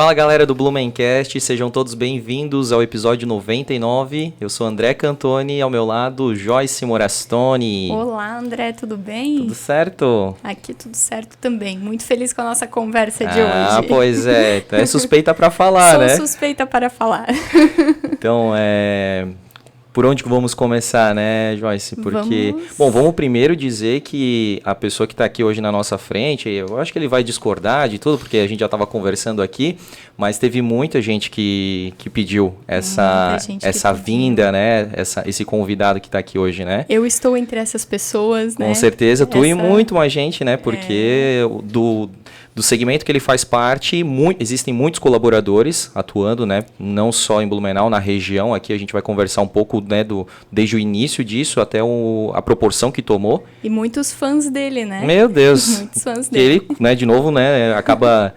Fala galera do Blumencast, sejam todos bem-vindos ao episódio 99. Eu sou André Cantoni e ao meu lado Joyce Morastoni. Olá André, tudo bem? Tudo certo? Aqui tudo certo também, muito feliz com a nossa conversa de hoje. Ah, pois é, então é suspeita para falar, né? Sou suspeita para falar. Então, por onde que vamos começar, né, Joyce? Porque, vamos primeiro dizer que a pessoa que está aqui hoje na nossa frente, eu acho que ele vai discordar de tudo, porque a gente já estava conversando aqui, mas teve muita gente que pediu essa vinda, né? Esse convidado que está aqui hoje, né? Eu estou entre essas pessoas, né? Com certeza, tu e muito mais gente, né? Porque do segmento que ele faz parte, existem muitos colaboradores atuando, né? Não só em Blumenau, na região. Aqui a gente vai conversar um pouco, né, desde o início disso até a proporção que tomou. E muitos fãs dele, né? Meu Deus. Muitos fãs dele. Ele, né, de novo, né, acaba...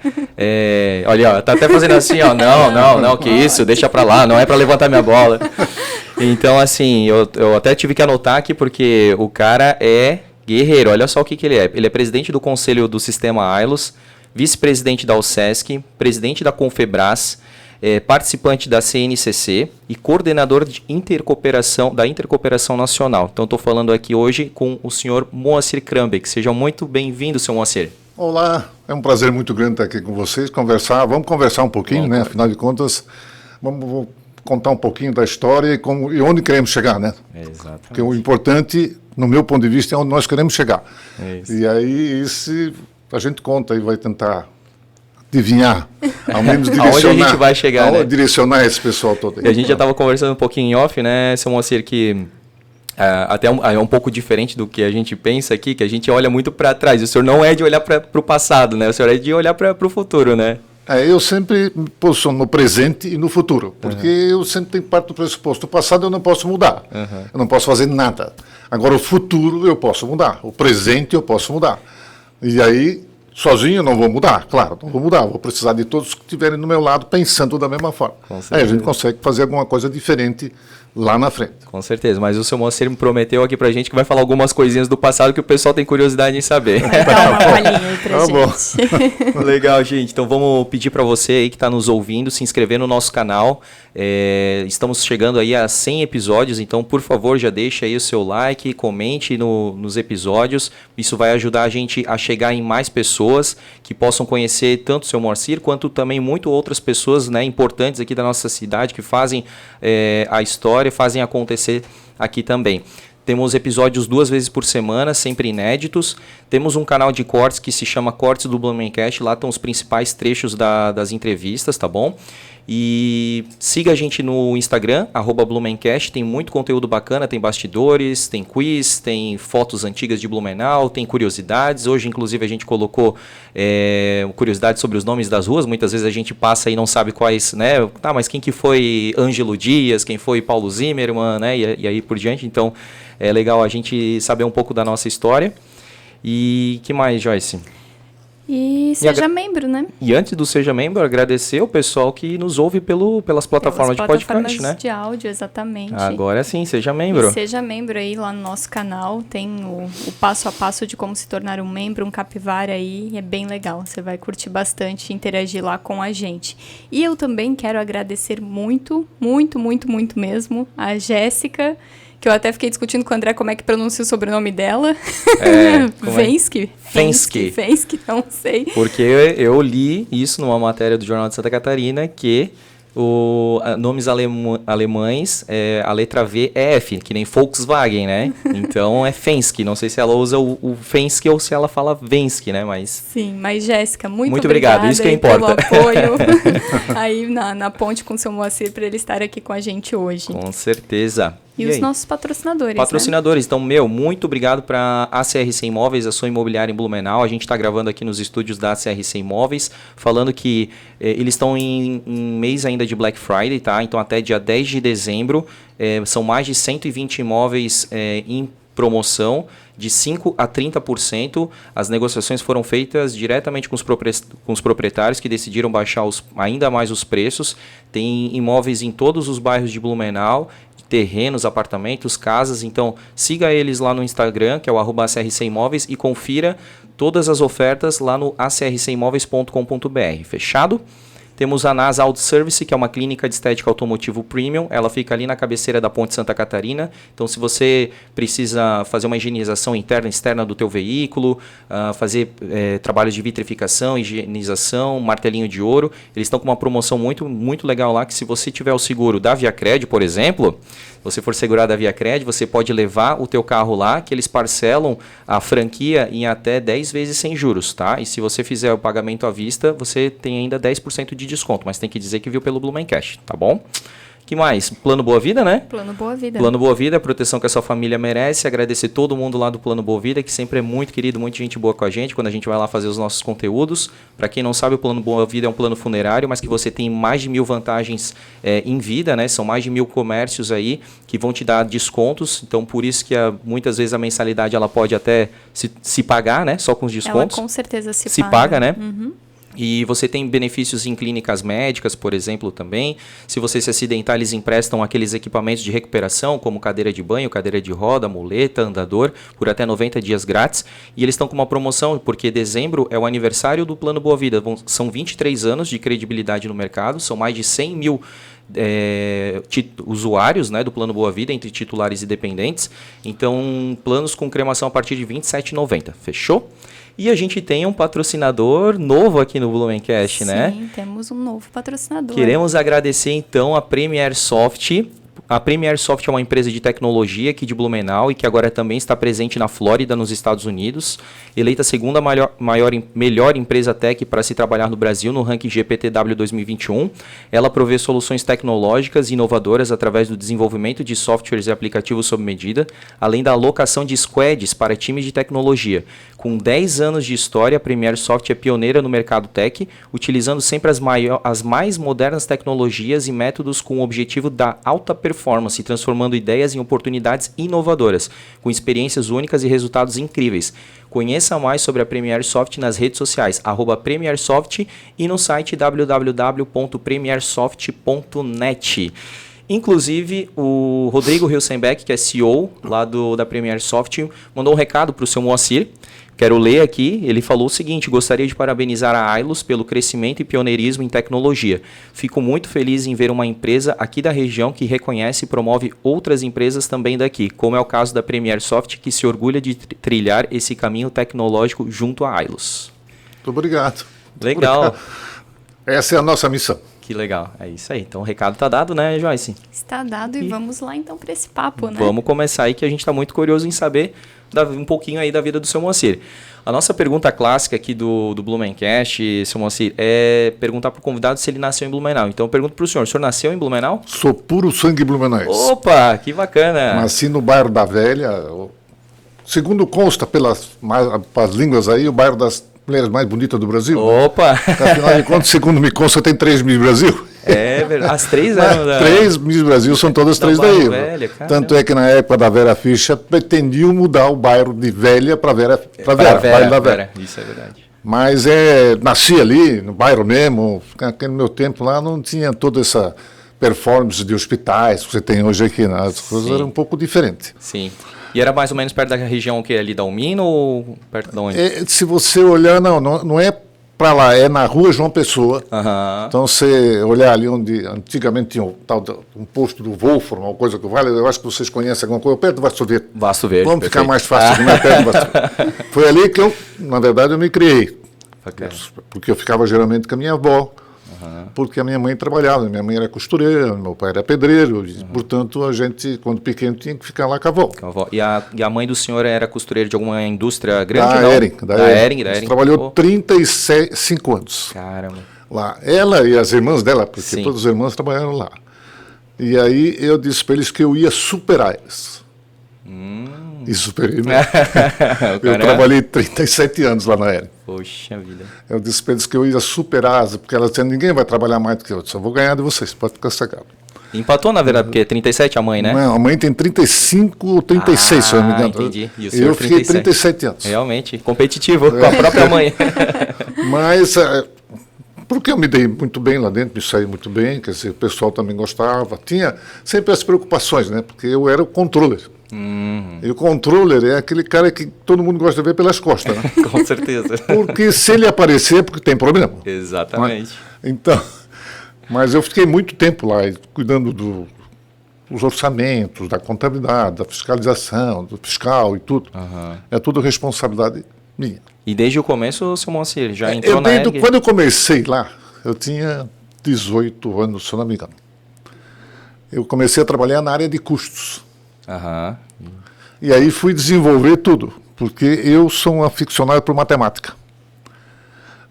olha, ó, tá até fazendo assim, ó. Não, que isso, deixa pra lá, não é pra levantar minha bola. Então, assim, eu até tive que anotar aqui porque o cara é... guerreiro, olha só o que ele é. Ele é presidente do Conselho do Sistema AILOS, vice-presidente da UCESC, presidente da Confebras, participante da CNCC e coordenador de da Intercooperação Nacional. Então, estou falando aqui hoje com o senhor Moacir Krambeck. Seja muito bem-vindo, senhor Moacir. Olá, é um prazer muito grande estar aqui com vocês, vamos conversar um pouquinho, né? Afinal de contas, vou contar um pouquinho da história e onde queremos chegar, né? Exatamente. Porque o importante, no meu ponto de vista, é onde nós queremos chegar. Isso. E aí, a gente conta e vai tentar adivinhar, ao menos direcionar. Aonde a gente vai chegar, né? Direcionar esse pessoal todo aí. E a gente já estava conversando um pouquinho em off, né, seu Moacir, que até é um pouco diferente do que a gente pensa aqui, que a gente olha muito para trás. O senhor não é de olhar para o passado, né? O senhor é de olhar para o futuro, né? Eu sempre me posiciono no presente e no futuro, porque eu sempre tenho parte do pressuposto. O passado eu não posso mudar, eu não posso fazer nada. Agora, o futuro eu posso mudar, o presente eu posso mudar. E aí, sozinho eu não vou mudar, claro, não vou mudar. Vou precisar de todos que estiverem do meu lado pensando da mesma forma. Aí a gente consegue fazer alguma coisa diferente lá na frente. Com certeza, mas o seu Moacir me prometeu aqui pra gente que vai falar algumas coisinhas do passado que o pessoal tem curiosidade em saber. Vai dar uma palhinha aí pra gente. Legal, gente. Então vamos pedir pra você aí que tá nos ouvindo se inscrever no nosso canal. Estamos chegando aí a 100 episódios, então por favor já deixa aí o seu like, comente nos episódios. Isso vai ajudar a gente a chegar em mais pessoas que possam conhecer tanto o seu Moacir quanto também muito outras pessoas, né, importantes aqui da nossa cidade que fazem a história, fazem acontecer aqui também. Temos episódios 2 vezes por semana, sempre inéditos. Temos um canal de cortes que se chama Cortes do Blumencast. Lá estão os principais trechos das entrevistas, tá bom? E siga a gente no Instagram, @Blumencast. Tem muito conteúdo bacana, tem bastidores, tem quiz, tem fotos antigas de Blumenau, tem curiosidades. Hoje, inclusive, a gente colocou curiosidades sobre os nomes das ruas. Muitas vezes a gente passa e não sabe quais, né? Tá, mas quem que foi Ângelo Dias, quem foi Paulo Zimmermann, né? E aí por diante. Então, é legal a gente saber um pouco da nossa história. E que mais, Joyce? E seja membro, né? E antes do Seja Membro, agradecer o pessoal que nos ouve pelas plataformas de podcast, né? De áudio, exatamente. Agora sim, seja membro. E seja membro aí lá no nosso canal. Tem o passo a passo de como se tornar um membro, um capivara aí. É bem legal. Você vai curtir bastante, interagir lá com a gente. E eu também quero agradecer muito, muito, muito, muito mesmo a Jéssica, que eu até fiquei discutindo com o André como é que pronuncia o sobrenome dela. Vensky, não sei. Porque eu li isso numa matéria do Jornal de Santa Catarina que nomes alemães, a letra V é F, que nem Volkswagen, né? Então é Fensky. Não sei se ela usa o Fensky ou se ela fala Vensky, né? Mas... Sim, mas Jéssica, muito obrigado, isso que importa. Pelo apoio aí na ponte com o seu Moacir para ele estar aqui com a gente hoje. Com certeza. E os nossos patrocinadores, Patrocinadores. Né? Então, muito obrigado para a ACRC Imóveis, a sua imobiliária em Blumenau. A gente está gravando aqui nos estúdios da ACRC Imóveis, falando que eles estão em mês ainda de Black Friday, tá? Então, até dia 10 de dezembro, são mais de 120 imóveis em promoção de 5% a 30%. As negociações foram feitas diretamente com os proprietários que decidiram baixar ainda mais os preços. Tem imóveis em todos os bairros de Blumenau, terrenos, apartamentos, casas. Então siga eles lá no Instagram, que é o @ACRC Imóveis, e confira todas as ofertas lá no acrcimóveis.com.br. Fechado? Temos a NASA Auto Service, que é uma clínica de estética automotivo premium. Ela fica ali na cabeceira da Ponte Santa Catarina. Então, se você precisa fazer uma higienização interna e externa do teu veículo, fazer trabalhos de vitrificação, higienização, martelinho de ouro, eles estão com uma promoção muito, muito legal lá, que se você tiver o seguro da ViaCred, por exemplo, você for segurado da ViaCred, você pode levar o teu carro lá, que eles parcelam a franquia em até 10 vezes sem juros, tá? E se você fizer o pagamento à vista, você tem ainda 10% de desconto, mas tem que dizer que viu pelo Blumencast, tá bom? Que mais? Plano Boa Vida, né? Plano Boa Vida. Plano Boa Vida, a proteção que a sua família merece. Agradecer todo mundo lá do Plano Boa Vida, que sempre é muito querido, muita gente boa com a gente, quando a gente vai lá fazer os nossos conteúdos. Para quem não sabe, o Plano Boa Vida é um plano funerário, mas que você tem mais de 1000 vantagens em vida, né? São mais de 1000 comércios aí que vão te dar descontos. Então, por isso que muitas vezes a mensalidade ela pode até se pagar, né? Só com os descontos. Ela com certeza se paga, né? Uhum. E você tem benefícios em clínicas médicas, por exemplo, também. Se você se acidentar, eles emprestam aqueles equipamentos de recuperação, como cadeira de banho, cadeira de roda, muleta, andador, por até 90 dias grátis. E eles estão com uma promoção, porque dezembro é o aniversário do Plano Boa Vida. São 23 anos de credibilidade no mercado, são mais de 100 mil usuários, né, do Plano Boa Vida, entre titulares e dependentes. Então, planos com cremação a partir de R$ 27,90. Fechou? E a gente tem um patrocinador novo aqui no Blumencast, né? Sim, temos um novo patrocinador. Queremos agradecer, então, a Premier Soft. A Premier Soft é uma empresa de tecnologia aqui de Blumenau e que agora também está presente na Flórida, nos Estados Unidos. Eleita a segunda melhor empresa tech para se trabalhar no Brasil no ranking GPTW 2021. Ela provê soluções tecnológicas e inovadoras através do desenvolvimento de softwares e aplicativos sob medida, além da alocação de squads para times de tecnologia. Com 10 anos de história, a Premier Soft é pioneira no mercado tech, utilizando sempre as mais modernas tecnologias e métodos com o objetivo da alta performance, transformando ideias em oportunidades inovadoras, com experiências únicas e resultados incríveis. Conheça mais sobre a Premier Soft nas redes sociais, @PremierSoft e no site www.premiersoft.net. Inclusive, o Rodrigo Hilsenbeck, que é CEO lá da Premier Soft, mandou um recado para o seu Moacir. Quero ler aqui, ele falou o seguinte: gostaria de parabenizar a Ailus pelo crescimento e pioneirismo em tecnologia. Fico muito feliz em ver uma empresa aqui da região que reconhece e promove outras empresas também daqui, como é o caso da Premier Soft, que se orgulha de trilhar esse caminho tecnológico junto à Ailus. Muito obrigado. Legal. Obrigado. Essa é a nossa missão. Que legal, é isso aí. Então o recado está dado, né, Joyce? Está dado e vamos lá então para esse papo, né? Vamos começar aí, que a gente está muito curioso em saber um pouquinho aí da vida do seu Moacir. A nossa pergunta clássica aqui do Blumencast, seu Moacir, é perguntar para o convidado se ele nasceu em Blumenau. Então eu pergunto para o senhor nasceu em Blumenau? Sou puro sangue blumenauense. Opa, que bacana! Nasci no bairro da Velha, segundo consta pelas línguas aí, o bairro das mulheres mais bonitas do Brasil. Opa! Né? Afinal de contas, segundo me consta, tem 3 Miss Brasil. É verdade. As 3 eram da... 3 Miss Brasil são todas 3 daí. Velha, tanto é que na época da Vera Fischer pretendiam mudar o bairro de Velha para Vera, bairro da Vera. Isso é verdade. Mas nasci ali, no bairro mesmo. No meu tempo lá não tinha toda essa performance de hospitais que você tem hoje aqui. Né? As coisas eram um pouco diferentes. Sim. E era mais ou menos perto da região que ali da Umino ou perto de onde? Se você olhar, não é para lá, é na rua João Pessoa. Uhum. Então, você olhar ali onde antigamente tinha um posto do Wolfram, uma coisa que vale, eu acho que vocês conhecem alguma coisa, perto do Vasto Verde. Vasto Verde. Vamos ficar mais fácil, não é perto do Vasto Verde. Foi ali que na verdade, eu me criei. Porque eu ficava geralmente com a minha avó, porque a minha mãe trabalhava, minha mãe era costureira, meu pai era pedreiro, e, portanto, a gente, quando pequeno, tinha que ficar lá com a avó. E a mãe do senhor era costureira de alguma indústria grande? Da Ering. Trabalhou 35 anos. Caramba. Lá. Ela e as irmãs dela, porque todas as irmãs trabalharam lá. E aí eu disse para eles que eu ia superar eles. E superei mesmo. Eu trabalhei 37 anos lá na Ering. Poxa vida. Eu disse para eles que eu ia superar, porque ela disse, ninguém vai trabalhar mais do que eu. Só vou ganhar de vocês, pode ficar cegado. Empatou, na verdade, porque 37 a mãe, né? Não, a mãe tem 35 ou 36, se eu não me engano. Entendi. E o eu fiquei 37 anos. Realmente, competitivo com a própria mãe. Mas, porque eu me dei muito bem lá dentro, me saí muito bem, quer dizer, o pessoal também gostava. Tinha sempre as preocupações, né? Porque eu era o controller. E o controller é aquele cara que todo mundo gosta de ver pelas costas, né? Com certeza. Porque se ele aparecer é porque tem problema. Exatamente. Então, Mas eu fiquei muito tempo lá, cuidando dos orçamentos, da contabilidade, da fiscalização, do fiscal e tudo. É tudo responsabilidade minha. E desde o começo, seu Moacir, já entrou na ERG? Quando eu comecei lá, eu tinha 18 anos, se eu não me engano. Eu comecei a trabalhar na área de custos. E aí fui desenvolver tudo, porque eu sou um aficionado por matemática.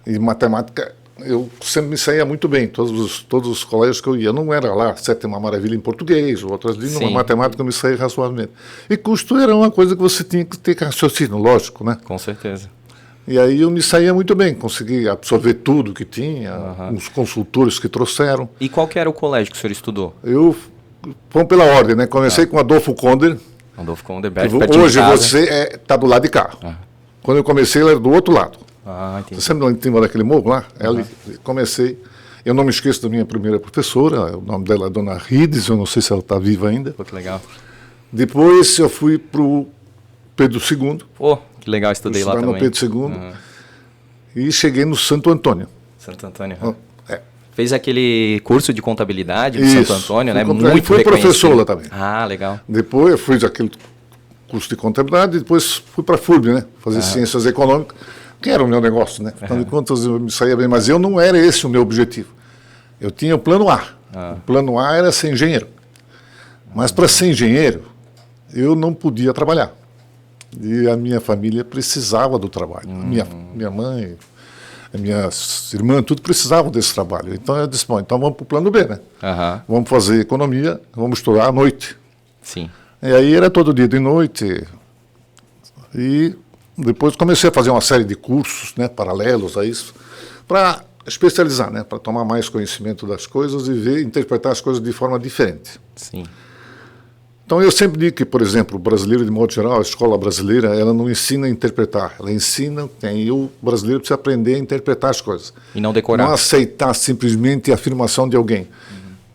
E matemática, eu sempre me saía muito bem, todos os colégios que eu ia. Não era lá sétima maravilha em português, ou outras línguas, mas matemática eu me saía razoavelmente. E custo era uma coisa que você tinha que ter raciocínio, lógico, né? Com certeza. E aí eu me saía muito bem, consegui absorver tudo que tinha, os consultores que trouxeram. E qual que era o colégio que o senhor estudou? Vamos pela ordem, né? Comecei com Adolfo Konder. Adolfo Konder, hoje você está do lado de cá. Quando eu comecei, ele era do outro lado. Entendi. Você sempre lembra daquele morro lá? Comecei. Eu não me esqueço da minha primeira professora, o nome dela é Dona Rides, eu não sei se ela está viva ainda. Pô, que legal. Depois eu fui para o Pedro II. Pô, que legal, estudei lá também. No Pedro II. E cheguei no Santo Antônio. Santo Antônio. Fez aquele curso de contabilidade do Santo Antônio, né? Muito fui professor lá também. Legal. Depois eu fiz aquele curso de contabilidade e depois fui para a FURB, né? Fazer ciências econômicas, que era o meu negócio, né? Afinal de contas eu me saía bem, mas eu não era esse o meu objetivo. Eu tinha o plano A. O plano A era ser engenheiro. Mas para ser engenheiro, eu não podia trabalhar. E a minha família precisava do trabalho. Minha mãe, as minhas irmãs, tudo precisavam desse trabalho. Então eu disse, bom, então vamos para o plano B, né? Vamos fazer economia, vamos estudar à noite. Sim. E aí era todo dia de noite. E depois comecei a fazer uma série de cursos, né, paralelos a isso, para especializar, né, para tomar mais conhecimento das coisas e interpretar as coisas de forma diferente. Sim. Então eu sempre digo que, por exemplo, o brasileiro, de modo geral, a escola brasileira, ela não ensina a interpretar, ela ensina, e o brasileiro precisa aprender a interpretar as coisas. E não decorar. Não aceitar simplesmente a afirmação de alguém.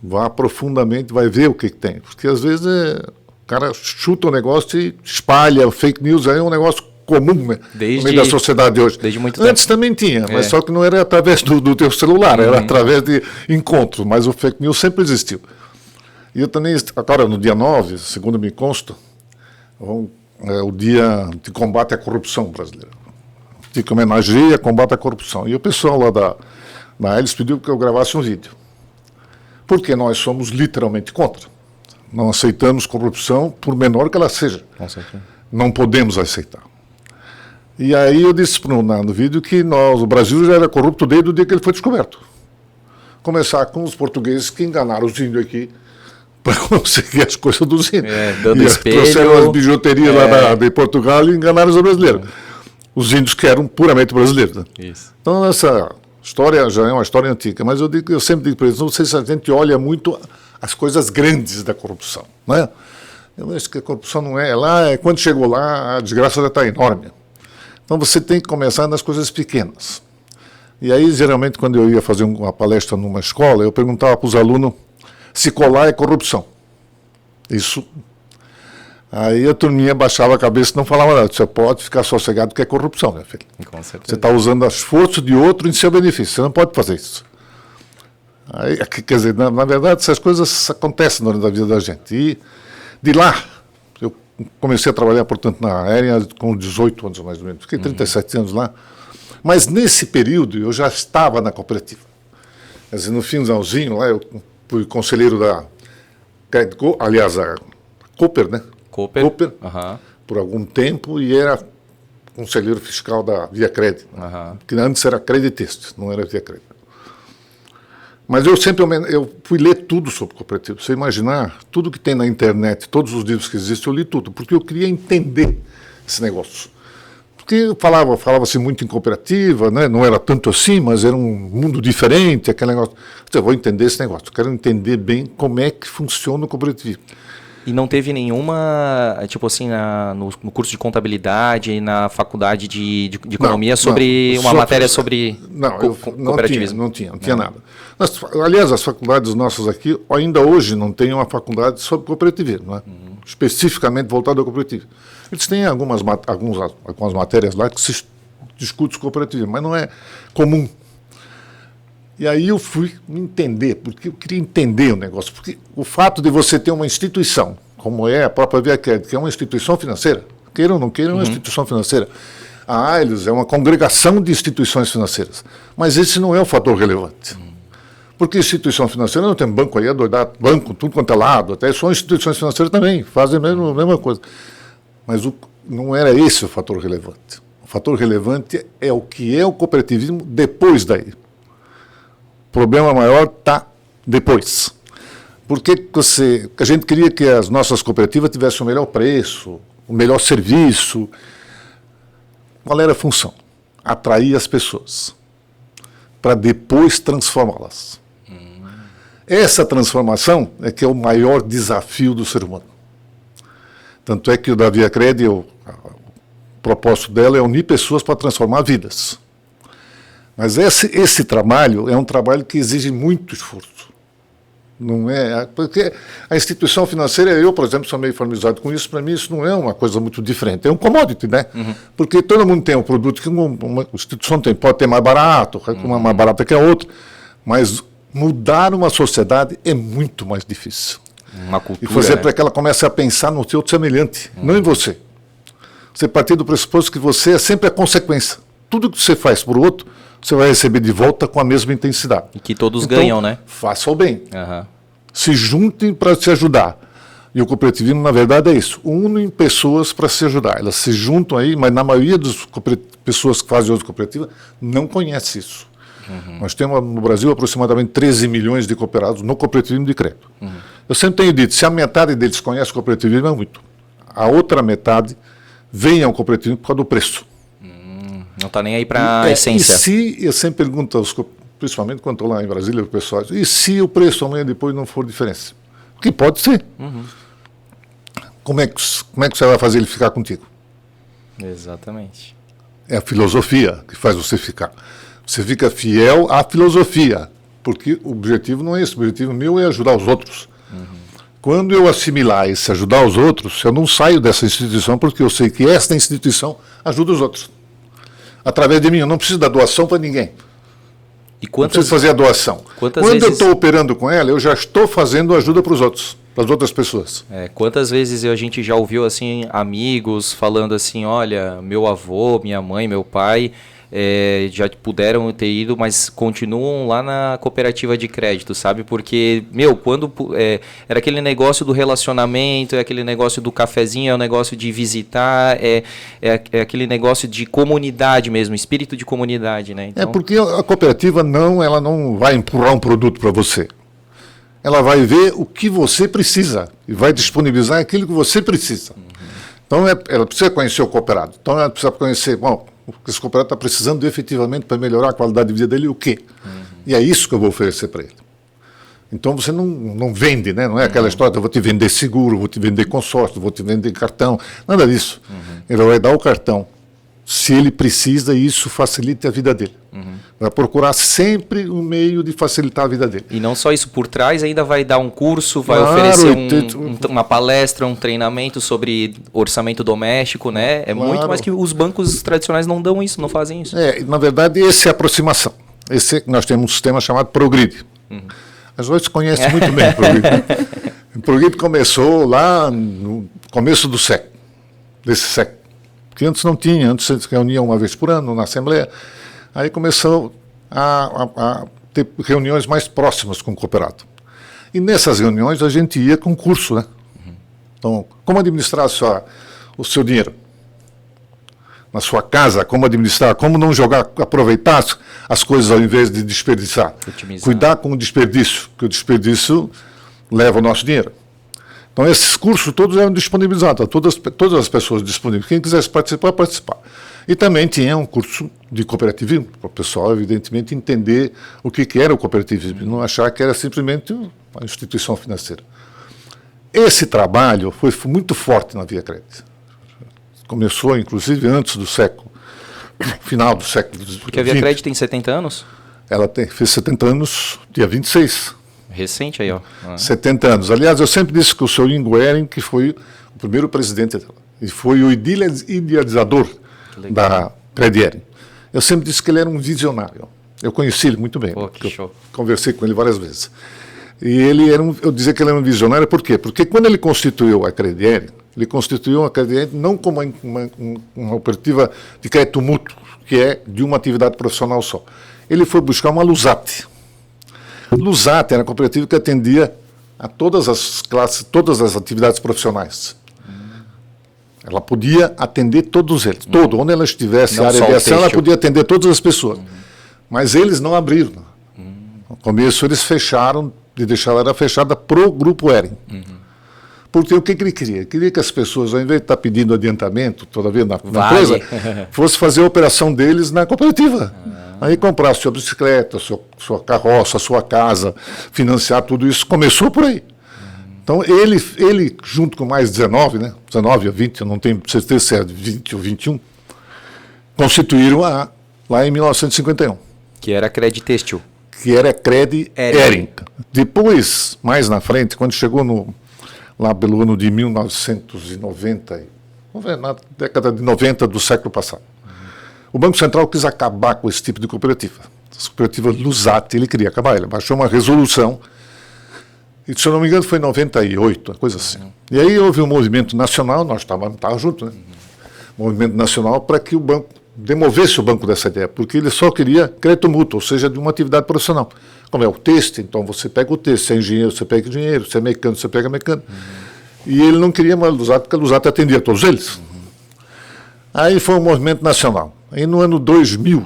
Vá profundamente, vai ver o que tem. Porque às vezes o cara chuta o negócio e espalha, o fake news aí é um negócio comum, né, no meio da sociedade hoje. Desde muito Antes tempo. também tinha, mas só que não era através do teu celular, era através de encontros, mas o fake news sempre existiu. E eu também, agora no dia 9, segundo me consta, é o dia de combate à corrupção brasileira. Que homenageia combate à corrupção. E o pessoal lá da Hélice pediu que eu gravasse um vídeo. Porque nós somos literalmente contra. Não aceitamos corrupção, por menor que ela seja. Não podemos aceitar. E aí eu disse no vídeo que o Brasil já era corrupto desde o dia que ele foi descoberto. Começar com os portugueses que enganaram os índios aqui para conseguir as coisas dos índios. Dando espelho. Trouxeram as bijuterias lá de Portugal e enganaram os brasileiros. Os índios que eram puramente brasileiros. Né? Isso. Então essa história já é uma história antiga, mas eu sempre digo para eles, não sei se a gente olha muito as coisas grandes da corrupção. Né? Eu acho que a corrupção não é lá, quando chegou lá, a desgraça já está enorme. Então você tem que começar nas coisas pequenas. E aí, geralmente, quando eu ia fazer uma palestra numa escola, eu perguntava para os alunos se colar é corrupção. Isso. Aí a turminha baixava a cabeça e não falava nada. Você pode ficar sossegado que é corrupção, meu filho. Com certeza. Você está usando as forças de outro em seu benefício. Você não pode fazer isso. Aí, quer dizer, na verdade, essas coisas acontecem na vida da gente. E de lá, eu comecei a trabalhar, portanto, na aérea com 18 anos, mais ou menos. Fiquei 37 anos lá. Mas nesse período eu já estava na cooperativa. Quer dizer, no finalzinho lá, eu fui conselheiro da a Cooper, né? Cooper. Por algum tempo, e era conselheiro fiscal da Via Crédito, que antes era Crediteste, não era Via Crédito. Mas eu fui ler tudo sobre cooperativa. Você imaginar, tudo que tem na internet, todos os livros que existem, eu li tudo, porque eu queria entender esse negócio. Porque falava-se muito em cooperativa, né? Não era tanto assim, mas era um mundo diferente, aquele negócio. Eu vou entender esse negócio, eu quero entender bem como é que funciona o cooperativismo. E não teve nenhuma, tipo assim, no curso de contabilidade, na faculdade de economia, uma matéria sobre cooperativismo? Não tinha nada. Aliás, as faculdades nossas aqui, ainda hoje, não têm uma faculdade sobre cooperativismo, né? Especificamente voltada ao cooperativismo. Eles têm algumas matérias lá que se discute cooperativismo, mas não é comum. E aí eu fui entender, porque eu queria entender o negócio. Porque o fato de você ter uma instituição, como é a própria Via Crédito, que é uma instituição financeira, queiram ou não queiram, é uma instituição financeira. A Ailos é uma congregação de instituições financeiras. Mas esse não é o fator relevante. Porque instituição financeira não tem banco aí, banco, tudo quanto é lado, até são instituições financeiras também, fazem a mesma coisa. Mas não era esse o fator relevante. O fator relevante é o que é o cooperativismo depois daí. O problema maior está depois. Por que a gente queria que as nossas cooperativas tivessem o melhor preço, o melhor serviço? Qual era a função? Atrair as pessoas, para depois transformá-las. Essa transformação é que é o maior desafio do ser humano. Tanto é que o da Via Crédito, o propósito dela é unir pessoas para transformar vidas. Mas esse trabalho é um trabalho que exige muito esforço. Não é, porque a instituição financeira, eu, por exemplo, sou meio familiarizado com isso, para mim isso não é uma coisa muito diferente, é um commodity, né? Porque todo mundo tem um produto que uma instituição tem, pode ter mais barato, uma mais barata que a outra, mas mudar uma sociedade é muito mais difícil. Uma cultura, e fazer para que ela comece a pensar no seu semelhante, não em você. Você partir do pressuposto que você é sempre a consequência. Tudo que você faz por outro, você vai receber de volta com a mesma intensidade. E que todos ganham, né? Faça o bem. Se juntem para se ajudar. E o cooperativismo, na verdade, é isso. Unem pessoas para se ajudar. Elas se juntam aí, mas na maioria das pessoas que fazem hoje cooperativa não conhece isso. Nós temos no Brasil aproximadamente 13 milhões de cooperados no cooperativismo de crédito. Eu sempre tenho dito, se a metade deles conhece o cooperativismo, é muito. A outra metade vem ao cooperativismo por causa do preço. Não está nem aí para a essência. E se, eu sempre pergunto, principalmente quando estou lá em Brasília, o pessoal, e se o preço amanhã depois não for diferença? Que pode ser. Como é que você vai fazer ele ficar contigo? Exatamente. É a filosofia que faz você ficar. Você fica fiel à filosofia, porque o objetivo não é esse. O objetivo meu é ajudar os outros. Quando eu assimilar esse ajudar os outros, eu não saio dessa instituição, porque eu sei que esta instituição ajuda os outros. Através de mim, eu não preciso dar doação para ninguém. E não preciso fazer a doação. Quando eu estou operando com ela, eu já estou fazendo ajuda para os outros, para as outras pessoas. Quantas vezes a gente já ouviu assim amigos falando assim, olha, meu avô, minha mãe, meu pai já puderam ter ido, mas continuam lá na cooperativa de crédito, sabe? Porque, quando era aquele negócio do relacionamento, é aquele negócio do cafezinho, é o negócio de visitar, é aquele negócio de comunidade mesmo, espírito de comunidade, né? Então... porque a cooperativa ela não vai empurrar um produto para você. Ela vai ver o que você precisa e vai disponibilizar aquilo que você precisa. Então, ela precisa conhecer o cooperado. Então, ela precisa conhecer, o que esse cooperado está precisando efetivamente para melhorar a qualidade de vida dele, o quê? E é isso que eu vou oferecer para ele. Então você não vende, né? Não é aquela história, eu vou te vender seguro, vou te vender consórcio, vou te vender cartão, nada disso. Ele vai dar o cartão, se ele precisa, e isso facilita a vida dele. Vai procurar sempre um meio de facilitar a vida dele. E não só isso, por trás ainda vai dar um curso, vai oferecer uma palestra, um treinamento sobre orçamento doméstico, né? É muito mais que os bancos tradicionais não dão isso, não fazem isso. Na verdade, essa é a aproximação. Nós temos um sistema chamado Progrid. As outras conhecem muito bem o Progrid. O Progrid começou lá no começo do século, desse século. Porque antes não tinha, antes se reunia uma vez por ano na Assembleia. Aí começou a ter reuniões mais próximas com o cooperado. E nessas reuniões a gente ia com curso, né? Então, como administrar o seu dinheiro? Na sua casa, como administrar, como não aproveitar as coisas ao invés de desperdiçar. Otimizar. Cuidar com o desperdício, porque o desperdício leva o nosso dinheiro. Então, esses cursos todos eram disponibilizados, todas as pessoas disponíveis. Quem quisesse participar, participar. E também tinha um curso de cooperativismo, para o pessoal, evidentemente, entender o que era o cooperativismo, não achar que era simplesmente uma instituição financeira. Esse trabalho foi muito forte na Via Crédito. Começou, inclusive, antes do século, final do século XX. Porque a Via Crédito tem 70 anos? Ela fez 70 anos, dia 26. Recente aí, ó. 70 anos. Aliás, eu sempre disse que o seu Ingo Ehring, que foi o primeiro presidente dela, e foi o idealizador da Crédito. Eu sempre disse que ele era um visionário. Eu conheci ele muito bem. Pô, que show. Conversei com ele várias vezes. E ele era eu dizia que ele era um visionário, por quê? Porque quando ele constituiu a Crediere, ele constituiu a Crediere não como uma cooperativa de crédito mútuo, que é de uma atividade profissional só. Ele foi buscar uma Lusate. Lusate era a cooperativa que atendia a todas as classes, todas as atividades profissionais. Ela podia atender todos eles, onde ela estivesse, Não a área só de o ação, ela têxtil. podia atender todas as pessoas. Mas eles não abriram. No começo eles fecharam, e deixaram ela fechada para o Grupo Hering. Porque o que ele queria? Ele queria que as pessoas, ao invés de estar pedindo adiantamento, toda vez na empresa, fosse fazer a operação deles na cooperativa. Aí comprar sua bicicleta, sua carroça, sua casa, financiar tudo isso, começou por aí. Então ele junto com mais 19, né? 19 ou 20, eu não tenho certeza se é 20 ou 21, constituíram lá em 1951. Que era Creditêxtil. Que era Credi Hering. Depois, mais na frente, quando chegou lá pelo ano de 1990, na década de 90 do século passado, o Banco Central quis acabar com esse tipo de cooperativa. Essa cooperativa Lusate, ele queria acabar. Ele baixou uma resolução, e se eu não me engano foi em 98, uma coisa assim. E aí houve um movimento nacional, nós estávamos juntos, né? Movimento nacional para que o banco demovesse o banco dessa ideia, porque ele só queria crédito mútuo, ou seja, de uma atividade profissional. Como é o têxtil, então você pega o têxtil, se é engenheiro, você pega engenheiro, se é mecânico, você pega mecânico. E ele não queria mais Lusate, porque a Lusate atendia todos eles. Aí foi um movimento nacional. Aí no ano 2000,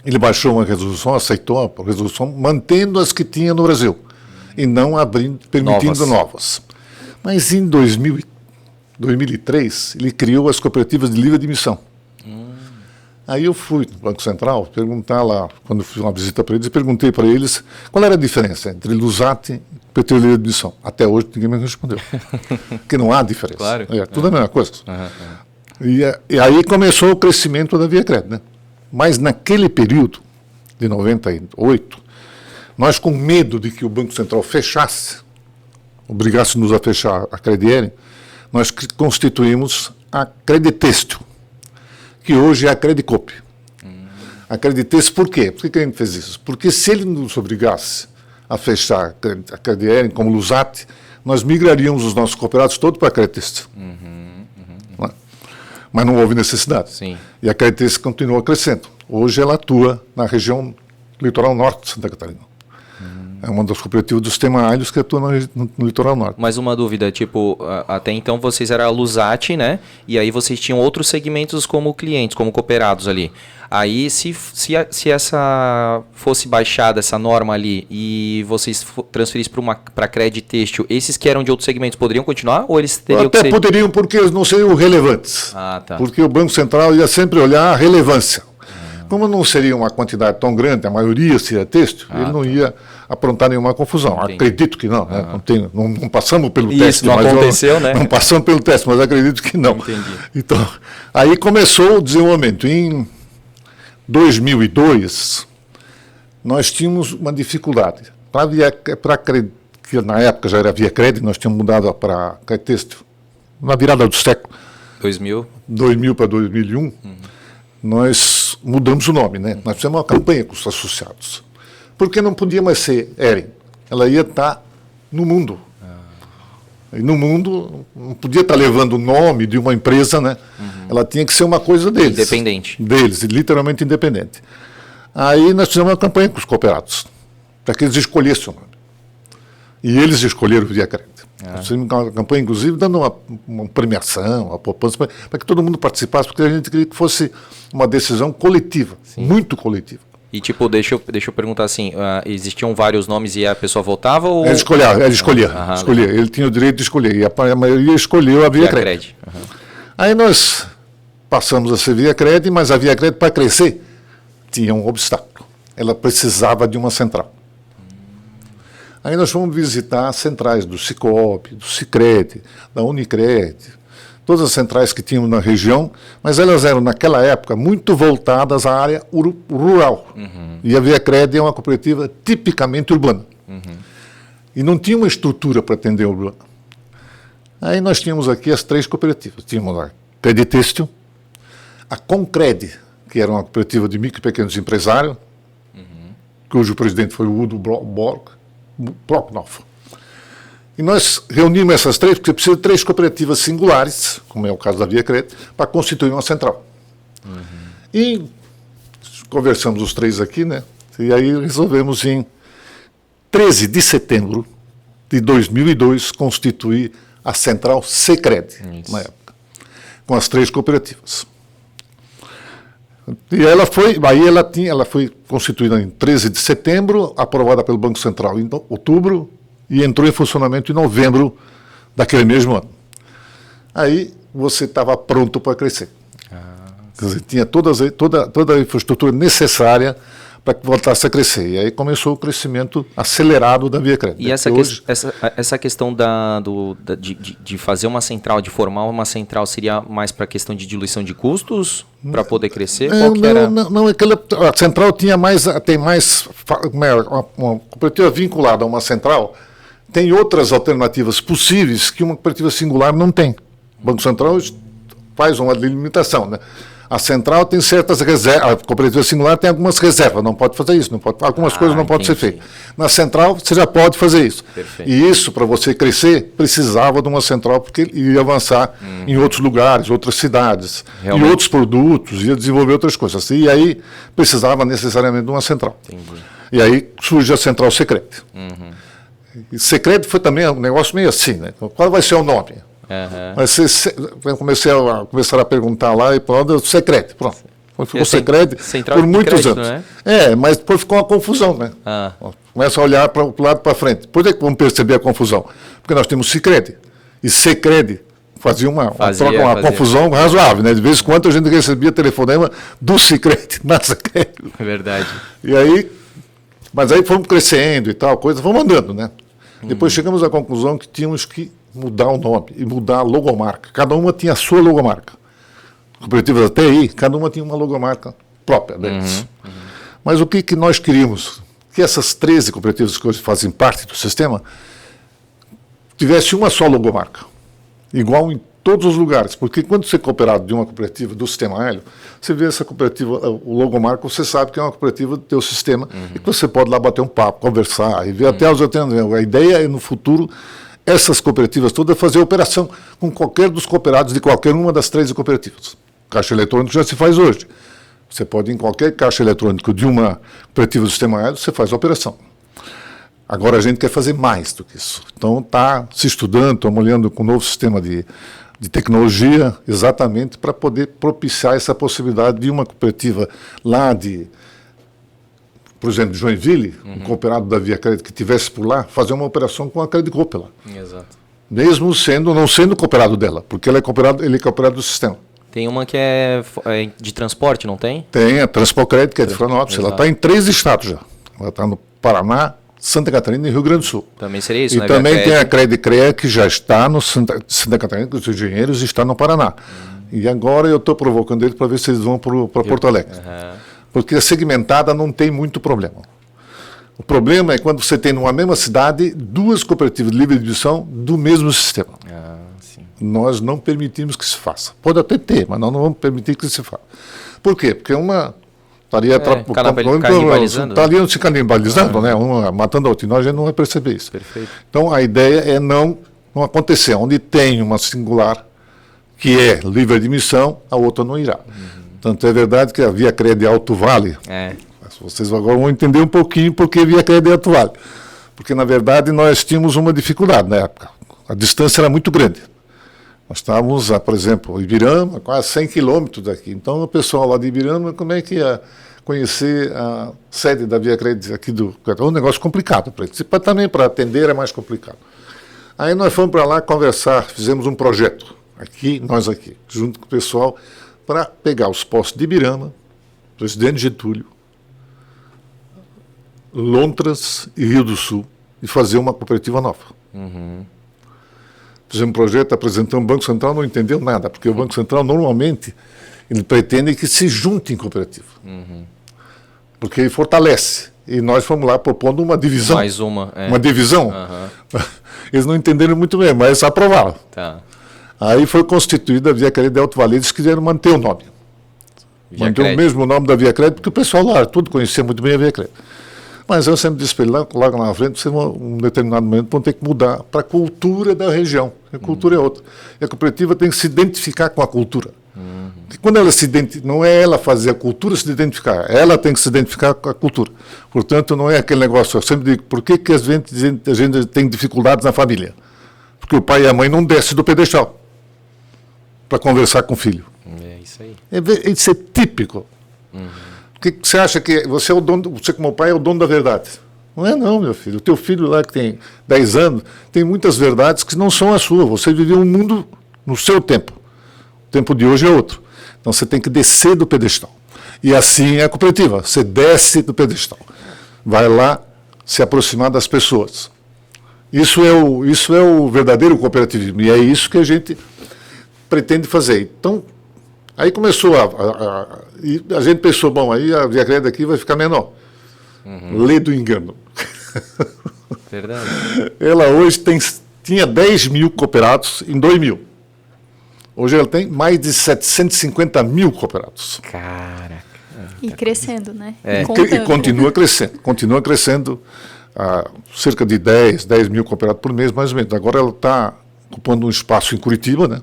ele baixou uma resolução, aceitou a resolução, mantendo as que tinha no Brasil, e não abrindo, permitindo novas. Mas em 2003, ele criou as cooperativas de livre admissão. Aí eu fui no Banco Central perguntar lá, quando fiz uma visita para eles, e perguntei para eles qual era a diferença entre Lusate e cooperativa de livre admissão. Até hoje ninguém me respondeu. Porque não há diferença. Claro. É tudo a mesma coisa. E aí começou o crescimento da Via Cred, né? Mas naquele período, de 98, nós com medo de que o Banco Central fechasse, obrigasse-nos a fechar a Crediere, nós constituímos a Creditêxtil, que hoje é a Credicoop. A Creditêxtil por quê? Por que a gente fez isso? Porque se ele nos obrigasse a fechar a Crediere como Lusate, nós migraríamos os nossos cooperados todos para a Creditêxtil. Mas não houve necessidade. Sim. E a Creditêxtil continua crescendo. Hoje ela atua na região litoral norte de Santa Catarina. É uma das cooperativas do sistema Alhos que atua no litoral norte. Mais uma dúvida, tipo, até então vocês eram a Lusate, né? E aí vocês tinham outros segmentos como clientes, como cooperados ali. Aí, se essa fosse baixada, essa norma ali, e vocês transferissem para Creditêxtil, esses que eram de outros segmentos poderiam continuar? Ou eles teriam Até que ser... poderiam, porque eles não seriam relevantes. Ah, tá. Porque o Banco Central ia sempre olhar a relevância. Como não seria uma quantidade tão grande, a maioria seria têxtil, ele não ia aprontar nenhuma confusão. Entendi. Acredito que não. Né? Não passamos pelo Isso, teste. não mas aconteceu, né? Não passamos pelo teste, mas acredito que não. Entendi. Então, aí começou o desenvolvimento. Em 2002, nós tínhamos uma dificuldade. Que na época já era Via Cred, nós tínhamos mudado para Creditêxtil, na virada do século. 2000 para 2001, nós mudamos o nome, né? Nós fizemos uma campanha com os associados. Porque não podia mais ser Hering. Ela ia estar no mundo. E no mundo, não podia estar levando o nome de uma empresa, né? Ela tinha que ser uma coisa deles. Independente. Deles, literalmente independente. Aí nós fizemos uma campanha com os cooperados, para que eles escolhessem o nome. E eles escolheram o Via Cred. Nós fizemos uma campanha, inclusive, dando uma premiação, uma poupança, para que todo mundo participasse, porque a gente queria que fosse uma decisão coletiva, muito coletiva. E tipo, deixa eu perguntar assim, existiam vários nomes e a pessoa votava ou... Ele escolhia. Ele tinha o direito de escolher, e a maioria escolheu a Via Cred. Aí nós passamos a ser Via Cred, mas a Via Cred, para crescer, tinha um obstáculo. Ela precisava de uma central. Aí nós fomos visitar as centrais do Sicoop, do Sicredi, da Unicred, todas as centrais que tínhamos na região, mas elas eram, naquela época, muito voltadas à área rural. E a Via Cred é uma cooperativa tipicamente urbana. E não tinha uma estrutura para atender a urbana. Aí nós tínhamos aqui as três cooperativas. Tínhamos a Creditêxtil, a Concred, que era uma cooperativa de micro e pequenos empresários, cujo presidente foi o Udo Blocknoff. E nós reunimos essas três, porque precisa de 3 cooperativas singulares, como é o caso da Via Crédito, para constituir uma central. E conversamos os 3 aqui, né? E aí resolvemos em 13 de setembro de 2002 constituir a central Sicredi, na época, com as 3 cooperativas. E ela foi constituída em 13 de setembro, aprovada pelo Banco Central em outubro, e entrou em funcionamento em novembro daquele mesmo ano. Aí você estava pronto para crescer. Quer dizer, tinha toda a infraestrutura necessária para que voltasse a crescer. E aí começou o crescimento acelerado da Via Crédito. E essa questão de fazer uma central, de formar uma central, seria mais para a questão de diluição de custos, para poder crescer? Não, a central tem mais uma cooperativa vinculada a uma central, tem outras alternativas possíveis que uma cooperativa singular não tem. O Banco Central faz uma limitação, né? A central tem certas reservas, a cooperativa singular tem algumas reservas, não pode fazer isso, algumas coisas não podem ser feitas. Na central, você já pode fazer isso. Perfeito. E isso, para você crescer, precisava de uma central, porque ia avançar em outros lugares, outras cidades, e outros produtos, ia desenvolver outras coisas. E aí, precisava necessariamente de uma central. Entendi. E aí surge a central Sicredi. E Sicredi foi também um negócio meio assim, né? Qual vai ser o nome? Mas começaram a perguntar lá e pronto, Sicredi, pronto. Ficou Sicredi por muitos anos. Né? Mas depois ficou uma confusão, né? Começa a olhar para o lado para frente. Por que vamos perceber a confusão? Porque nós temos Sicredi e Sicredi fazia uma confusão razoável, né? De vez em quando a gente recebia telefonema do Sicredi na Sicredi. É verdade. E aí, mas aí fomos crescendo e tal, fomos andando, né? Depois chegamos à conclusão que tínhamos que mudar o nome e mudar a logomarca. Cada uma tinha a sua logomarca. Cooperativas até aí, cada uma tinha uma logomarca própria deles. Mas o que nós queríamos? Que essas 13 cooperativas que hoje fazem parte do sistema tivesse uma só logomarca, igual em todos os lugares. Porque quando você é cooperado de uma cooperativa do Sistema Hélio, você vê essa cooperativa, o logomarca, você sabe que é uma cooperativa do teu sistema e que você pode lá bater um papo, conversar e ver até os atendimentos. A ideia é, no futuro, essas cooperativas todas fazer operação com qualquer dos cooperados de qualquer uma das 13 cooperativas. Caixa eletrônico já se faz hoje. Você pode, em qualquer caixa eletrônico de uma cooperativa do Sistema Hélio, você faz a operação. Agora a gente quer fazer mais do que isso. Então está se estudando, estamos olhando com um novo sistema de tecnologia, exatamente para poder propiciar essa possibilidade de uma cooperativa lá por exemplo, de Joinville, um cooperado da Via Crédito que estivesse por lá, fazer uma operação com a Crédito Coop lá. Exato. Mesmo não sendo cooperado dela, porque ele é cooperado do sistema. Tem uma que é de transporte, não tem? Tem, a Transpocred, que é de Florianópolis. Ela está em 3 estados já. Ela está no Paraná, Santa Catarina e Rio Grande do Sul. Também seria isso, e né? E também tem a Credicrea, que já está no Santa Catarina, com os engenheiros, e está no Paraná. E agora eu estou provocando eles para ver se eles vão para Porto Alegre. Porque a segmentada não tem muito problema. O problema é quando você tem numa mesma cidade 2 cooperativas de livre distribuição do mesmo sistema. Sim. Nós não permitimos que se faça. Pode até ter, mas nós não vamos permitir que se faça. Por quê? Porque uma estaria canibalizando, se canibalizando, né? Uma matando a outra. E nós já não vai perceber isso. Perfeito. Então a ideia é não acontecer. Onde tem uma singular que é livre admissão, a outra não irá. Tanto é verdade que a Via Crédito Alto Vale, vocês agora vão entender um pouquinho por que Via Crédito Alto Vale. Porque, na verdade, nós tínhamos uma dificuldade na época. A distância era muito grande. Nós estávamos, por exemplo, em Ibirama, quase 100 quilômetros daqui. Então, o pessoal lá de Ibirama, como é que ia conhecer a sede da Via Crédito aqui É um negócio complicado para eles. Também para atender é mais complicado. Aí nós fomos para lá conversar, fizemos um projeto, nós aqui, junto com o pessoal, para pegar os postos de Ibirama, Presidente Getúlio, Lontras e Rio do Sul, e fazer uma cooperativa nova. Fizemos um projeto, apresentamos, o Banco Central não entendeu nada, porque o Banco Central normalmente ele pretende que se junte em cooperativa. Porque ele fortalece. E nós fomos lá propondo uma divisão. Mais uma. Uma divisão. Eles não entenderam muito bem, mas aprovaram. Tá. Aí foi constituída a Via Crédito Alto Vale. Eles quiseram manter o nome. Manter o mesmo nome da Via Crédito, porque o pessoal lá tudo conhecia muito bem a Via Crédito. Mas eu sempre disse para ele, lá na frente, você, um determinado momento, vão ter que mudar para a cultura da região. A cultura é outra. E a cooperativa tem que se identificar com a cultura. Porque quando ela se identifica, não é ela fazer a cultura se identificar, ela tem que se identificar com a cultura. Portanto, não é aquele negócio, eu sempre digo, por que a gente tem dificuldades na família? Porque o pai e a mãe não descem do pedestal para conversar com o filho. É isso aí. Isso é típico. Porque você acha que você é o dono, você como pai é o dono da verdade? Não é não, meu filho. O teu filho lá que tem 10 anos, tem muitas verdades que não são as suas. Você viveu um mundo no seu tempo. O tempo de hoje é outro. Então você tem que descer do pedestal. E assim é a cooperativa. Você desce do pedestal. Vai lá se aproximar das pessoas. Isso é o verdadeiro cooperativismo. E é isso que a gente pretende fazer. Então, aí começou e a gente pensou, bom, aí a Via Crédito aqui vai ficar menor. Lê do engano. Verdade. Ela hoje tinha 10 mil cooperados em 2000. Hoje ela tem mais de 750 mil cooperados. Caraca. E crescendo, né? E continua crescendo. Continua crescendo cerca de 10 mil cooperados por mês, mais ou menos. Agora ela está ocupando um espaço em Curitiba, né?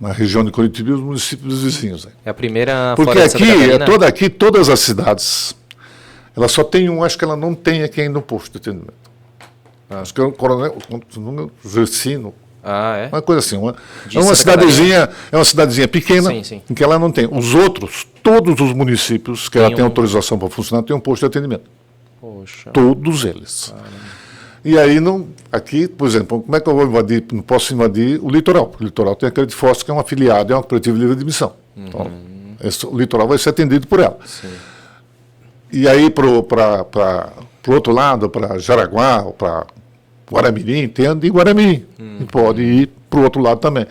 Na região de Curitiba e os municípios vizinhos. Né? É a primeira porque fora de Santa Catarina? Todas as cidades, ela só tem acho que ela não tem aqui ainda um posto de atendimento. Acho que é o Coronel Gersino. É? Uma coisa assim. É uma cidadezinha pequena, sim. em que ela não tem. Os outros, todos os municípios que ela tem autorização para funcionar, tem um posto de atendimento. Poxa. Todos eles. E aí, aqui, por exemplo, como é que eu vou invadir? Não posso invadir o litoral. Porque o litoral tem a Crédito Forte, que é uma afiliada, é uma cooperativa livre de admissão. Então, o litoral vai ser atendido por ela. Sim. E aí, para o outro lado, para Jaraguá, ou para Guaramirim, tem a de Guaramirim. E pode ir para o outro lado também.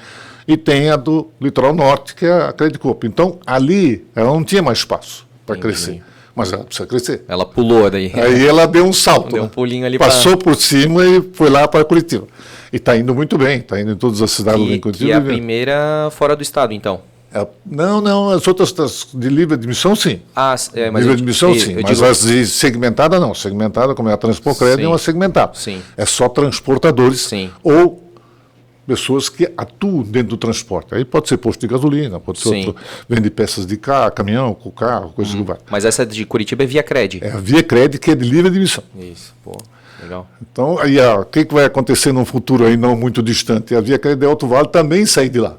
E tem a do litoral norte, que é a Crédito Coop. Então, ali, ela não tinha mais espaço para crescer. Mas ela precisa crescer. Ela pulou daí. Aí ela deu um salto. Deu um pulinho ali. Passou por cima e foi lá para Curitiba. E está indo muito bem. Está indo em todas as cidades de Curitiba. E é a primeira fora do estado, então? Não. As outras de livre admissão, sim. Mas livre admissão, sim. Mas as de segmentada, não. Segmentada, como é a Transporcrédito, é uma segmentada. Sim. É só transportadores. Sim. Ou pessoas que atuam dentro do transporte. Aí pode ser posto de gasolina, pode ser outro, vende peças de carro, caminhão, com carro, coisas que vai. Mas essa de Curitiba é Via Crédito. É a Via Crédito, que é de livre admissão. Isso, pô, legal. Então, aí o que vai acontecer num futuro aí não muito distante? A Via Crédito de Alto Vale também sair de lá.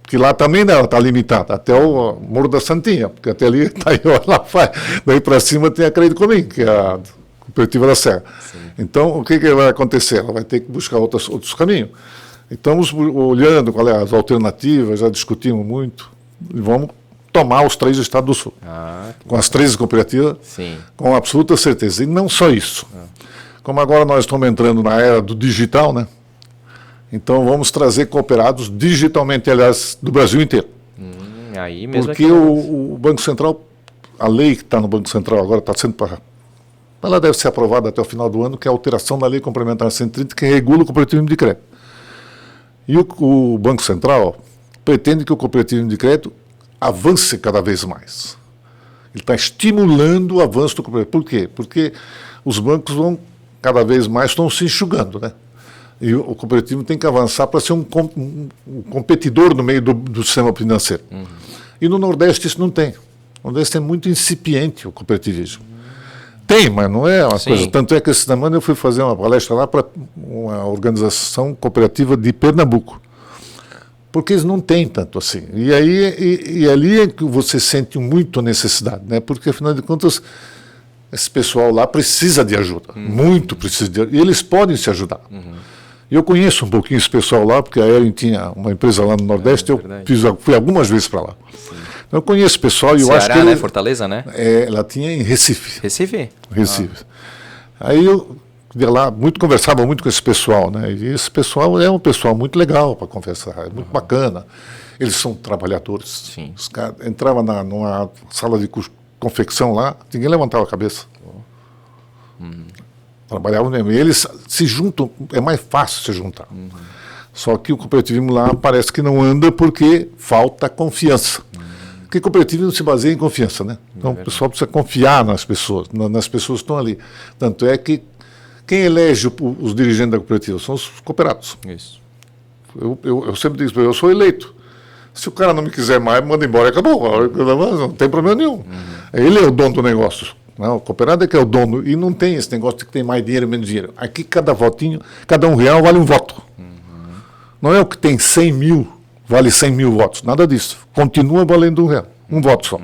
Porque lá também está limitada, até o Morro da Santinha, porque até ali tá aí, lá vai. Daí para cima tem a Crédito Comim, que é a cooperativa da Serra. Sim. Então, o que vai acontecer? Ela vai ter que buscar outros caminhos. Estamos olhando quais as alternativas, já discutimos muito, e vamos tomar os 3 estados do Sul. Com as 13 cooperativas, com absoluta certeza. E não só isso. Como agora nós estamos entrando na era do digital, né? Então vamos trazer cooperados digitalmente, aliás, do Brasil inteiro. Aí mesmo porque o Banco Central, a lei que está no Banco Central agora está sendo ela deve ser aprovada até o final do ano, que é a alteração da Lei Complementar 130, que regula o cooperativismo de crédito. E o Banco Central pretende que o cooperativismo de crédito avance cada vez mais. Ele está estimulando o avanço do cooperativismo. Por quê? Porque os bancos cada vez mais estão se enxugando, né? E o cooperativismo tem que avançar para ser um competidor no meio do sistema financeiro. E no Nordeste isso não tem. No Nordeste é muito incipiente o cooperativismo. Tem, mas não é uma coisa. Tanto é que essa semana eu fui fazer uma palestra lá para uma organização cooperativa de Pernambuco. Porque eles não têm tanto assim. E ali é que você sente muito necessidade, né? Porque, afinal de contas, esse pessoal lá precisa de ajuda. Muito precisa de ajuda. E eles podem se ajudar. E eu conheço um pouquinho esse pessoal lá, porque a Eren tinha uma empresa lá no Nordeste, eu fui algumas vezes para lá. Eu conheço o pessoal e eu acho que... né? Fortaleza, né? Ela tinha em Recife. Recife? Aí eu ia lá, conversava muito com esse pessoal, né? E esse pessoal é um pessoal muito legal para conversar, é muito bacana. Eles são trabalhadores. Sim. Os caras entravam numa sala de confecção lá, ninguém levantava a cabeça. Trabalhavam mesmo. E eles se juntam, é mais fácil se juntar. Só que o cooperativismo lá parece que não anda porque falta confiança. Porque cooperativismo se baseia em confiança, né? Então o pessoal precisa confiar nas pessoas que estão ali. Tanto é que quem elege os dirigentes da cooperativa são os cooperados. Isso. Eu sempre digo, eu sou eleito. Se o cara não me quiser mais, manda embora e acabou. Não tem problema nenhum. Ele é o dono do negócio. Não, o cooperado é que é o dono. E não tem esse negócio de que tem mais dinheiro, menos dinheiro. Aqui cada votinho, cada R$1 vale um voto. Não é o que tem 100 mil, vale 100 mil votos. Nada disso. Continua valendo R$1. Um voto só.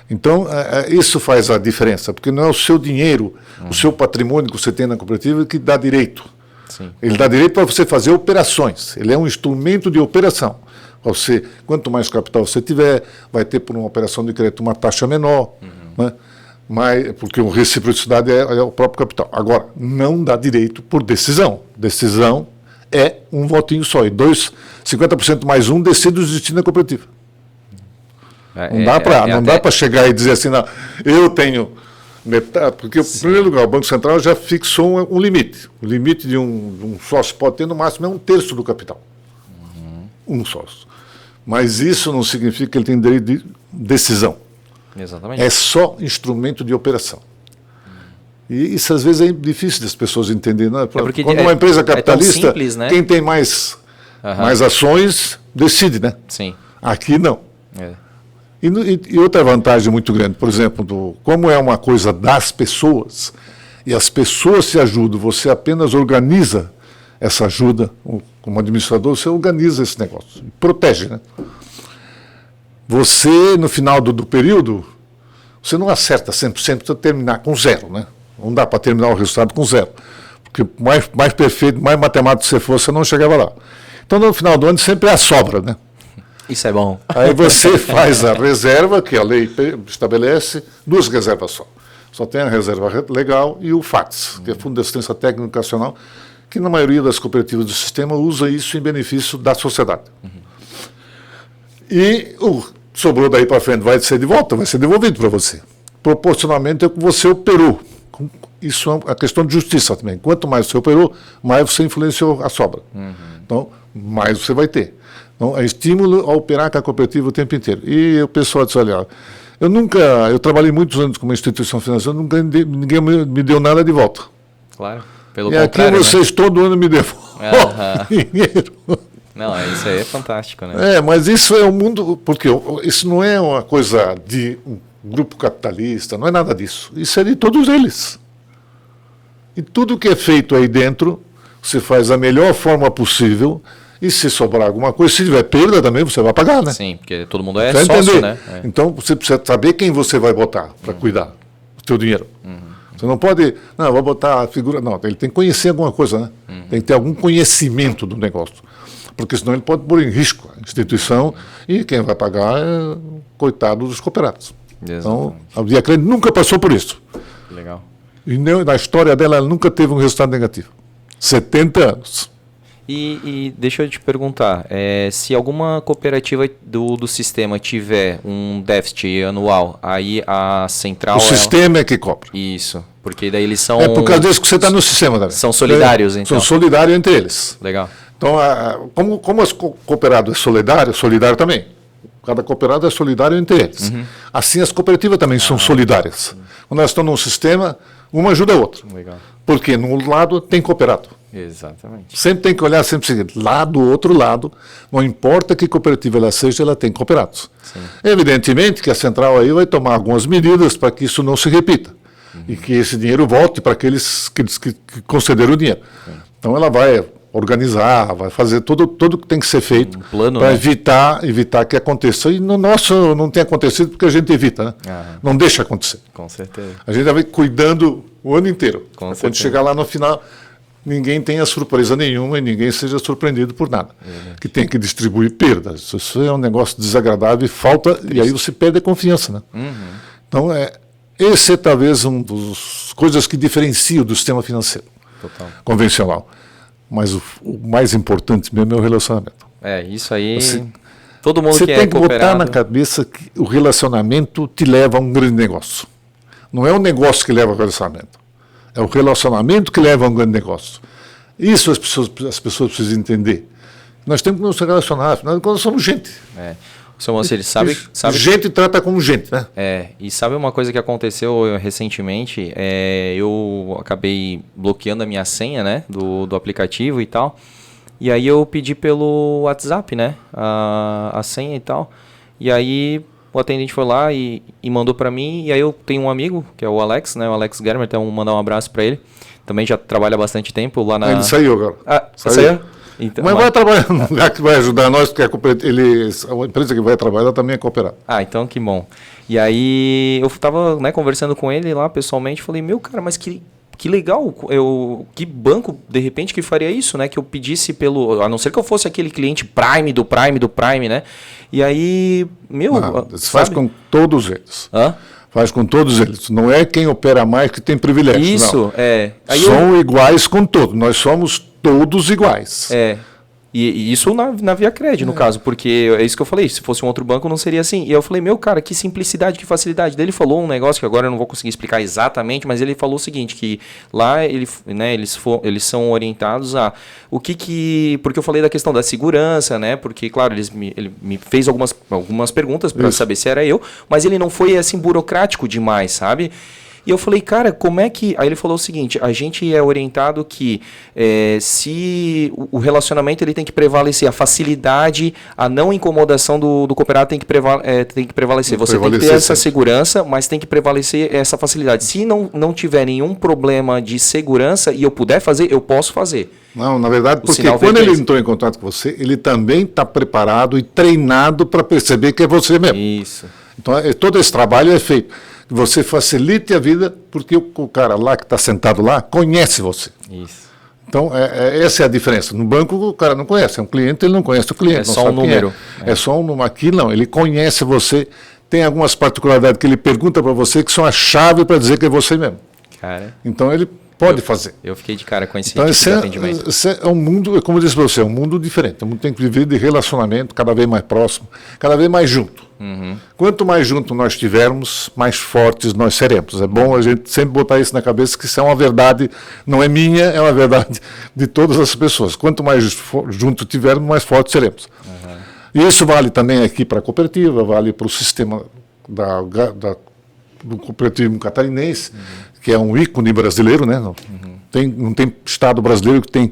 Então, isso faz a diferença. Porque não é o seu dinheiro, o seu patrimônio que você tem na cooperativa que dá direito. Sim. Ele dá direito para você fazer operações. Ele é um instrumento de operação. Você, quanto mais capital você tiver, vai ter por uma operação de crédito uma taxa menor, né? Porque a reciprocidade é o próprio capital. Agora, não dá direito por decisão. Decisão é um votinho só. E 50% mais um decide o destino da cooperativa. Não dá para chegar e dizer assim, não, eu tenho metade, porque, em primeiro lugar, o Banco Central já fixou um limite. O limite de um sócio pode ter, no máximo, é 1/3 do capital. Um sócio. Mas isso não significa que ele tem direito de decisão. Exatamente. É só instrumento de operação. E isso, às vezes, é difícil das pessoas entenderem. Né? Quando uma empresa capitalista, simples, né? Quem tem mais ações, decide, né? Sim. Aqui, não. E outra vantagem muito grande, por exemplo, como é uma coisa das pessoas, e as pessoas se ajudam, você apenas organiza essa ajuda, como administrador, você organiza esse negócio, protege, né? Você, no final do período, você não acerta 100%, precisa terminar com 0, né? Não dá para terminar o resultado com 0, porque mais perfeito, mais matemático você for, você não chegava lá. Então, no final do ano, sempre é a sobra, né? Isso é bom. Aí você faz a reserva, que a lei estabelece, 2 reservas só. Só tem a reserva legal e o FATS, que é Fundo de Assistência Técnica Educacional, que na maioria das cooperativas do sistema usa isso em benefício da sociedade. E o sobrou daí para frente vai ser de volta, vai ser devolvido para você. Proporcionalmente ao que você operou. Isso é a questão de justiça também. Quanto mais você operou, mais você influenciou a sobra. Então, mais você vai ter. Então, é estímulo a operar com a cooperativa o tempo inteiro. E o pessoal disse, olha, eu trabalhei muitos anos como instituição financeira, ninguém me deu nada de volta. Claro, pelo e contrário. Aqui vocês todo ano me devolvem dinheiro. Não, isso aí é fantástico, né? Mas isso é o mundo, porque isso não é uma coisa de um grupo capitalista, não é nada disso. Isso é de todos eles. E tudo que é feito aí dentro, você faz da melhor forma possível, e se sobrar alguma coisa, se tiver perda também, você vai pagar, né? Sim, porque todo mundo é sócio, né? Então, você precisa saber quem você vai botar para cuidar do seu dinheiro. Você não pode, não, vou botar a figura, não, ele tem que conhecer alguma coisa, né? Tem que ter algum conhecimento do negócio. Porque senão ele pode pôr em risco a instituição e quem vai pagar é coitado dos cooperados. Exatamente. Então, a Via Crédito nunca passou por isso. Legal. E na história dela, ela nunca teve um resultado negativo. 70 anos. E deixa eu te perguntar, se alguma cooperativa do sistema tiver um déficit anual, aí a central... O sistema é que cobra. Isso, porque daí eles são... É por causa disso que você está no sistema também. São solidários, então. São solidários entre eles. Legal. Então, como os cooperados é solidário também. Cada cooperado é solidário entre eles. Assim, as cooperativas também são solidárias. Quando elas estão num sistema, uma ajuda a outra. Legal. Porque num lado tem cooperado. Exatamente. Sempre tem que olhar sempre o seguinte, lá do outro lado, não importa que cooperativa ela seja, ela tem cooperados. Sim. Evidentemente que a central aí vai tomar algumas medidas para que isso não se repita. E que esse dinheiro volte para aqueles que concederam o dinheiro. Então ela vai organizar, vai fazer tudo que tem que ser feito para evitar que aconteça. E no nosso não tem acontecido porque a gente evita, né? Não deixa acontecer. Com certeza. A gente vai cuidando o ano inteiro. Quando chegar lá no final, ninguém tenha surpresa nenhuma e ninguém seja surpreendido por nada. Que tem que distribuir perdas. Isso é um negócio desagradável e falta, e aí você perde a confiança, né? Então, esse é talvez uma das coisas que diferenciam do sistema financeiro convencional. Mas o mais importante mesmo é o relacionamento. Isso aí. Todo mundo você que tem que botar na cabeça que o relacionamento te leva a um grande negócio. Não é o negócio que leva ao relacionamento. É o relacionamento que leva a um grande negócio. Isso as pessoas precisam entender. Nós temos que nos relacionar, afinal, nós somos gente. Seu Moacir, sabe? Gente trata como gente, né? E sabe uma coisa que aconteceu recentemente? Eu acabei bloqueando a minha senha, né, do aplicativo e tal. E aí eu pedi pelo WhatsApp, né, a senha e tal. E aí o atendente foi lá e mandou pra mim. E aí eu tenho um amigo, que é o Alex, né, o Alex Germer, então vou mandar um abraço pra ele. Também já trabalha há bastante tempo lá na... Ele saiu agora. Saiu? Então, mas vai trabalhar num lugar que vai ajudar nós, porque a empresa que vai trabalhar também é cooperar. Então que bom. E aí eu tava, né, conversando com ele lá pessoalmente, falei, meu cara, mas que legal, que banco, de repente, que faria isso, né? Que eu pedisse a não ser que eu fosse aquele cliente Prime do Prime, né? E aí, faz com todos eles. Faz com todos eles. Não é quem opera mais que tem privilégio. Isso, não. São iguais com todos. Nós somos todos iguais. E isso na Via Cred, no caso, porque é isso que eu falei, se fosse um outro banco não seria assim. E eu falei, meu cara, que simplicidade, que facilidade. Daí ele falou um negócio que agora eu não vou conseguir explicar exatamente, mas ele falou o seguinte, que lá eles são orientados a porque eu falei da questão da segurança, né? Porque, claro, ele me fez algumas perguntas para saber se era eu, mas ele não foi assim burocrático demais, sabe? E eu falei, cara, como é que... Aí ele falou o seguinte, a gente é orientado que se o relacionamento ele tem que prevalecer, a facilidade, a não incomodação do cooperado tem que prevalecer. Você tem que ter essa segurança, mas tem que prevalecer essa facilidade. Se não tiver nenhum problema de segurança e eu puder fazer, eu posso fazer. Não, na verdade, porque quando ele entrou em contato com você, ele também está preparado e treinado para perceber que é você mesmo. Isso. Então, todo esse trabalho é feito. Você facilite a vida, porque o cara lá que está sentado lá conhece você. Isso. Então, essa é a diferença. No banco, o cara não conhece. É um cliente, ele não conhece o cliente. É só um número. É só um número. Aqui, não. Ele conhece você. Tem algumas particularidades que ele pergunta para você que são a chave para dizer que é você mesmo. Cara. Então, ele pode fazer. Eu fiquei de cara com esse tipo de atendimento. É um mundo, como eu disse para você, é um mundo diferente. O mundo tem que viver de relacionamento cada vez mais próximo, cada vez mais junto. Uhum. Quanto mais junto nós estivermos, mais fortes nós seremos. É bom a gente sempre botar isso na cabeça, que isso é uma verdade, não é minha, é uma verdade de todas as pessoas. Quanto mais junto estivermos, mais fortes seremos. Uhum. E isso vale também aqui para a cooperativa, vale para o sistema do cooperativismo catarinense, que é um ícone brasileiro, né? Não tem estado brasileiro que tem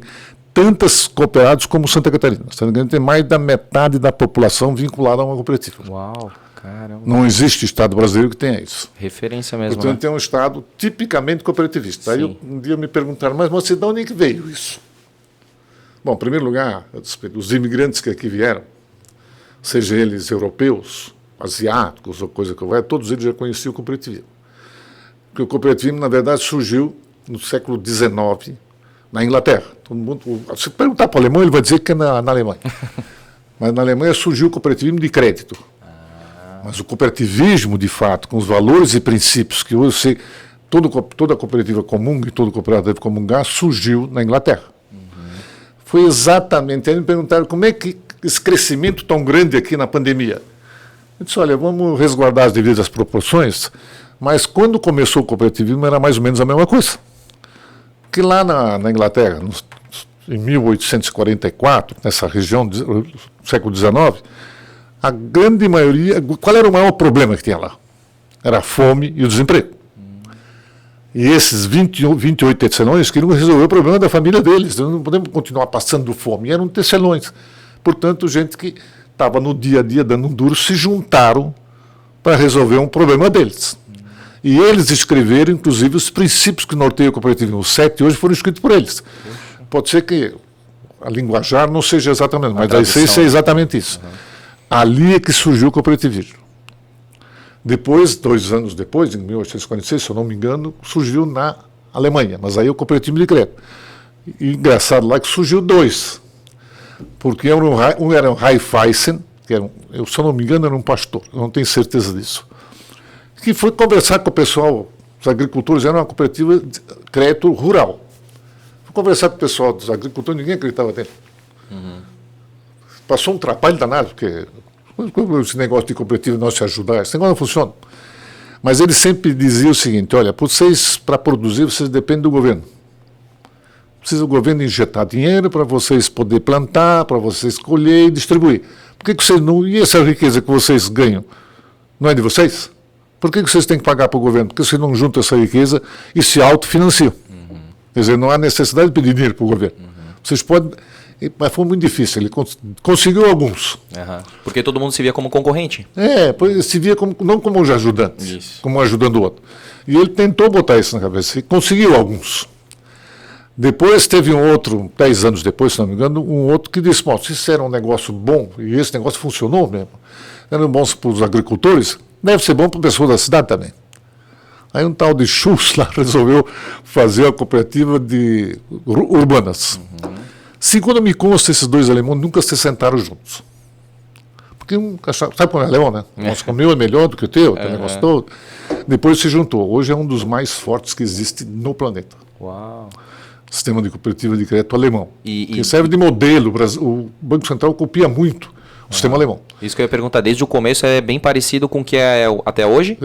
tantas cooperados como Santa Catarina. Santa Catarina tem mais da metade da população vinculada a uma cooperativa. Uau, caramba. Não existe estado brasileiro que tenha isso. Referência mesmo. Portanto, né? tem um estado tipicamente cooperativista. Sim. Aí um dia me perguntaram, mas você de onde é que veio isso? Bom, em primeiro lugar, os imigrantes que aqui vieram, seja eles europeus, asiáticos ou coisa que vai, todos eles já conheciam o cooperativismo. Porque o cooperativismo, na verdade, surgiu no século XIX, na Inglaterra. Todo mundo, se perguntar para o alemão, ele vai dizer que é na Alemanha. Mas na Alemanha surgiu o cooperativismo de crédito. Mas o cooperativismo, de fato, com os valores e princípios que hoje toda cooperativa comum e todo cooperado deve comungar, surgiu na Inglaterra. Foi exatamente, aí me perguntaram como é que esse crescimento tão grande aqui na pandemia. Eu disse, olha, vamos resguardar as devidas proporções, mas quando começou o cooperativismo era mais ou menos a mesma coisa. Que lá na Inglaterra, em 1844, nessa região do século XIX, a grande maioria, qual era o maior problema que tinha lá? Era a fome e o desemprego. E esses 28 tecelões queriam resolver o problema da família deles. Nós não podemos continuar passando fome. Eram tecelões. Portanto, gente que estava no dia a dia dando um duro, se juntaram para resolver um problema deles. E eles escreveram, inclusive, os princípios que norteiam o cooperativismo. Os 7 hoje foram escritos por eles. Pode ser que a linguajar não seja exatamente, mas a essência é exatamente isso. Ali é que surgiu o cooperativismo. Depois, 2 anos depois, em 1846, se eu não me engano, surgiu na Alemanha, mas aí o cooperativismo de crédito. E engraçado lá que surgiu 2. Porque um era um Raiffeisen, que era se eu não me engano, era um pastor, eu não tenho certeza disso, que foi conversar com o pessoal, os agricultores, era uma cooperativa de crédito rural. Foi conversar com o pessoal dos agricultores, ninguém acreditava nele. Passou um trabalho danado, porque esse negócio de cooperativa não se ajudar, esse negócio não funciona. Mas ele sempre dizia o seguinte, olha, vocês, para produzir, vocês dependem do governo. Precisa o governo injetar dinheiro para vocês poderem plantar, para vocês colher e distribuir. Por que vocês não... E essa riqueza que vocês ganham não é de vocês? Por que vocês têm que pagar para o governo? Porque vocês não juntam essa riqueza e se autofinanciam. Quer dizer, não há necessidade de pedir dinheiro para o governo. Vocês podem... Mas foi muito difícil. Ele conseguiu alguns. Porque todo mundo se via como concorrente. Se via como, não como os ajudantes, como ajudando o outro. E ele tentou botar isso na cabeça e conseguiu alguns. Depois teve um outro, 10 anos depois, se não me engano, um outro que disse, se isso era um negócio bom, e esse negócio funcionou mesmo, era bom para os agricultores, deve ser bom para o pessoal da cidade também. Aí um tal de Schultz lá resolveu fazer a cooperativa de urbanas. Segundo me consta, esses dois alemães nunca se sentaram juntos. Porque sabe como é alemão, né? O meu é melhor do que o teu, aquele negócio todo. Depois se juntou. Hoje é um dos mais fortes que existe no planeta. Uau! Sistema de cooperativa de crédito alemão. Que serve de modelo. O Banco Central copia muito o sistema alemão. Isso que eu ia perguntar, desde o começo é bem parecido com o que é até hoje?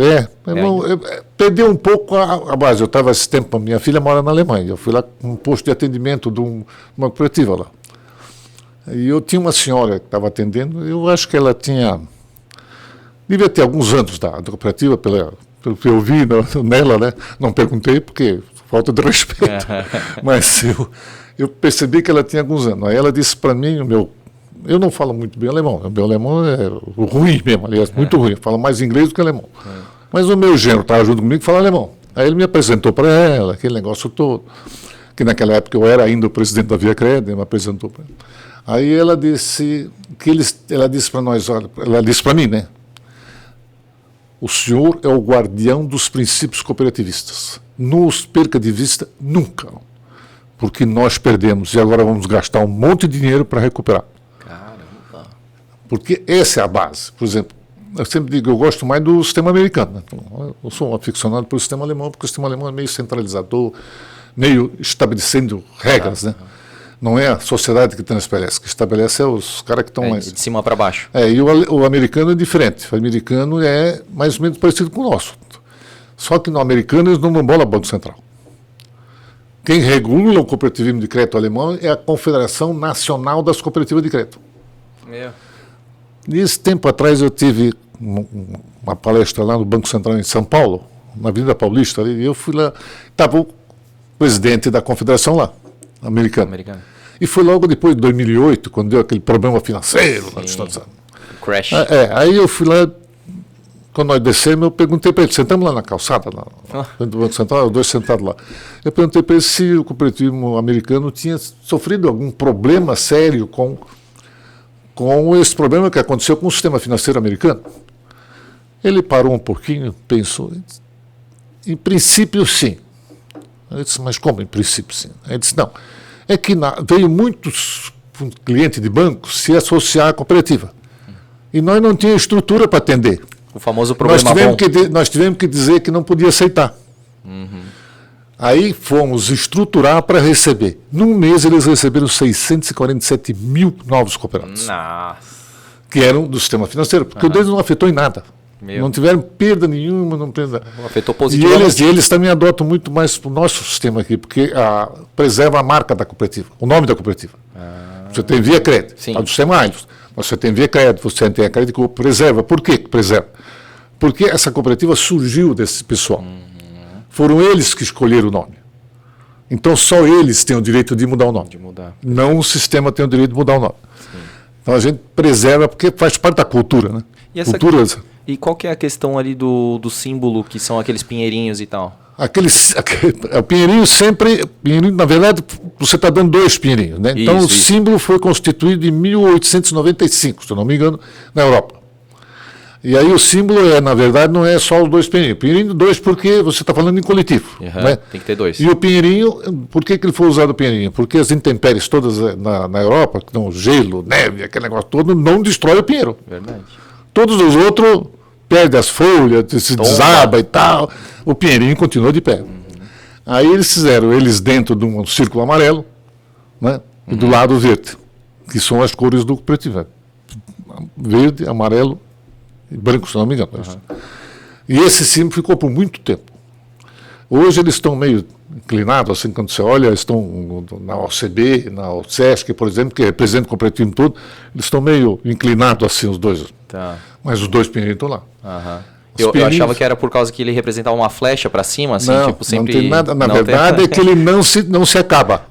Perdeu um pouco a base. Eu estava esse tempo, minha filha mora na Alemanha. Eu fui lá com um posto de atendimento de uma cooperativa lá. E eu tinha uma senhora que estava atendendo, eu acho que ela devia ter alguns anos da cooperativa, pelo que eu vi nela, né? Não perguntei porque falta de respeito. Mas eu percebi que ela tinha alguns anos. Aí ela disse para mim, eu não falo muito bem alemão. O meu alemão é ruim mesmo, aliás, muito ruim. Eu falo mais inglês do que alemão. Mas o meu genro estava junto comigo e fala alemão. Aí ele me apresentou para ela, aquele negócio todo. Que naquela época eu era ainda o presidente da Via Cred, me apresentou para ela. Aí ela disse ela disse para nós, olha, ela disse para mim, né? O senhor é o guardião dos princípios cooperativistas. Não os perca de vista nunca. Porque nós perdemos e agora vamos gastar um monte de dinheiro para recuperar. Caramba! Porque essa é a base. Por exemplo, eu sempre digo, eu gosto mais do sistema americano. Né? Eu sou um aficionado pelo sistema alemão, porque o sistema alemão é meio centralizador, meio estabelecendo regras, né? Não é a sociedade que estabelece, que estabelece é os caras que estão mais... De cima para baixo. E o americano é diferente. O americano é mais ou menos parecido com o nosso. Só que no americano eles não dão bola ao Banco Central. Quem regula o cooperativismo de crédito alemão é a Confederação Nacional das Cooperativas de Crédito. Nesse tempo atrás eu tive uma palestra lá no Banco Central em São Paulo, na Avenida Paulista, ali, e eu fui lá, estava o presidente da confederação lá, americano. E foi logo depois de 2008, quando deu aquele problema financeiro lá nos Estados Unidos. Crash. Aí eu fui lá, quando nós descemos, eu perguntei para ele, sentamos lá na calçada, dentro do Banco Central, os dois sentados lá. Eu perguntei para ele se o cooperativismo americano tinha sofrido algum problema sério com esse problema que aconteceu com o sistema financeiro americano. Ele parou um pouquinho, pensou, em princípio sim. Eu disse, mas como em princípio sim? Ele disse, não, é que veio muitos clientes de banco se associar à cooperativa. E nós não tínhamos estrutura para atender. O famoso problema nós tivemos que dizer que não podia aceitar. Aí fomos estruturar para receber. Num mês eles receberam 647 mil novos cooperados. Nossa. Que eram do sistema financeiro, porque o deles não afetou em nada. Não tiveram perda nenhuma, não afetou positivamente. E eles também adotam muito mais o nosso sistema aqui, porque preserva a marca da cooperativa, o nome da cooperativa. Você tem Via Crédito, está do sistema Ailos. Você tem Via Crédito, você tem a Crédito que preserva. Por quê que preserva? Porque essa cooperativa surgiu desse pessoal. Foram eles que escolheram o nome. Então só eles têm o direito de mudar o nome. Não o sistema tem o direito de mudar o nome. Sim. Então a gente preserva porque faz parte da cultura, né? E qual que é a questão ali do símbolo, que são aqueles pinheirinhos e tal? O pinheirinho na verdade, você está dando 2 pinheirinhos, né? Então o símbolo foi constituído em 1895, se eu não me engano, na Europa. E aí o símbolo, na verdade, não é só os 2 pinheirinhos. Pinheirinho 2 porque você está falando em coletivo. Né? Tem que ter 2. E o pinheirinho, por que ele foi usado o pinheirinho? Porque as intempéries todas na Europa, gelo, neve, aquele negócio todo, não destrói o pinheiro. Verdade. Todos os outros perdem as folhas, se desaba e tal. O pinheirinho continuou de pé. Aí eles fizeram eles dentro de um círculo amarelo, né? E do lado verde, que são as cores do cooperativo. Verde, amarelo e branco, se não me engano. E esse símbolo ficou por muito tempo. Hoje eles estão meio inclinado, assim, quando você olha, eles estão na OCB, na OSESC, por exemplo, que representa o cooperativismo todo, eles estão meio inclinados assim, os dois. Tá. Mas os dois pinheirinhos estão lá. Eu achava que era por causa que ele representava uma flecha para cima, assim, não, tipo, sempre... não tem nada, na verdade é que ele não se acaba.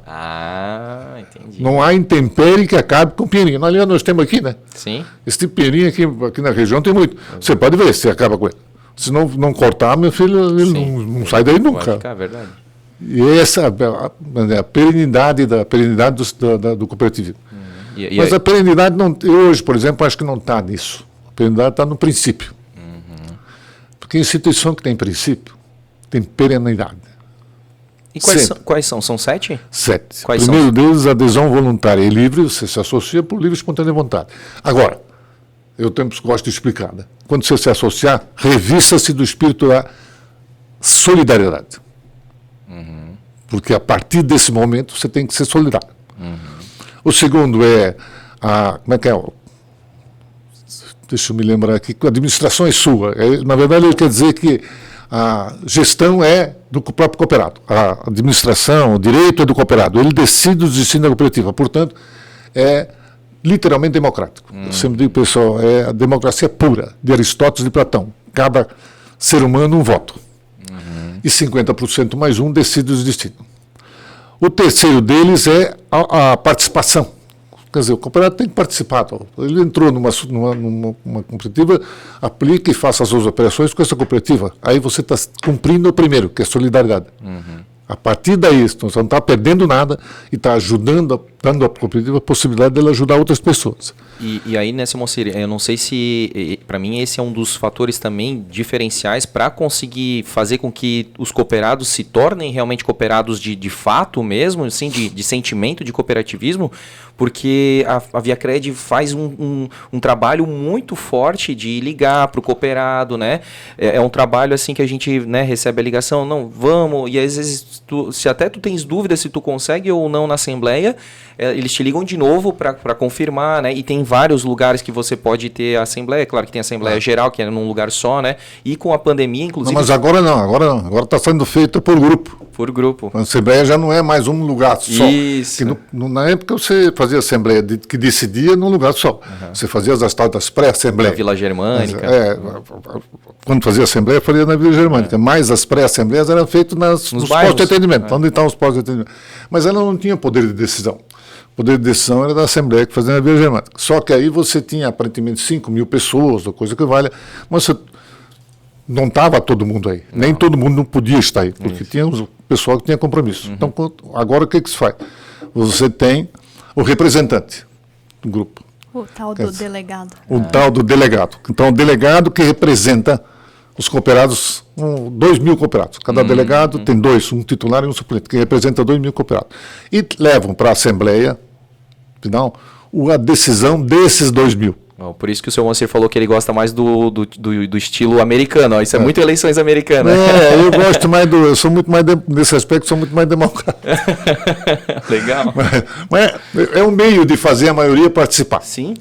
Entendi. Não há intempérie que acabe com o pinheirinho. Aliás, nós temos aqui, né? Sim. Esse tipo de pinheirinho aqui na região tem muito. Você pode ver se acaba com ele. Se não cortar, meu filho, ele não sai daí nunca. Pode ficar, é verdade. E essa a perenidade do cooperativismo. Mas a perenidade, hoje, por exemplo, acho que não está nisso. A perenidade está no princípio. Porque instituição que tem princípio tem perenidade. E quais são? São 7? 7. Quais Primeiro são? deles, a adesão voluntária e livre, você se associa por livre e espontânea vontade. Agora, eu gosto de explicar, né? Quando você se associar, revista-se do espírito da solidariedade. Porque a partir desse momento você tem que ser solidário. O segundo é como é que é? Deixa eu me lembrar aqui, a administração é sua. Na verdade, ele quer dizer que a gestão é do próprio cooperado. A administração, o direito é do cooperado. Ele decide os destinos da cooperativa. Portanto, é literalmente democrático. Eu sempre digo, pessoal, é a democracia pura, de Aristóteles e de Platão. Cada ser humano um voto. E 50% mais um decide os destinos. O terceiro deles é a participação. Quer dizer, o cooperado tem que participar. Ele entrou numa cooperativa, aplica e faça as suas operações com essa cooperativa. Aí você está cumprindo o primeiro, que é a solidariedade. A partir daí, você não está perdendo nada e está ajudando, dando à cooperativa a possibilidade dela ajudar outras pessoas. E aí, nessa Moacir, eu não sei se, para mim, esse é um dos fatores também diferenciais para conseguir fazer com que os cooperados se tornem realmente cooperados de fato mesmo, assim, de sentimento de cooperativismo, porque a ViaCred faz um trabalho muito forte de ligar para o cooperado, né? É um trabalho assim que a gente, né, recebe a ligação, não, vamos, e às vezes, se até tu tens dúvida se tu consegue ou não na assembleia, eles te ligam de novo para confirmar, né? E tem vários lugares que você pode ter a assembleia, claro que tem a assembleia geral, que é num lugar só, né? E com a pandemia, inclusive... Não, mas agora não, agora está sendo feito por grupo. Por grupo. A assembleia já não é mais um lugar só. Isso. Na época você fazia assembleia que decidia num lugar só. Você fazia as tal das pré-assembleias. Na Vila Germânica. Quando fazia assembleia, fazia na Vila Germânica. Mas as pré-assembleias eram feitas nos postos de atendimento. Onde estavam os postos de atendimento. Mas ela não tinha poder de decisão. O poder de decisão era da assembleia que fazia na Vila Germânica. Só que aí você tinha aparentemente 5.000 pessoas, ou coisa que valha, mas você não estava todo mundo aí. Não. Nem todo mundo não podia estar aí, porque tinha o pessoal que tinha compromisso. Então, agora o que se faz? Você tem o representante do grupo. O tal do delegado. O tal do delegado. Então, o delegado que representa os cooperados, 2.000 cooperados. Cada delegado tem dois, um titular e um suplente, que representa 2.000 cooperados. E levam para a Assembleia, final, a decisão desses 2.000. Por isso que o seu Moacir falou que ele gosta mais do estilo americano. Isso é muito eleições americanas. Eu gosto mais eu sou muito mais, nesse aspecto, sou muito mais democrático. Legal. Mas é um meio de fazer a maioria participar. Sim.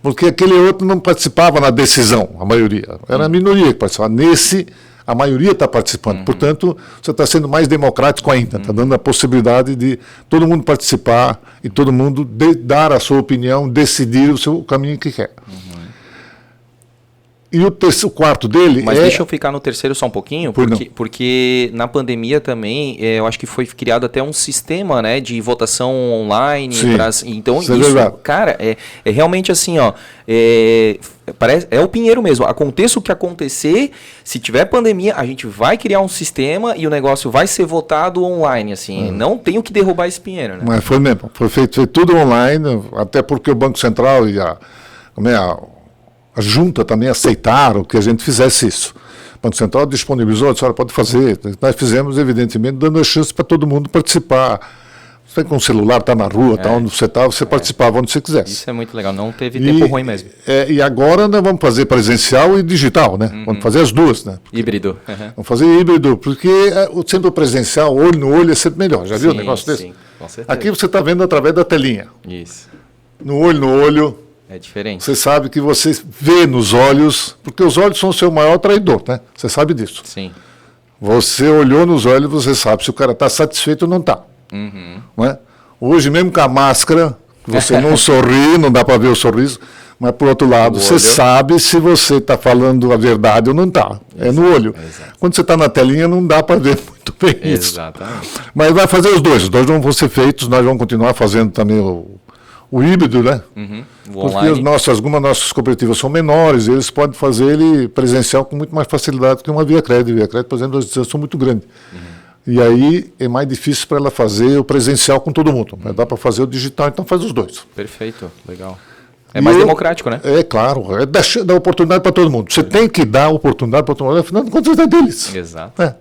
Porque aquele outro não participava na decisão, a maioria. Era a minoria que participava. Nesse, a maioria está participando. Portanto, você está sendo mais democrático ainda. Está dando a possibilidade de todo mundo participar e todo mundo dar a sua opinião, decidir o caminho que quer. E o quarto dele Mas deixa eu ficar no terceiro só um pouquinho, porque na pandemia também, eu acho que foi criado até um sistema, né, de votação online. Então, isso cara, é realmente assim, ó, é o Pinheiro mesmo. Aconteça o que acontecer, se tiver pandemia, a gente vai criar um sistema e o negócio vai ser votado online, assim. Não tem o que derrubar esse Pinheiro, né? Mas foi mesmo, foi feito tudo online, até porque o Banco Central e a junta também aceitaram que a gente fizesse isso. O Banco Central disponibilizou, a senhora pode fazer. Nós fizemos, evidentemente, dando a chance para todo mundo participar. Você com o celular, está na rua, está onde você está, você participava onde você quisesse. Isso é muito legal, não teve tempo ruim mesmo. E agora nós vamos fazer presencial e digital, né? Vamos fazer as duas, né? Híbrido. Vamos fazer híbrido, porque sempre o presencial, olho no olho, é sempre melhor. Já viu o negócio desse? Sim, com certeza. Aqui você está vendo através da telinha. Isso. No olho, é diferente. Você sabe que você vê nos olhos, porque os olhos são o seu maior traidor, né? Você sabe disso. Sim. Você olhou nos olhos, você sabe se o cara está satisfeito ou não está. Não é? Hoje, mesmo com a máscara, você não sorri, não dá para ver o sorriso, mas, por outro lado, você sabe se você está falando a verdade ou não está. É no olho. Exato. Quando você está na telinha, não dá para ver muito bem isso. Exatamente. Mas vai fazer os dois não vão ser feitos, nós vamos continuar fazendo também o híbrido, né? O Porque online. algumas nossas cooperativas são menores, eles podem fazer ele presencial com muito mais facilidade que uma Via Cred. Via Cred, por exemplo, as distâncias são muito grandes. E aí é mais difícil para ela fazer o presencial com todo mundo. Mas dá para fazer o digital, então faz os dois. Perfeito, legal. É mais democrático, né? É claro, é dar oportunidade para todo mundo. Você tem que dar oportunidade para todo mundo, afinal de contas é deles. Exato.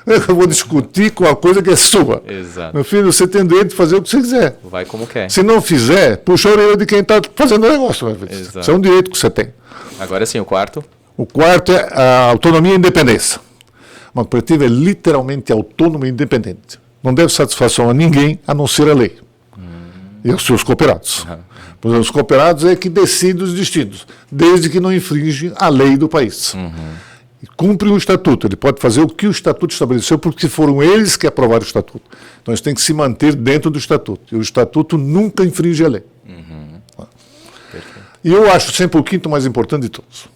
Eu vou discutir com a coisa que é sua. Exato. Meu filho, você tem direito de fazer o que você quiser. Vai como quer. Se não fizer, puxa a orelha de quem está fazendo o negócio. Exato. Isso é um direito que você tem. Agora sim, o quarto. O quarto é a autonomia e independência. Uma cooperativa é literalmente autônoma e independente. Não deve satisfação a ninguém, a não ser a lei. E aos seus cooperados. Por exemplo, os cooperados é que decidem os destinos, desde que não infringe a lei do país. E cumpre o estatuto. Ele pode fazer o que o estatuto estabeleceu, porque foram eles que aprovaram o estatuto. Então, eles têm que se manter dentro do estatuto. E o estatuto nunca infringe a lei. E eu acho sempre o quinto mais importante de todos.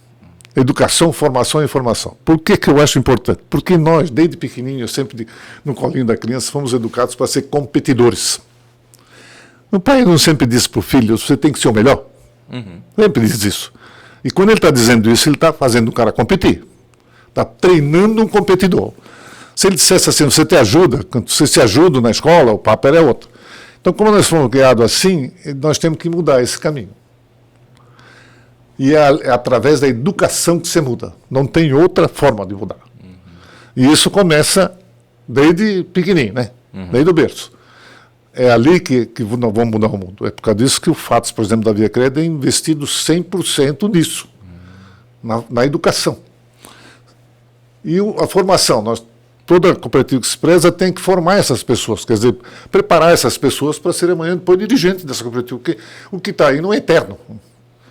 Educação, formação e informação. Por que eu acho importante? Porque nós, desde pequenininho, sempre no colinho da criança, fomos educados para ser competidores. O pai não sempre diz para o filho, você tem que ser o melhor. Sempre diz isso. E quando ele está dizendo isso, ele está fazendo o cara competir. Está treinando um competidor. Se ele dissesse assim, você te ajuda, quando você se ajuda na escola, o papo é outro. Então, como nós fomos criados assim, nós temos que mudar esse caminho. E é através da educação que se muda. Não tem outra forma de mudar. E isso começa desde pequenininho, né? Desde o berço. É ali que nós vamos mudar o mundo. É por causa disso que o FATS, por exemplo, da Via Cred, é investido 100% nisso, na educação. E a formação. Toda cooperativa que se preza tem que formar essas pessoas, quer dizer, preparar essas pessoas para serem amanhã depois dirigentes dessa cooperativa. Porque o que está aí não é eterno.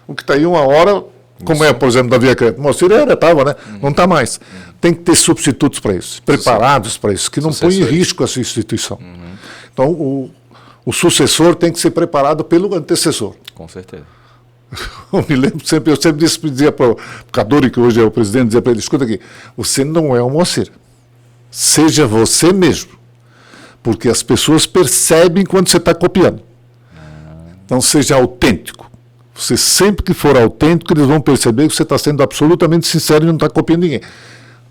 O que está aí uma hora, como é, por exemplo, da Via Cred. Moacir estava, né? Não está mais. Tem que ter substitutos para isso, preparados para isso, que não põe em risco essa instituição. Então, o sucessor tem que ser preparado pelo antecessor. Com certeza. Eu sempre dizia para o Cadori, que hoje é o presidente, dizia para ele, escuta aqui, você não é o Moacir. Seja você mesmo. Porque as pessoas percebem quando você está copiando. Então, seja autêntico. Você sempre que for autêntico, eles vão perceber que você está sendo absolutamente sincero e não está copiando ninguém.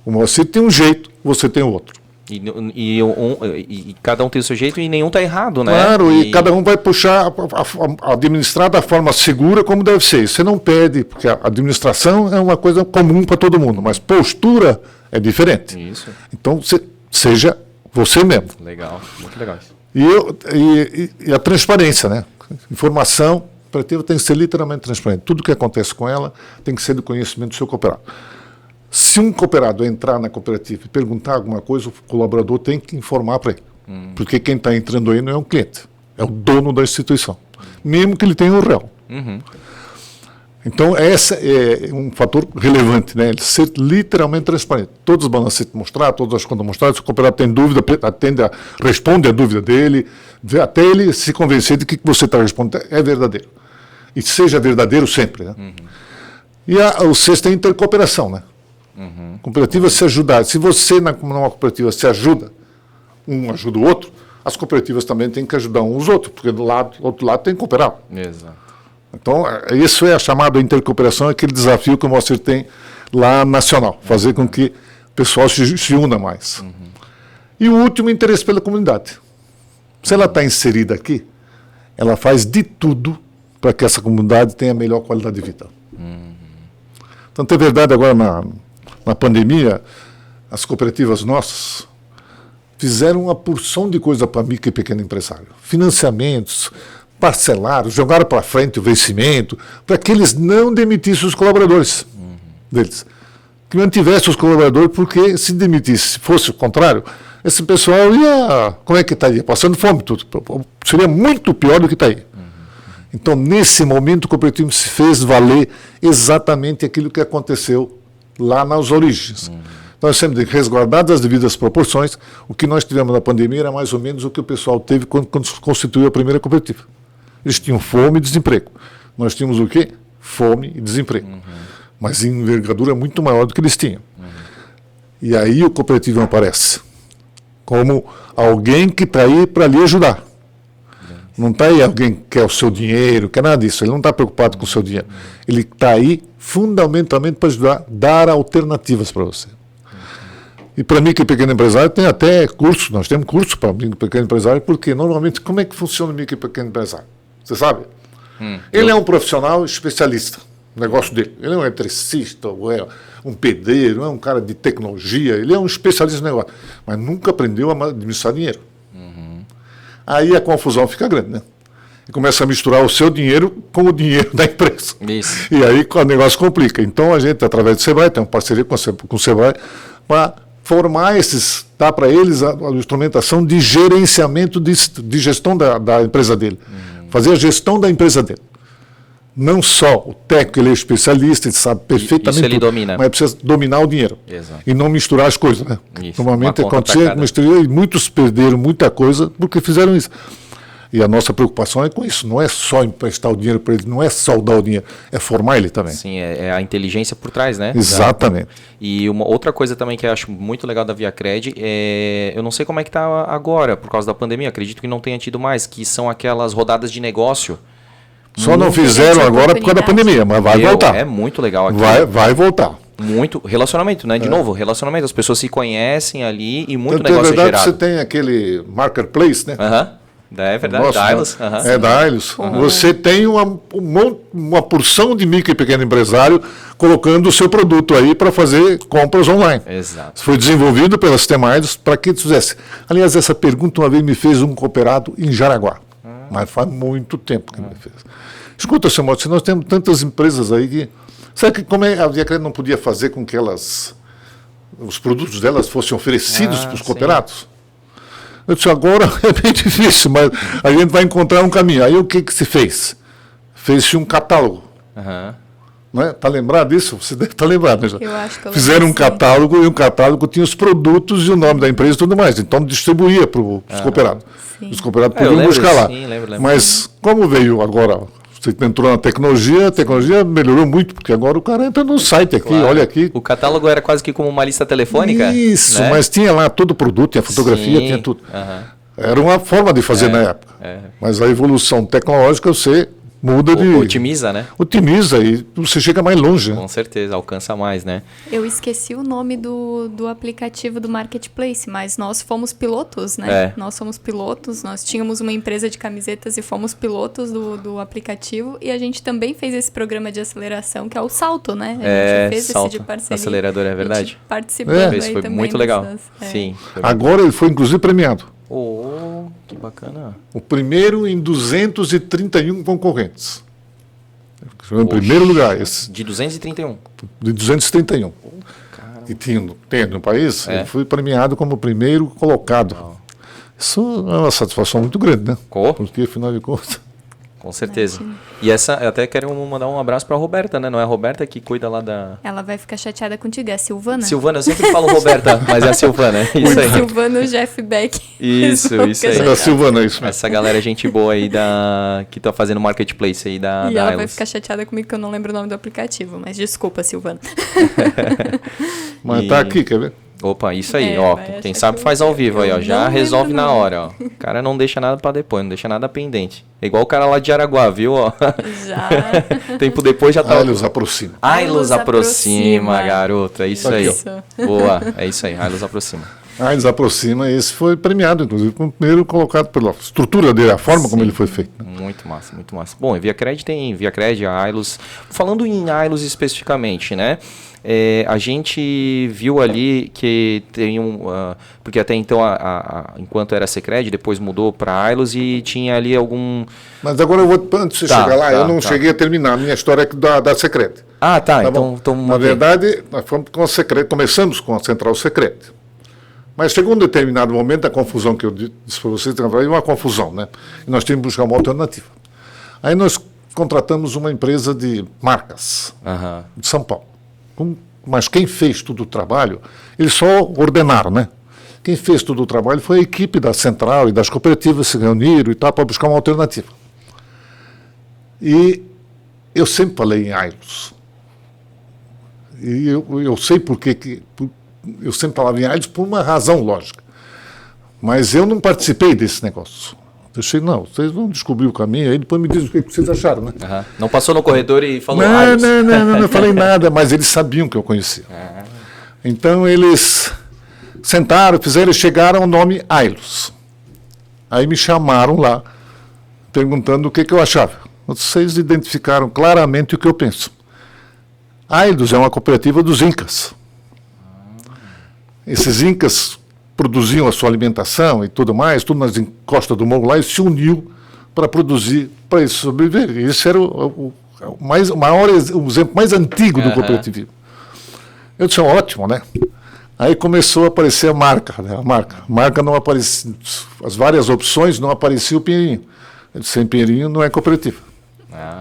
O Moacir tem um jeito, você tem outro. E cada um tem o seu jeito e nenhum está errado, né? Claro, e cada um vai puxar, administrar da forma segura como deve ser. Você não perde, porque a administração é uma coisa comum para todo mundo, mas postura é diferente. Isso. Então, seja você mesmo. Legal, muito legal isso. E a transparência, né? Informação, a cooperativa tem que ser literalmente transparente. Tudo que acontece com ela tem que ser do conhecimento do seu cooperado. Se um cooperado entrar na cooperativa e perguntar alguma coisa, o colaborador tem que informar para ele. Porque quem está entrando aí não é um cliente, é o dono da instituição, mesmo que ele tenha um real. Então, esse é um fator relevante, né? Ele ser literalmente transparente. Todos os balancetes mostrar, todas as contas mostrar, se o cooperado tem dúvida, responde a dúvida dele, até ele se convencer de que você está respondendo é verdadeiro. E seja verdadeiro sempre, né? E o sexto é a intercooperação, né? Cooperativa se ajudar. Se você, numa cooperativa, se ajuda, um ajuda o outro, as cooperativas também têm que ajudar uns aos outros, porque do outro lado tem que cooperar. Exato. Então, isso é a chamada intercooperação, aquele desafio que o Moacir tem lá nacional, fazer com que o pessoal se una mais. E o último, interesse pela comunidade. Se ela está inserida aqui, ela faz de tudo para que essa comunidade tenha a melhor qualidade de vida. Tanto é verdade agora na pandemia, as cooperativas nossas fizeram uma porção de coisa para micro e pequeno empresário. Financiamentos, parcelaram, jogaram para frente o vencimento, para que eles não demitissem os colaboradores deles. Que mantivessem os colaboradores, porque se demitisse, se fosse o contrário, esse pessoal ia, como é que estaria? Passando fome, tudo. Seria muito pior do que está aí. Então, nesse momento, o cooperativismo se fez valer exatamente aquilo que aconteceu lá nas origens. Então, nós temos de resguardar as devidas proporções. O que nós tivemos na pandemia era mais ou menos o que o pessoal teve quando constituiu a primeira cooperativa. Eles tinham fome e desemprego. Nós tínhamos o quê? Fome e desemprego. Mas em envergadura muito maior do que eles tinham. E aí o cooperativo aparece como alguém que está aí para lhe ajudar. Não está aí alguém que quer o seu dinheiro, quer nada disso. Ele não está preocupado com o seu dinheiro. Ele está aí fundamentalmente para ajudar, dar alternativas para você. E para micro e pequeno empresário tem até curso. Nós temos curso para micro e pequeno empresário, porque normalmente como é que funciona o micro e pequeno empresário? Você sabe? Ele é um profissional especialista no negócio dele. Ele é um eletricista, ou é um pedreiro, não é um cara de tecnologia. Ele é um especialista no negócio. Mas nunca aprendeu a administrar dinheiro. Aí a confusão fica grande, né? E começa a misturar o seu dinheiro com o dinheiro da empresa. Isso. E aí o negócio complica. Então a gente, através do SEBRAE, tem uma parceria com o SEBRAE para formar dar para eles a instrumentação de gerenciamento de gestão da empresa dele. Fazer a gestão da empresa dele. Não só o técnico, ele é especialista, ele sabe perfeitamente isso ele tudo, domina. mas precisa dominar o dinheiro. Exato. E não misturar as coisas. Né? Isso, normalmente uma conta acontecia, pra cada. e muitos perderam muita coisa porque fizeram isso. E a nossa preocupação é com isso, não é só emprestar o dinheiro para ele, não é só dar o dinheiro, é formar ele também. Sim, é a inteligência por trás, né? Exatamente. E uma outra coisa também que eu acho muito legal da ViaCred é, eu não sei como é que está agora, por causa da pandemia, acredito que não tenha tido mais, que são aquelas rodadas de negócio. Só não fizeram agora por causa da pandemia, mas vai voltar. É muito legal aqui. Vai voltar. Muito relacionamento, né? De novo, relacionamento. As pessoas se conhecem ali e muito Tanto negócio é verdade gerado. que você tem aquele marketplace, né? É verdade, Nossa, da Ailos. É da Ailos. Você tem uma porção de micro e pequeno empresário colocando o seu produto aí para fazer compras online. Exato. Foi desenvolvido pela Sistema Ailos para que fizesse. Aliás, essa pergunta uma vez me fez um cooperado em Jaraguá. Mas faz muito tempo que me fez. Escuta, seu Motti, nós temos tantas empresas aí que... Sabe como a ViaCred não podia fazer com que os produtos delas fossem oferecidos para os cooperados? Eu disse, agora é bem difícil, mas a gente vai encontrar um caminho. Aí o que se fez? Fez-se um catálogo. Não é? Tá lembrado disso? Você deve estar lembrado, né? Eu acho que eu Fizeram um catálogo e o catálogo tinha os produtos e o nome da empresa e tudo mais. Então distribuía para os cooperados. Sim. Os cooperados podiam buscar lá. Sim, lembro. Mas como veio agora, você entrou na tecnologia, a tecnologia melhorou muito, porque agora o cara entra no site aqui, olha aqui. O catálogo era quase que como uma lista telefônica. Isso, né? Mas tinha lá todo o produto, tinha fotografia, tinha tudo. Era uma forma de fazer na época. Mas a evolução tecnológica você muda de... Otimiza, né? Otimiza e você chega mais longe. Né? Com certeza, alcança mais, né? Eu esqueci o nome do aplicativo do Marketplace, mas nós fomos pilotos, né? Nós somos pilotos, nós tínhamos uma empresa de camisetas e fomos pilotos do aplicativo e a gente também fez esse programa de aceleração, que é o Salto, né? A gente fez Salto. esse de parceria. Acelerador, é verdade? A gente participando aí Foi também muito legal. Sim. Agora ele foi inclusive premiado. Que bacana. O primeiro em 231 concorrentes. Foi em primeiro lugar, esse. De 231. De 231. Que tem no país, ele foi premiado como o primeiro colocado. Isso é uma satisfação muito grande, né? Porque, afinal de contas... Com certeza. E essa, eu até quero mandar um abraço para a Roberta, né? Não é a Roberta que cuida lá da... Ela vai ficar chateada contigo, é a Silvana? Silvana, eu sempre falo Roberta, mas é a Silvana, isso aí. Silvana e o Jeff Beck. Isso aí. É a Silvana, isso mesmo. Essa galera é gente boa aí que tá fazendo marketplace aí da E ela Ailos. vai ficar chateada comigo que eu não lembro o nome do aplicativo, mas desculpa, Silvana. Mas tá aqui, quer ver? Opa, isso aí, ó. Quem sabe faz ao vivo aí, ó. Já resolve na hora, ó. O cara não deixa nada pra depois, não deixa nada pendente. É igual o cara lá de Araguá, viu, ó? Já. Tempo depois já tá... Ailos aproxima. Ailos aproxima, garoto. É isso aí. Isso. Boa, é isso aí. Ailos aproxima. Ailos aproxima, esse foi premiado, inclusive, como primeiro colocado pela estrutura dele, a forma como ele foi feito. Né? Muito massa, muito massa. Bom, a ViaCred tem ViaCred, a Ailos. Falando em Ailos especificamente, né? A gente viu ali que tem porque até então, enquanto era Secred, depois mudou para Ailos e tinha ali algum... Mas agora eu vou, antes de você chegar lá, eu não cheguei a terminar a minha história da Secred. Ah, tá. Então na verdade, nós fomos com a Secred, começamos com a Central Secred. Mas chegou um determinado momento, a confusão que eu disse para vocês, uma confusão, né? E nós tínhamos que buscar uma alternativa. Aí nós contratamos uma empresa de marcas de São Paulo, com mas quem fez todo o trabalho, eles só ordenaram, né? Quem fez todo o trabalho foi a equipe da central e das cooperativas se reuniram e tal para buscar uma alternativa. E eu sempre falei em Ailos. E eu sei por que eu sempre falava em Ailos por uma razão lógica. Mas eu não participei desse negócio. Deixei, não, vocês vão descobrir o caminho, aí depois me dizem o que vocês acharam, né? Uhum. Não passou no corredor e falou... Não falei nada, mas eles sabiam que eu conhecia. Então eles sentaram, chegaram ao nome Ailos. Aí me chamaram lá, perguntando o que eu achava. Vocês identificaram claramente o que eu penso. Ailos é uma cooperativa dos Incas. Esses Incas produziam a sua alimentação e tudo mais, tudo nas encostas do morro lá, e se uniu para produzir, para eles sobreviver. Esse era o exemplo mais antigo do cooperativismo. Eu disse, ótimo, né? Aí começou a aparecer a marca, né? A marca não aparecia, as várias opções não aparecia o Pinheirinho. Eu disse, sem Pinheirinho não é cooperativa.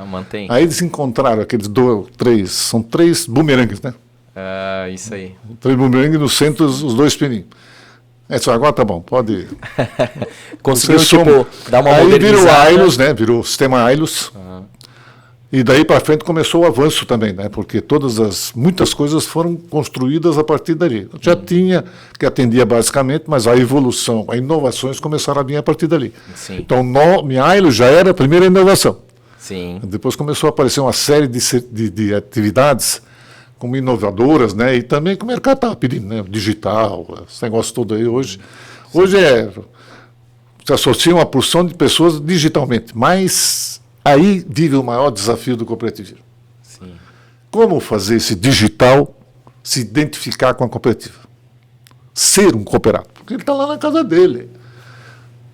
Mantém. Aí eles encontraram aqueles são 3 bumerangues, né? Isso aí. 3 bumerangues no centro, os 2 Pinheirinhos. Agora tá bom, pode ir. Conseguiu, dar uma aí modernizada. Virou Ailos, né? Virou o sistema Ailos. E daí para frente começou o avanço também, né? Porque muitas coisas foram construídas a partir dali. Já tinha, que atendia basicamente, mas a evolução, as inovações começaram a vir a partir dali. Sim. Então, Ailos já era a primeira inovação. Sim. Depois começou a aparecer uma série de atividades como inovadoras, né? E também que o mercado estava pedindo, né? Digital, esse negócio todo aí hoje. Sim. Hoje se associa uma porção de pessoas digitalmente, mas aí vive o maior desafio do cooperativismo. Sim. Como fazer esse digital se identificar com a cooperativa? Ser um cooperado, porque ele está lá na casa dele.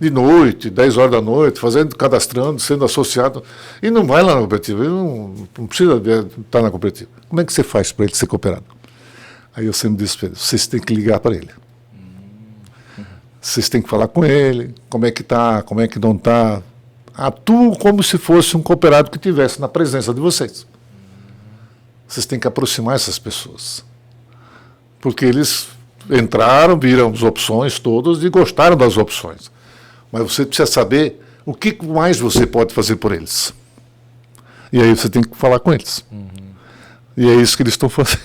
De noite, 10 horas da noite, cadastrando, sendo associado, e não vai lá na cooperativa, ele não precisa estar na cooperativa. Como é que você faz para ele ser cooperado? Aí eu sempre disse para ele, vocês têm que ligar para ele. Vocês têm que falar com ele, como é que está, como é que não está. Atuam como se fosse um cooperado que estivesse na presença de vocês. Vocês têm que aproximar essas pessoas. Porque eles entraram, viram as opções todas e gostaram das opções. Mas você precisa saber o que mais você pode fazer por eles. E aí você tem que falar com eles. E é isso que eles estão fazendo.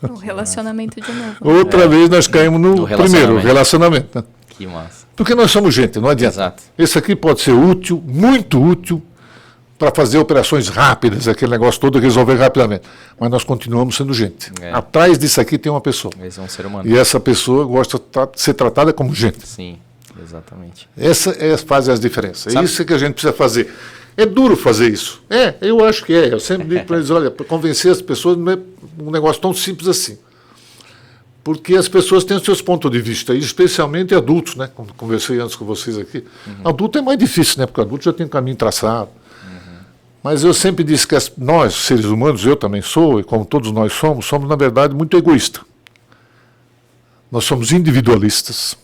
O relacionamento de novo. Outra vez nós caímos no primeiro, relacionamento. Né? Que massa. Porque nós somos gente, não adianta. Exato. Esse aqui pode ser útil, muito útil, para fazer operações rápidas, aquele negócio todo, resolver rapidamente. Mas nós continuamos sendo gente. Atrás disso aqui tem uma pessoa. Esse é um ser humano. E essa pessoa gosta de ser tratada como gente. Sim. Exatamente. Essa faz as diferenças. É isso que a gente precisa fazer. É duro fazer isso. Eu acho que é. Eu sempre digo para eles, olha, para convencer as pessoas não é um negócio tão simples assim. Porque as pessoas têm os seus pontos de vista, e especialmente adultos, né? Como conversei antes com vocês aqui. Adulto é mais difícil, né? Porque adulto já tem um caminho traçado. Mas eu sempre disse que nós, seres humanos, eu também sou, e como todos nós somos, na verdade, muito egoístas. Nós somos individualistas.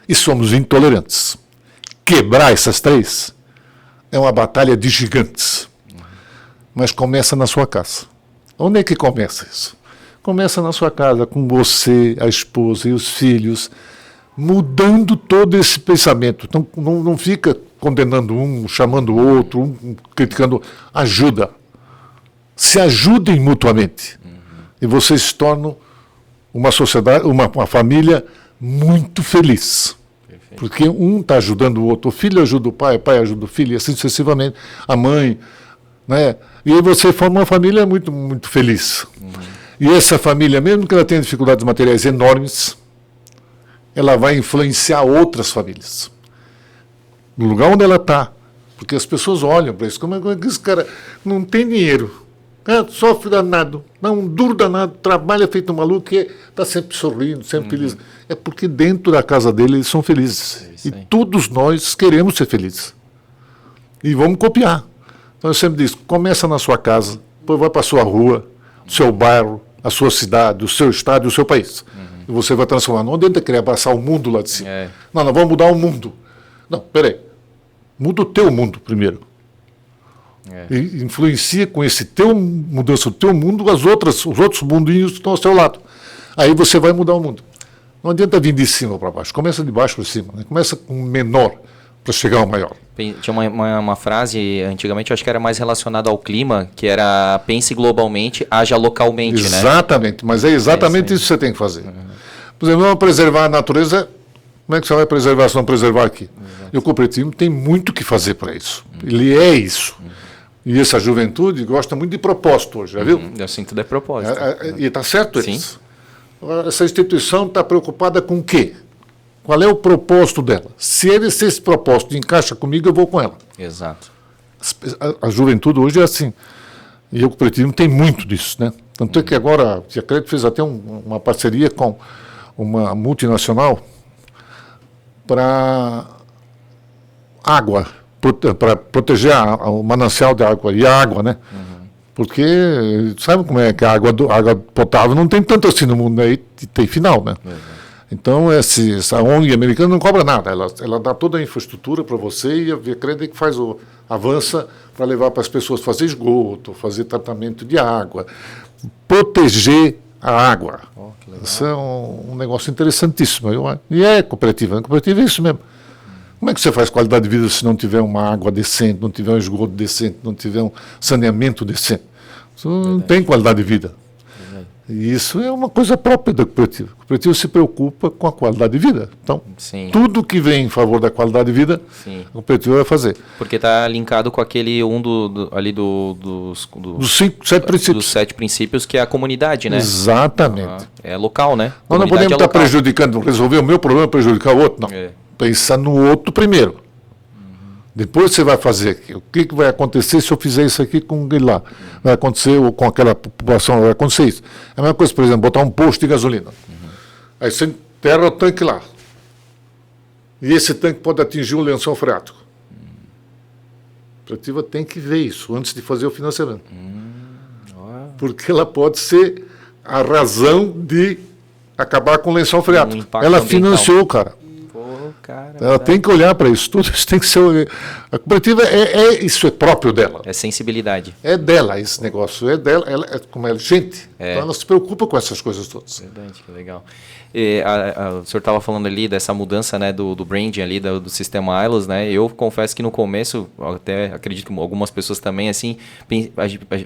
E somos intolerantes. Quebrar essas 3 é uma batalha de gigantes. Mas começa na sua casa. Onde é que começa isso? Começa na sua casa, com você, a esposa e os filhos, mudando todo esse pensamento. Então, não fica condenando um, chamando o outro, um criticando. Ajuda. Se ajudem mutuamente. E vocês se tornam uma sociedade, uma família muito feliz. Porque um está ajudando o outro, o filho ajuda o pai ajuda o filho, e assim sucessivamente, a mãe, né? E aí você forma uma família muito, muito feliz. E essa família, mesmo que ela tenha dificuldades materiais enormes, ela vai influenciar outras famílias. No lugar onde ela está. Porque as pessoas olham para isso, como é que esse cara não tem dinheiro, sofre danado, dá um duro danado, trabalha feito um maluco, está sempre sorrindo, sempre feliz. É porque dentro da casa dele eles são felizes. E todos nós queremos ser felizes. E vamos copiar. Então eu sempre digo, começa na sua casa, depois vai para a sua rua, o seu bairro, a sua cidade, o seu estado e o seu país. E você vai transformar. Não adianta querer abraçar o mundo lá de cima. Não, nós vamos mudar o mundo. Não, peraí. Muda o teu mundo primeiro. E influencia com esse teu mudança do teu mundo os outros mundinhos que estão ao seu lado. Aí você vai mudar o mundo. Não adianta vir de cima para baixo. Começa de baixo para cima. Né? Começa com o menor para chegar ao maior. Tinha uma frase, antigamente, eu acho que era mais relacionada ao clima, que era pense globalmente, haja localmente, né? Exatamente, mas é exatamente isso que você tem que fazer. Por exemplo, vamos preservar a natureza. Como é que você vai preservar se não preservar aqui? E o cooperativismo tem muito que fazer para isso. Ele é isso. E essa juventude gosta muito de propósito hoje, já viu? Eu sinto de propósito. E está certo Sim. isso. Essa instituição está preocupada com o quê? Qual é o propósito dela? Se esse propósito encaixa comigo, eu vou com ela. Exato. A juventude hoje é assim. E o cooperativismo tem muito disso, né? Tanto é que agora a Tia Crédito fez até uma parceria com uma multinacional para água, para proteger o manancial de água e a água, né? Porque sabe como é que a água potável não tem tanto assim no mundo, aí tem final, né? Então essa ONG americana não cobra nada, ela dá toda a infraestrutura para você e a Via Crédito que avança para levar para as pessoas fazer esgoto, fazer tratamento de água, proteger a água. Isso é um negócio interessantíssimo. E é cooperativa. A cooperativa é isso mesmo. Como é que você faz qualidade de vida se não tiver uma água decente, não tiver um esgoto decente, não tiver um saneamento decente? Você não tem qualidade de vida. E isso é uma coisa própria da cooperativa. A cooperativa se preocupa com a qualidade de vida. Então, tudo que vem em favor da qualidade de vida, a cooperativa vai fazer. Porque está linkado com aquele dos 7 princípios. Dos 7 princípios, que é a comunidade, né? Exatamente. É local, né? Nós não podemos estar prejudicando, resolver o meu problema e prejudicar o outro, não. Pensa no outro primeiro. Depois você vai fazer aqui. O que vai acontecer se eu fizer isso aqui com ele lá? Vai acontecer, ou com aquela população, vai acontecer isso. É a mesma coisa, por exemplo, botar um posto de gasolina. Aí você enterra o tanque lá. E esse tanque pode atingir um lençol freático. A cooperativa tem que ver isso antes de fazer o financiamento. Porque ela pode ser a razão de acabar com o lençol freático. Ela financiou, cara. Ela tem que olhar para isso tudo. Isso tem que ser. A cooperativa isso é próprio dela. É sensibilidade. É dela esse negócio. É dela. Como ela é gente. Então ela se preocupa com essas coisas todas. Verdade, que legal. O senhor estava falando ali dessa mudança, né, do branding ali, do sistema ILOS, né? Eu confesso que no começo, até acredito que algumas pessoas também, assim,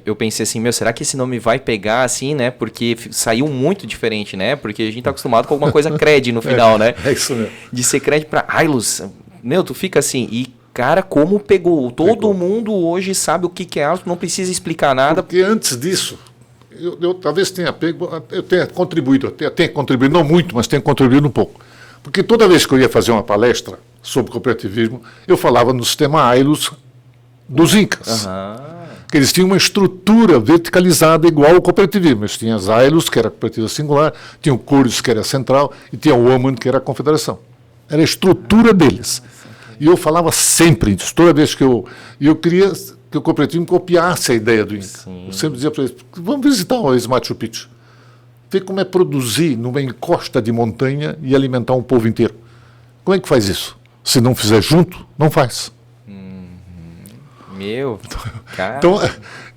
eu pensei assim, será que esse nome vai pegar, assim, né? Porque saiu muito diferente, né? Porque a gente está acostumado com alguma coisa cred no final, né? É isso mesmo. De ser cred para ILOS. Tu fica assim, cara, como pegou? Todo mundo hoje sabe o que é ILOS, não precisa explicar nada. Porque antes disso, eu talvez tenha pego, eu tenha contribuído, não muito, mas tenho contribuído um pouco. Porque toda vez que eu ia fazer uma palestra sobre cooperativismo, eu falava no sistema ILOS dos Incas. Que eles tinham uma estrutura verticalizada igual ao cooperativismo. Eles tinham as ILOS, que era a cooperativa singular, tinha o CURIS, que era a central, e tinha o WOMAN, que era a confederação. Era a estrutura deles. E eu falava sempre disso, toda vez que eu queria que o cooperativismo copiasse a ideia do Inca. Eu sempre dizia para eles, vamos visitar o Machu Picchu. Ver como é produzir numa encosta de montanha e alimentar um povo inteiro. Como é que faz isso? Se não fizer junto, não faz. Cara. Então,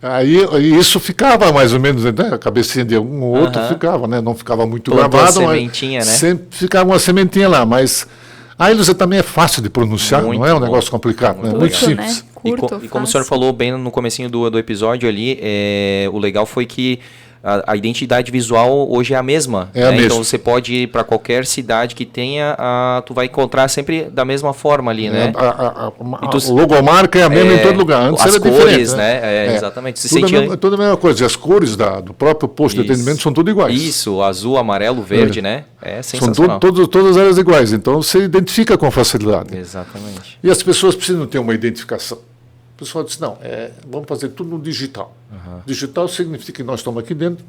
aí isso ficava mais ou menos, né? A cabecinha de um ou outro ficava, né? Não ficava muito gravado, mas sementinha, né? Sempre ficava uma sementinha lá, mas a ILOS também é fácil de pronunciar, não é um negócio complicado, né? Muito simples. Né? Curto, e como o senhor falou bem no comecinho do episódio ali, o legal foi que a identidade visual hoje é a mesma. É a mesma. Então você pode ir para qualquer cidade que tenha, tu vai encontrar sempre da mesma forma ali, né? A logomarca é a mesma em todo lugar. Antes as era cores, diferente, né? Exatamente. Tudo a mesma coisa. E as cores do próprio posto de atendimento são tudo iguais. Isso, azul, amarelo, verde, né? É sensacional. São todas as áreas iguais. Então você identifica com facilidade. Exatamente. E as pessoas precisam ter uma identificação. O pessoal disse, não, vamos fazer tudo no digital. Digital significa que nós estamos aqui dentro,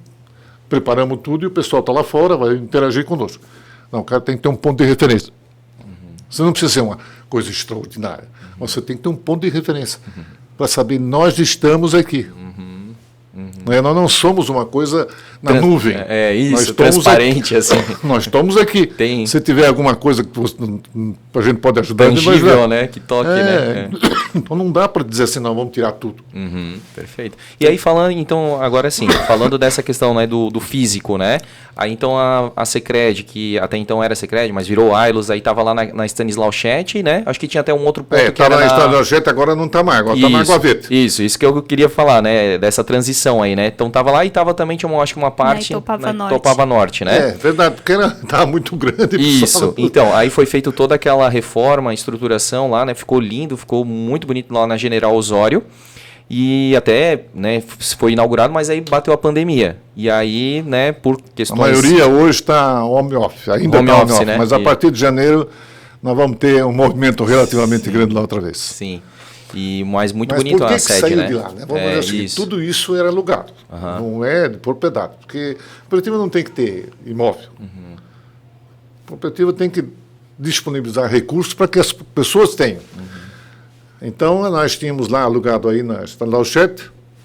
preparamos tudo e o pessoal está lá fora, vai interagir conosco. Não, o cara tem que ter um ponto de referência. Você não precisa ser uma coisa extraordinária, mas você tem que ter um ponto de referência para saber nós estamos aqui. Né? Nós não somos uma coisa na nuvem. É isso, nós transparente, aqui. assim. Nós estamos aqui. Se tiver alguma coisa que a gente pode ajudar, tangível, né? Que toque, né? Então não dá para dizer assim, não, vamos tirar tudo. Perfeito. E aí falando, então, agora sim, falando dessa questão, né, do físico, né? Aí então a Sicredi, que até então era Sicredi, mas virou Ailos, aí tava lá na Stanislau Chet, né? Acho que tinha até um outro ponto que tava na Stanislau Chet, agora não tá mais, agora tá na Água Verde. Isso que eu queria falar, né? Dessa transição aí, né? Então tava lá e tava também, tinha acho que uma parte na Itopava Norte, né? É, verdade, porque tava muito grande. Isso, então, aí foi feito toda aquela reforma, estruturação lá, né? Ficou lindo, ficou muito bonito lá na General Osório. E até, né, foi inaugurado, mas aí bateu a pandemia. E aí, né, por questões... A maioria hoje está home office, ainda está home office, né? Mas a partir de janeiro nós vamos ter um movimento relativamente grande lá outra vez. Sim. Mas muito bonito a sede, saiu né? de lá, né? Vamos dizer assim, tudo isso era alugado, não é de propriedade, porque a cooperativa não tem que ter imóvel. A cooperativa tem que disponibilizar recursos para que as pessoas tenham. Então, nós tínhamos lá alugado aí na Stanislau Chet,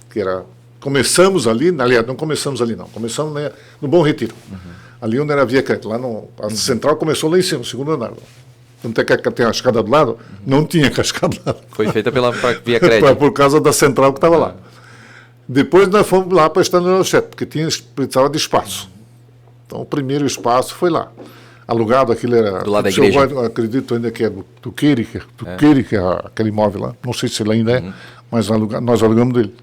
que era... Começamos ali, aliás, não começamos ali não, começamos no Bom Retiro. Ali onde era a Via Crédito, lá a central começou lá em cima, no segundo andar. Não tem a escada do lado? Não tinha cascada do lado. Foi feita pela Via Crédito. Por causa da central que estava lá. Depois nós fomos lá para a Stanislau Chet, porque precisava de espaço. Então, o primeiro espaço foi lá. Alugado, aquilo era... Do lado da igreja. Eu acredito ainda que é do Keiri, que é aquele imóvel lá. Não sei se ele ainda é, mas nós alugamos dele.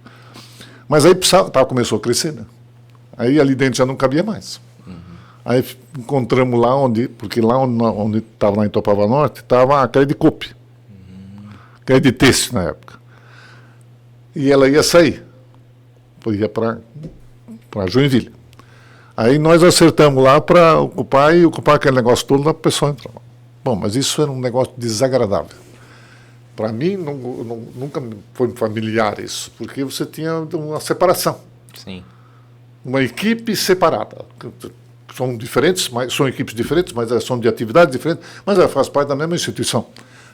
Mas aí começou a crescer, né? Aí ali dentro já não cabia mais. Aí encontramos lá porque lá onde estava lá em Itopava Norte, estava a Crédito Coop. Crédito Têxtil na época. E ela ia sair. Ia para Joinville. Aí nós acertamos lá para ocupar aquele negócio todo da pessoa entrar. Bom, mas isso era um negócio desagradável. Para mim, nunca foi familiar isso, porque você tinha uma separação. Sim. Uma equipe separada. São diferentes, são equipes diferentes, mas são de atividades diferentes, mas ela faz parte da mesma instituição.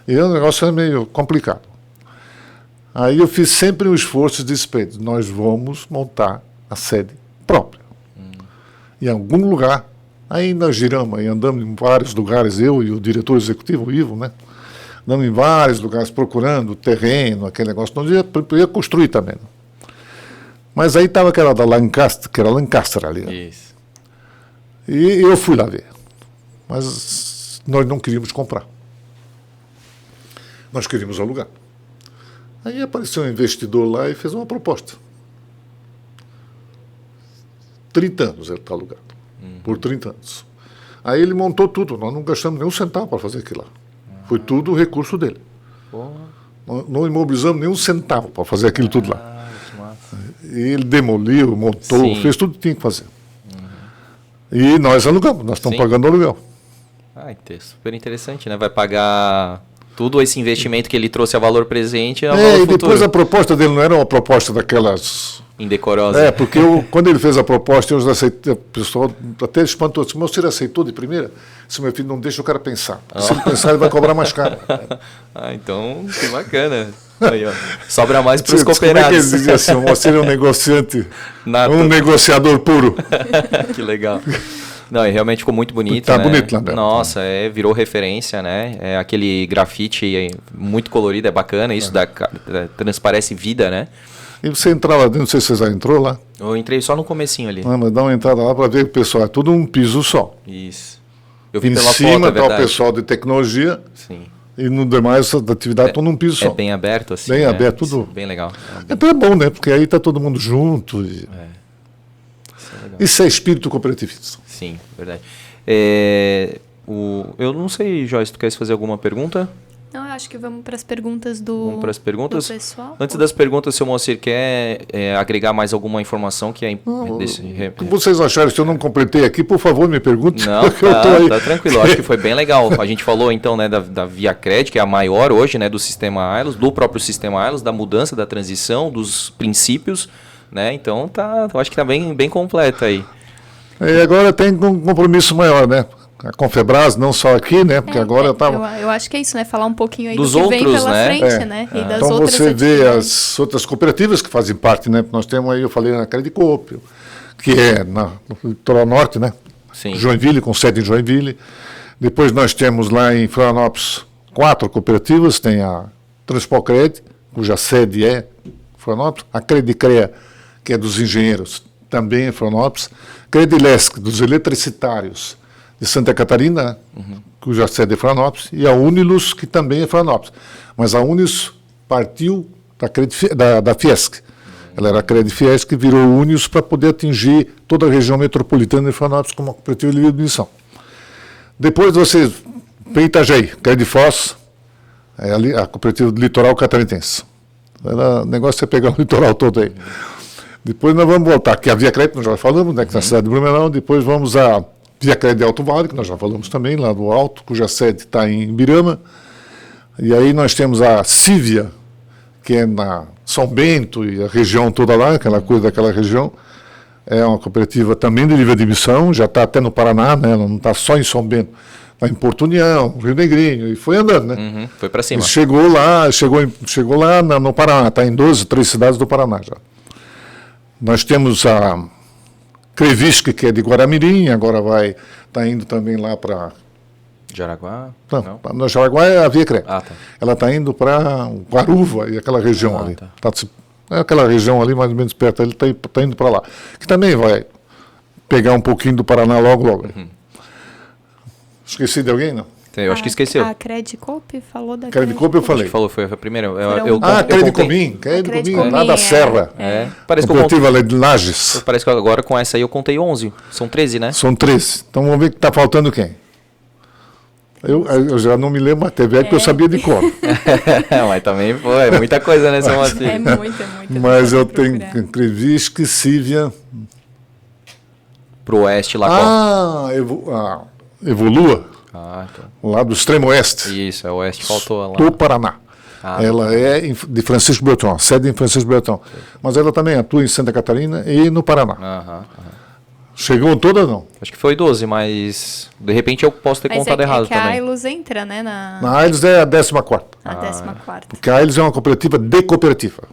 E o negócio é meio complicado. Aí eu fiz sempre um esforço de despesa. Nós vamos montar a sede própria. Em algum lugar, aí nós giramos, aí andamos em vários lugares, eu e o diretor executivo, o Ivo, né? Andamos em vários lugares procurando terreno, aquele negócio, nós ia construir também. Mas aí estava aquela da Lancaster, que era Lancaster ali. Né? Isso. E eu fui lá ver. Mas nós não queríamos comprar. Nós queríamos alugar. Aí apareceu um investidor lá e fez uma proposta. 30 anos ele está alugado, por 30 anos. Aí ele montou tudo, nós não gastamos nenhum centavo para fazer aquilo lá. Foi tudo o recurso dele. Não imobilizamos nenhum centavo para fazer aquilo tudo lá. Que massa. E ele demoliu, montou, fez tudo que tinha que fazer. E nós alugamos, nós estamos pagando aluguel. Super interessante, né? Vai pagar tudo esse investimento que ele trouxe a valor presente. E depois a proposta dele não era uma proposta daquelas... indecorosa. Porque quando ele fez a proposta, eu aceitei, o pessoal até espantou, disse, mas você aceitou de primeira? Disse, meu filho, não deixa o cara pensar. Se ele pensar, ele vai cobrar mais caro. Então, que bacana. Aí, ó, sobra mais para os cooperados. Como é que ele dizia assim, você é um negociante, um negociador puro. Que legal. Não, e realmente ficou muito bonito, tá né? Bonito lá dentro. Nossa, virou referência, né? Aquele grafite muito colorido, é bacana, isso transparece vida, né? E você entrar lá dentro, não sei se você já entrou lá. Eu entrei só no comecinho ali. Mas dá uma entrada lá para ver que o pessoal é tudo um piso só. Isso. Eu vi em pela cima foto, é está verdade. o pessoal de tecnologia. Sim. E no demais da atividade estão num piso só. É bem aberto, assim. Bem né? aberto, tudo. Isso, bem legal. Então é bom, né? Porque aí está todo mundo junto. Isso é legal. Isso é espírito cooperativista. Sim, verdade. Eu não sei, Joyce, tu queres fazer alguma pergunta? Não, eu acho que vamos para as perguntas do pessoal. Antes das perguntas, se o Moacir quer agregar mais alguma informação que é... O que vocês acharam? Se eu não completei aqui, por favor, me pergunte. Não, tá tranquilo. Acho que foi bem legal. A gente falou, então, né, da Via Crédito, que é a maior hoje, né, do sistema Ailos, do próprio sistema Ailos, da mudança, da transição, dos princípios, né? Então, eu acho que está bem completo aí. E agora tem um compromisso maior, né? a Confebras, não só aqui, né? Porque agora eu estava... Eu acho que é isso, né? Falar um pouquinho aí dos do que outros, vem pela né? frente, né? E das então outras você vê atividades. as outras cooperativas que fazem parte, né? Nós temos aí, eu falei na Credicop, que é no litoral norte, né? Sim. Joinville, com sede em Joinville. Depois nós temos lá em Florianópolis 4 cooperativas, tem a Transpocred, cuja sede é Florianópolis, a Credicrea, que é dos engenheiros, também em Florianópolis, Credilesc, dos eletricitários de Santa Catarina, cuja sede é Florianópolis, e a Unilus, que também é Florianópolis. Mas a Unilus partiu da Fiesc. Ela era a Credfiesc, que virou Unius para poder atingir toda a região metropolitana de Florianópolis como uma cooperativa de livre admissão. Depois você vem Itajaí, Credfoz, ali a cooperativa do litoral catarinense. O negócio é pegar o litoral todo aí. Depois nós vamos voltar, que a Via Crédito, nós já falamos, né, que é na cidade de Blumenau. Depois vamos a Via Crédito de Alto Vale, que nós já falamos também, lá do Alto, cuja sede está em Ibirama. E aí nós temos a Cívia, que é na São Bento e a região toda lá, aquela coisa daquela região. É uma cooperativa também de livre admissão, já está até no Paraná, né? Ela não está só em São Bento, está em Porto União, Rio Negrinho, e foi andando, né? Foi para cima. E chegou lá no Paraná, está em 3 cidades do Paraná já. Nós temos a Crevisc, que é de Guaramirim, agora está indo também lá para... Jaraguá? Não, no Jaraguá é a Via Crédito. Ah, tá. Ela está indo para Guaruva e aquela região ali. Tá. É aquela região ali, mais ou menos perto, ele está indo para lá. Que também vai pegar um pouquinho do Paraná logo. Esqueci de alguém, não? Eu acho que esqueceu. A Credicop falou da Credicop eu falei. Falou, foi a primeira. Credicomim, lá da Serra. Parece que eu cooperativa lá de Lages. Parece que agora com essa aí eu contei 11. São 13, né? São 13. Então vamos ver que está faltando quem? Eu já não me lembro até velho, porque eu sabia de cor. Mas também foi muita coisa, né, São Martinho? É muita. Mas eu tenho Crevisc, Cívia. Pro oeste lá. Evolua. Então. Lá do extremo oeste. Isso, é oeste, faltou lá. Do Paraná. Ela é de Francisco Beltrão, sede em Francisco Beltrão. Mas ela também atua em Santa Catarina e no Paraná. Chegou toda, não? Acho que foi 12, mas de repente eu posso ter contado errado também. Mas a Ailos entra, né? Na Ailos é a 14ª. A 14ª. Porque a Ailos é uma cooperativa de cooperativa.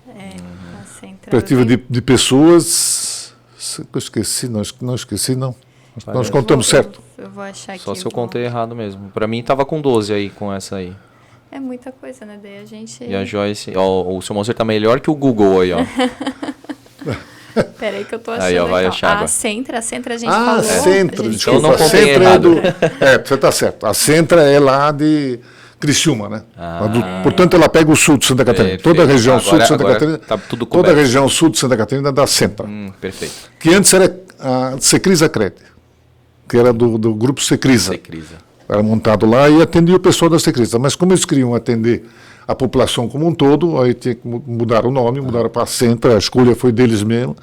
Cooperativa de pessoas... Eu esqueci, não esqueci, não. Nós contamos certo. Eu vou achar aqui. Só se eu contei errado mesmo. Para mim tava com 12 aí, com essa aí. É muita coisa, né? Daí a gente... E a Joyce... Ó, o seu Monster tá melhor que o Google aí, ó. Peraí que eu tô achando. Aí, ó, vai achar a Centra a gente falou. A Centra, desculpa, eu não contei errado. Você tá certo. A Centra é lá de Criciúma, né? Portanto, ela pega o sul de Santa Catarina. Perfeito. Toda a região sul de Santa Catarina. Tá tudo toda a região sul de Santa Catarina é da Centra. Perfeito. Que antes era a Secrisa Cred, que era do grupo Secrisa. Era montado lá e atendia o pessoal da Secrisa. Mas como eles queriam atender a população como um todo, aí tinha que mudar o nome, mudaram para a Centra, a escolha foi deles mesmo.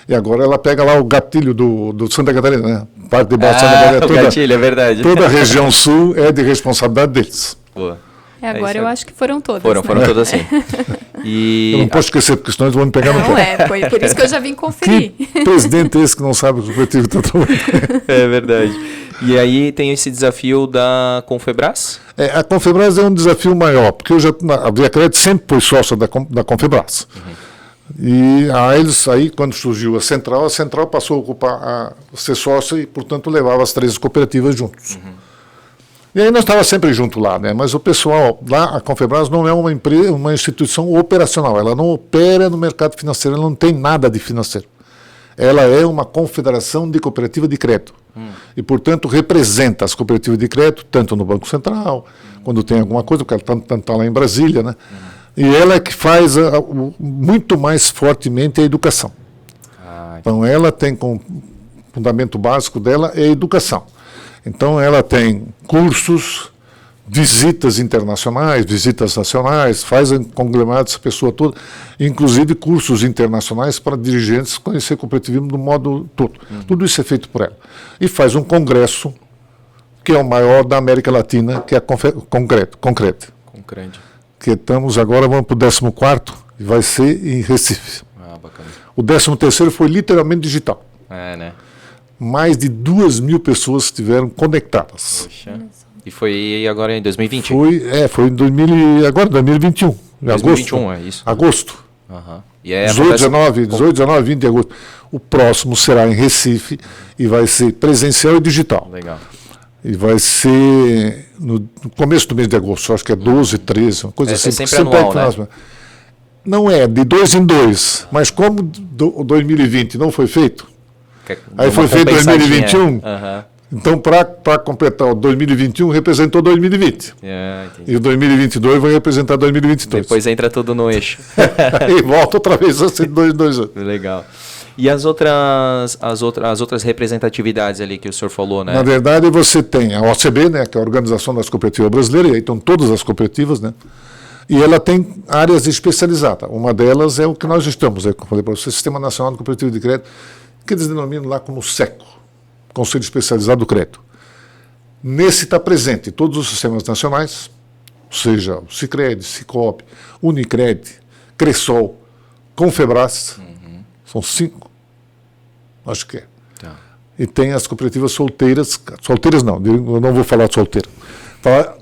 E agora ela pega lá o gatilho do Santa Catarina, né? Parte de baixo Santa Catarina. O gatilho, é verdade. Toda a região sul é de responsabilidade deles. Boa. Agora eu acho que foram todas. Foram todas sim. E... Eu não posso esquecer, porque senão eles vão me pegar no pé. Foi por isso que eu já vim conferir. Que presidente é esse que não sabe o que o coletivo está trabalhando? É verdade. E aí tem esse desafio da Confebras? A Confebras é um desafio maior, porque a Via Crédito sempre foi sócia da Confebras. E aí, quando surgiu a Central passou a ocupar ser sócia e, portanto, levava as 13 cooperativas juntos. E aí nós estávamos sempre juntos lá, né? Mas o pessoal, lá a Confebras não é uma instituição operacional, ela não opera no mercado financeiro, ela não tem nada de financeiro. Ela é uma confederação de cooperativa de crédito. E, portanto, representa as cooperativas de crédito, tanto no Banco Central, quando tem alguma coisa, porque ela está lá em Brasília, né? E ela é que faz muito mais fortemente a educação. Então, ela tem como fundamento básico dela é a educação. Então, ela tem cursos, visitas internacionais, visitas nacionais, faz conglomerados essa pessoa toda, inclusive cursos internacionais para dirigentes conhecer o cooperativismo do modo todo. Tudo isso é feito por ela. E faz um congresso, que é o maior da América Latina, que é a Concrete. Que estamos agora, vamos para o 14º, e vai ser em Recife. Bacana. O 13º foi literalmente digital. Né? mais de 2.000 pessoas estiveram conectadas. Poxa. E foi agora em 2020? Foi em 2021. Em 2021, agosto. é isso? Agosto. Uhum. 18, 19, 20 de agosto. O próximo será em Recife e vai ser presencial e digital. Legal. E vai ser no começo do mês de agosto, acho que é 12, 13, uma coisa assim. É sempre anual, né? Não é, de 2 em 2, mas como o 2020 não foi feito, aí foi feito em 2021, então para completar o 2021 representou 2020. E o 2022 vai representar 2022. Depois entra tudo no eixo. E volta outra vez a ser 2 em 2 anos. Legal. E as outras representatividades ali que o senhor falou, né? Na verdade, você tem a OCB, né, que é a Organização das Cooperativas Brasileiras, e aí estão todas as cooperativas, né? E ela tem áreas especializadas. Uma delas é o que nós estamos, como eu falei para você, Sistema Nacional de Cooperativo de Crédito, que eles denominam lá como SECO, Conselho Especializado do Crédito. Nesse está presente todos os sistemas nacionais, ou seja, o Sicredi, Sicope, Unicred, Cressol, Confebras, são 5, acho que é. Tá. E tem as cooperativas solteiras não, eu não vou falar de solteira, falar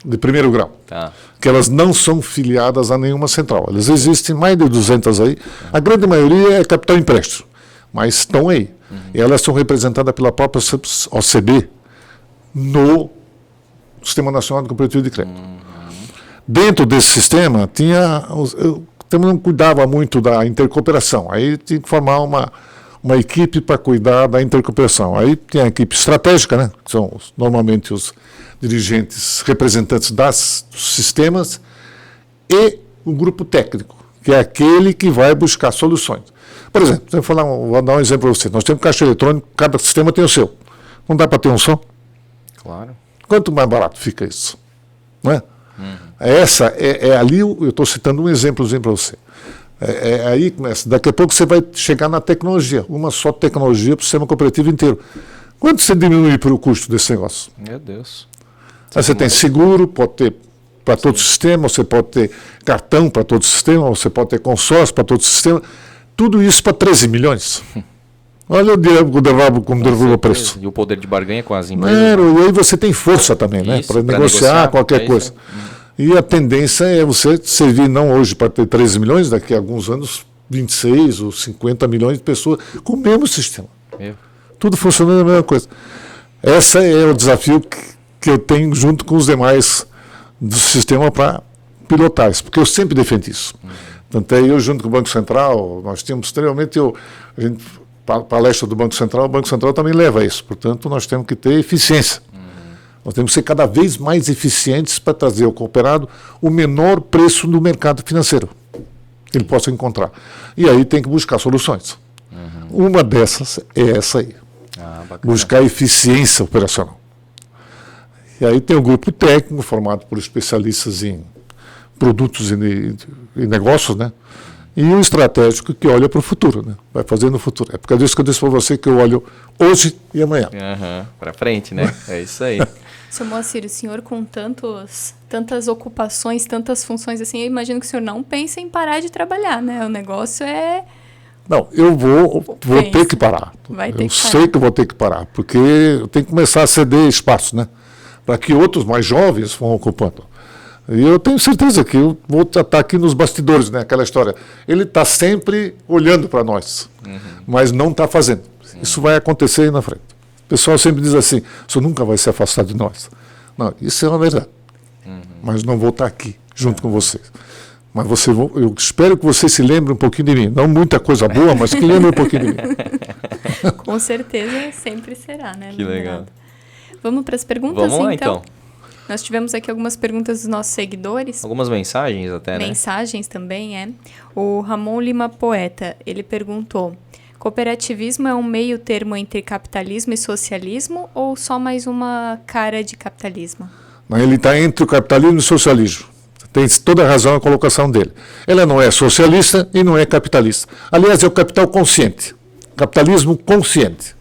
de primeiro grau, tá. Que elas não são filiadas a nenhuma central. Elas existem, mais de 200 aí, a grande maioria é capital empréstimo, mas estão aí. E elas são representadas pela própria OCB no Sistema Nacional de Cooperativo de Crédito. Dentro desse sistema, eu também não cuidava muito da intercooperação, aí tinha que formar uma equipe para cuidar da intercooperação. Aí tem a equipe estratégica, né, que são normalmente os dirigentes representantes dos sistemas, e o grupo técnico, que é aquele que vai buscar soluções. Por exemplo, vou dar um exemplo para você. Nós temos caixa eletrônico, cada sistema tem o seu. Não dá para ter um só? Claro. Quanto mais barato fica isso? Não é? Essa ali, eu estou citando um exemplozinho para você. Aí começa. Daqui a pouco você vai chegar na tecnologia, uma só tecnologia para o sistema cooperativo inteiro. Quanto você diminui para o custo desse negócio? Meu Deus. Aí você tem seguro, pode ter para todo o sistema, você pode ter cartão para todo o sistema, você pode ter consórcio para todo o sistema. Tudo isso para 13 milhões. Olha o diabo como derrubou o preço. E o poder de barganha com as empresas. E aí você tem força também, né? Para negociar qualquer coisa. E a tendência é você servir não hoje para ter 13 milhões, daqui a alguns anos 26 ou 50 milhões de pessoas com o mesmo sistema. Tudo funcionando a mesma coisa. Esse é o desafio que eu tenho junto com os demais do sistema para pilotar isso, porque eu sempre defendi isso. Tanto é eu junto com o Banco Central, nós tínhamos extremamente... A gente, palestra do Banco Central, o Banco Central também leva isso. Portanto, nós temos que ter eficiência. Nós temos que ser cada vez mais eficientes para trazer ao cooperado o menor preço do mercado financeiro que ele possa encontrar. E aí tem que buscar soluções. Uma dessas é essa aí. Buscar eficiência operacional. E aí tem o grupo técnico, formado por especialistas em produtos e negócios, né? E o estratégico que olha para o futuro, né? Vai fazer no futuro. É por causa disso que eu disse para você que eu olho hoje e amanhã. Para frente, né? É isso aí. Seu Moacir, o senhor com tantas ocupações, tantas funções assim, eu imagino que o senhor não pensa em parar de trabalhar, né? O negócio é... Não, eu vou ter que parar. Eu sei que eu vou ter que parar, porque eu tenho que começar a ceder espaço, né? Para que outros mais jovens vão ocupando. E eu tenho certeza que eu vou estar aqui nos bastidores, né? Aquela história. Ele está sempre olhando para nós, mas não está fazendo. Isso vai acontecer aí na frente. O pessoal sempre diz assim, isso nunca vai se afastar de nós. Não, isso é uma verdade. Mas não vou estar aqui junto com vocês. Mas eu espero que você se lembre um pouquinho de mim. Não muita coisa boa, mas que lembre um pouquinho de mim. Com certeza sempre será, né? Que legal. Vamos para as perguntas, Vamos lá, então. Nós tivemos aqui algumas perguntas dos nossos seguidores. Algumas mensagens até, né? Mensagens também, é. O Ramon Lima Poeta, ele perguntou: cooperativismo é um meio termo entre capitalismo e socialismo ou só mais uma cara de capitalismo? Ele está entre o capitalismo e o socialismo. Tem toda a razão a colocação dele. Ela não é socialista e não é capitalista. Aliás, é o capital consciente. Capitalismo consciente.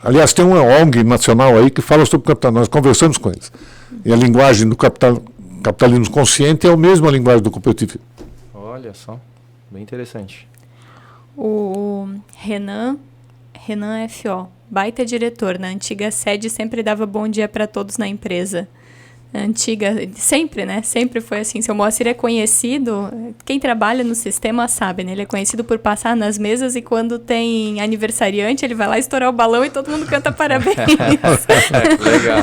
Aliás, tem uma ONG nacional aí que fala sobre o capitalismo. Nós conversamos com eles. E a linguagem do capitalismo consciente é a mesma linguagem do cooperativismo. Olha só, bem interessante. O Renan F.O. Baita diretor. Na antiga sede sempre dava bom dia para todos na empresa. Antiga, sempre, né? Sempre foi assim. Seu Moacir é conhecido, quem trabalha no sistema sabe, né? Ele é conhecido por passar nas mesas e quando tem aniversariante, ele vai lá estourar o balão e todo mundo canta parabéns. Legal.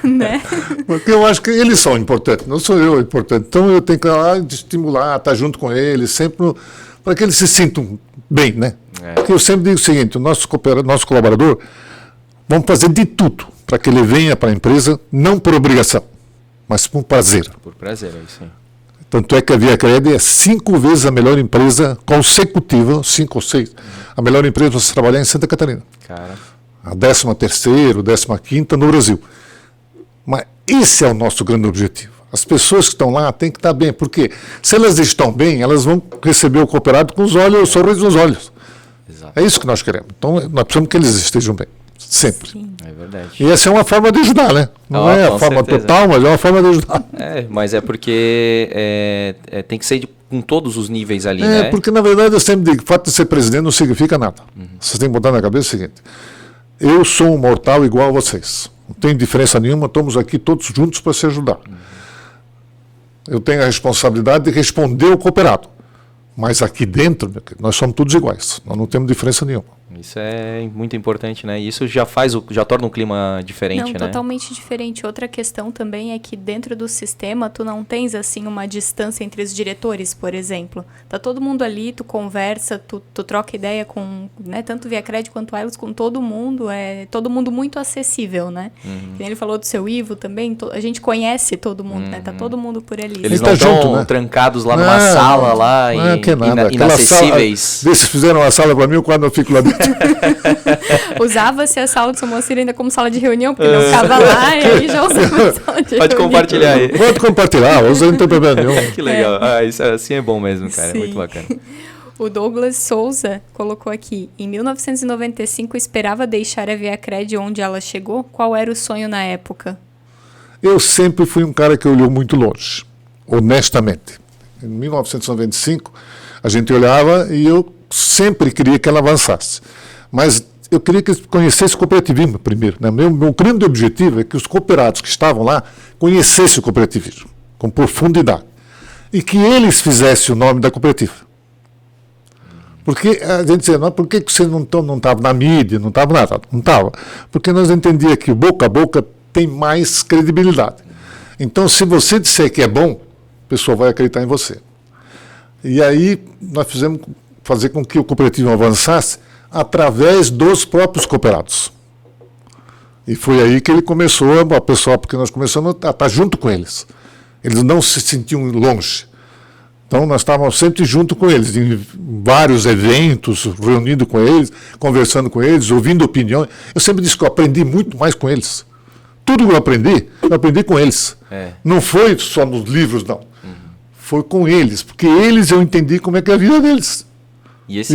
Né? Porque eu acho que eles são importantes, não sou eu importante. Então eu tenho que ir lá estimular, estar junto com eles, sempre para que eles se sintam bem, né? Porque eu sempre digo o seguinte, o nosso colaborador, vamos fazer de tudo para que ele venha para a empresa, não por obrigação, mas por prazer. Por prazer, é isso aí. Tanto é que a ViaCred é 5 vezes a melhor empresa consecutiva, 5 ou 6, a melhor empresa para se trabalhar em Santa Catarina. Cara. A 13ª, 15ª no Brasil. Mas esse é o nosso grande objetivo. As pessoas que estão lá têm que estar bem, porque se elas estão bem, elas vão receber o cooperado com os olhos, o sorriso nos olhos. Exato. É isso que nós queremos. Então, nós precisamos que eles estejam bem. Sempre. Sim. É verdade. E essa é uma forma de ajudar, né? Não é a forma certeza. total, mas é uma forma de ajudar. Mas é porque tem que ser com todos os níveis ali, né? Porque na verdade eu sempre digo, o fato de ser presidente não significa nada. Vocês têm que botar na cabeça o seguinte, eu sou um mortal igual a vocês. Não tem diferença nenhuma, estamos aqui todos juntos para se ajudar. Eu tenho a responsabilidade de responder ao cooperado. Mas aqui dentro, nós somos todos iguais. Nós não temos diferença nenhuma. Isso é muito importante, né? Isso já torna um clima diferente, não, né? Totalmente diferente. Outra questão também é que dentro do sistema tu não tens assim uma distância entre os diretores, por exemplo. Tá todo mundo ali, tu conversa, tu troca ideia com, né, tanto ViaCred quanto Ailos, com todo mundo, é todo mundo muito acessível, né? Que ele falou do seu Ivo também, a gente conhece todo mundo, né? Tá todo mundo por ali. Eles Ele não tá junto, estão né? trancados lá numa sala lá que nada. inacessíveis. Vê se fizeram uma sala para mim, eu quase não fico lá dentro. Usava-se a sala do seu Moacir ainda como sala de reunião, porque não ficava lá, e aí já usava a sala de Pode reunião. compartilhar aí. Pode compartilhar, usa, não tem problema nenhum. Que legal. Isso assim é bom mesmo, cara. Sim. É muito bacana. O Douglas Souza colocou aqui, em 1995 esperava deixar a ViaCred onde ela chegou? Qual era o sonho na época? Eu sempre fui um cara que olhou muito longe, honestamente. Em 1995, a gente olhava e eu sempre queria que ela avançasse. Mas eu queria que eles conhecessem o cooperativismo primeiro. Né? Meu grande objetivo é que os cooperados que estavam lá conhecessem o cooperativismo com profundidade. E que eles fizessem o nome da cooperativa. Porque a gente dizia, por que você não estava na mídia, não estava nada? Não estava. Porque nós entendíamos que o boca a boca tem mais credibilidade. Então, se você disser que é bom, a pessoa vai acreditar em você. E aí, nós fizemos fazer com que o cooperativismo avançasse através dos próprios cooperados. E foi aí que ele começou, a pessoa, porque nós começamos a estar junto com eles. Eles não se sentiam longe. Então, nós estávamos sempre junto com eles, em vários eventos, reunindo com eles, conversando com eles, ouvindo opiniões. Eu sempre disse que eu aprendi muito mais com eles. Tudo que eu aprendi com eles. Não foi só nos livros, não. Foi com eles, porque eles eu entendi como é que é a vida deles. E eu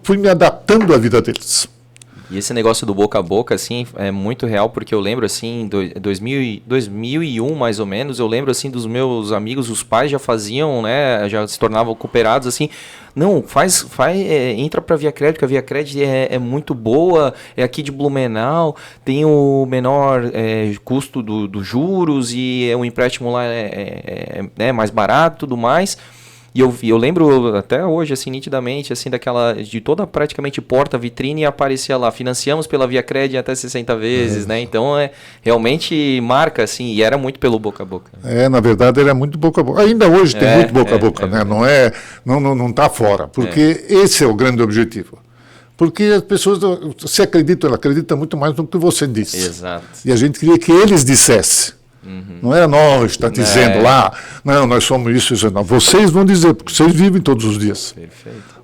fui me adaptando à vida deles. E esse negócio do boca a boca, assim, é muito real, porque eu lembro, assim, em 2001, mais ou menos, eu lembro, assim, dos meus amigos, os pais já faziam, né, já se tornavam cooperados, assim, não, entra pra ViaCred, porque a ViaCred é muito boa, é aqui de Blumenau, tem o menor custo dos juros e o empréstimo lá é mais barato e tudo mais. E eu lembro até hoje, assim, nitidamente, assim, de toda praticamente porta, vitrine, aparecia lá, financiamos pela ViaCred até 60 vezes, né? Então, realmente marca, assim, e era muito pelo boca a boca. Na verdade, era muito boca a boca. Ainda hoje tem muito boca a boca, né? Não está fora, porque esse é o grande objetivo. Porque as pessoas, se acreditam, ela acredita muito mais no que você disse. Exato. E a gente queria que eles dissessem. Não é nós está dizendo lá, não, nós somos isso, não. Vocês vão dizer, porque vocês vivem todos os dias. Perfeito.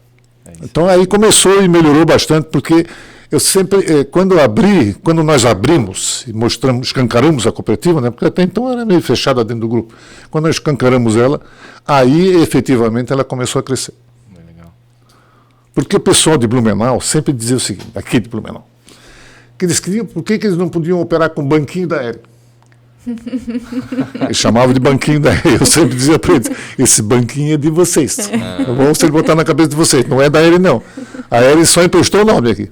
Então aí começou e melhorou bastante, porque eu sempre, quando nós abrimos e escancaramos a cooperativa, né, porque até então era meio fechada dentro do grupo, quando nós escancaramos ela, aí efetivamente ela começou a crescer. Legal. Porque o pessoal de Blumenau sempre dizia o seguinte, aqui de Blumenau, que eles queriam, por que eles não podiam operar com o banquinho da Aérea? Eles chamavam de banquinho da Aérea. Eu sempre dizia para eles, esse banquinho é de vocês. É bom você botar na cabeça de vocês, não é da Aérea não. Aí ele só emprestou o nome aqui.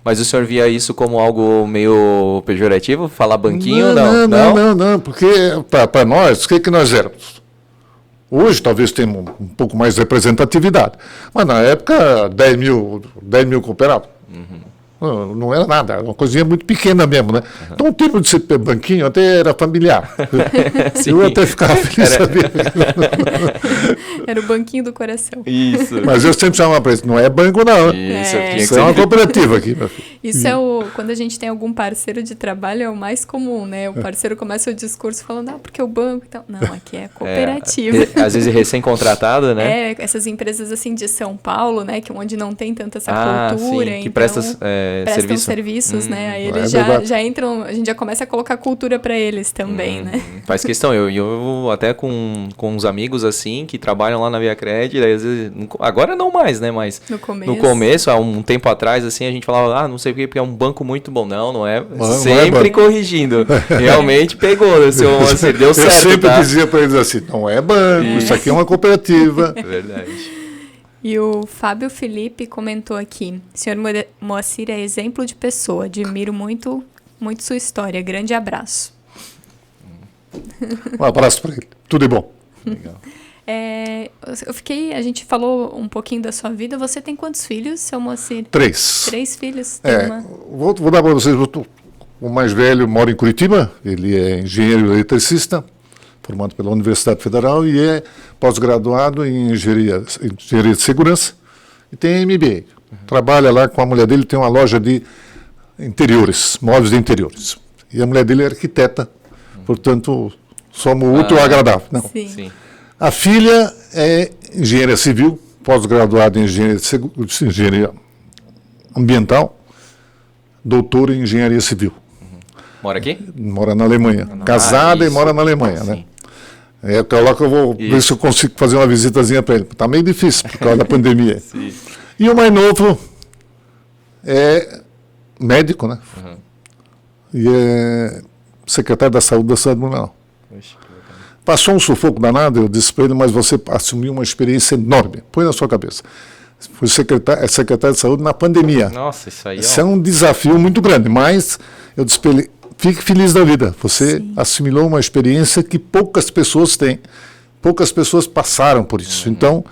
Mas o senhor via isso como algo meio pejorativo? Falar banquinho? Não, porque para nós, o que nós éramos? Hoje talvez tenha um pouco mais de representatividade, mas na época 10 mil cooperavam. Não era nada, era uma coisinha muito pequena mesmo, né? Então o termo de ser banquinho até era familiar. Eu até ficava feliz de saber. Era o banquinho do coração. Isso. Mas eu sempre chamava para isso, não é banco não. Isso é uma cooperativa aqui, meu filho. Isso quando a gente tem algum parceiro de trabalho é o mais comum, né? O parceiro começa o discurso falando, porque o banco e tal. Não, aqui é cooperativa. Às vezes recém-contratado, né? Essas empresas assim de São Paulo, né? Onde não tem tanta essa cultura. Sim, que prestam serviços, né? Aí eles já entram, a gente já começa a colocar cultura para eles também, né? Faz questão. Eu até com uns amigos assim que trabalham lá na Via Cred, às vezes, agora não mais, né? Mas no começo, há um tempo atrás, assim, a gente falava, não sei por quê, porque é um banco muito bom. Não é. Sempre corrigindo. Realmente pegou, seu Moacir, deu certo. Eu sempre dizia para eles assim, não é banco, isso aqui é uma cooperativa. Verdade. E o Fábio Felipe comentou aqui, senhor Moacir é exemplo de pessoa, admiro muito, muito sua história, grande abraço. Um abraço para ele, tudo de bom. Legal. A gente falou um pouquinho da sua vida, você tem quantos filhos, seu Moacir? 3. 3 filhos. Vou dar para vocês, o mais velho mora em Curitiba, ele é engenheiro eletricista, formado pela Universidade Federal e é pós-graduado em engenharia de segurança e tem MBA. Trabalha lá com a mulher dele, tem uma loja de interiores, móveis de interiores. E a mulher dele é arquiteta, portanto, somos útil ao agradável. Não. Sim. A filha é engenheira civil, pós-graduada em engenharia ambiental, doutora em engenharia civil. Mora aqui? Mora na Alemanha. Casada e mora na Alemanha, né? É lá que eu vou ver se eu consigo fazer uma visitazinha para ele. Está meio difícil por causa da pandemia. Sim. E o mais novo é médico, né? E é secretário da Saúde da cidade de Blumenau. Passou um sufoco danado, eu disse para ele, mas você assumiu uma experiência enorme. Põe na sua cabeça. Fui secretário de Saúde na pandemia. Nossa, isso aí é um desafio muito grande, mas eu disse para ele, fique feliz da vida. Você assimilou uma experiência que poucas pessoas têm. Poucas pessoas passaram por isso. Então,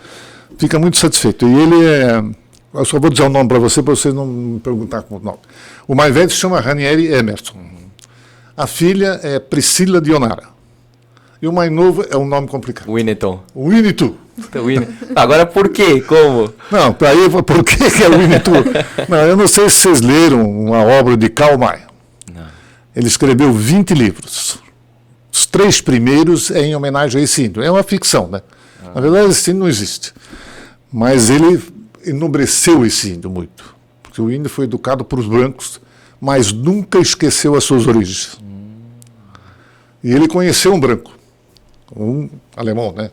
fica muito satisfeito. E ele é... Eu só vou dizer o nome para você não me perguntar com o nome. O mais velho se chama Ranieri Emerson. A filha é Priscila Dionara. E o mais novo é um nome complicado. Winneton. Winnetou. Agora por quê? Como? Não, para aí, por que é o Winnetou? Não, eu não sei se vocês leram uma obra de Karl May. Ele escreveu 20 livros. Os 3 primeiros é em homenagem a esse índio. É uma ficção, né? Na verdade, esse índio não existe. Mas ele enobreceu esse índio muito. Porque o índio foi educado por os brancos, mas nunca esqueceu as suas origens. E ele conheceu um branco. Um alemão, né?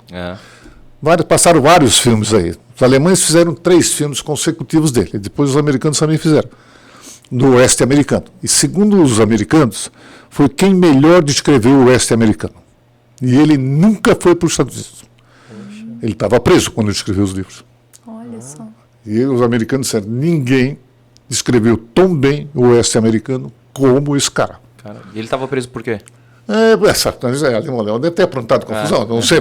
Passaram vários filmes aí. Os alemães fizeram 3 filmes consecutivos dele. Depois os americanos também fizeram. No oeste americano. E segundo os americanos, foi quem melhor descreveu o oeste americano. E ele nunca foi para os Estados Unidos. Ele estava preso quando ele escreveu os livros. Olha só. E os americanos disseram, ninguém descreveu tão bem o oeste americano como esse cara. E ele estava preso por quê? Alemão deve ter aprontado confusão. Não sei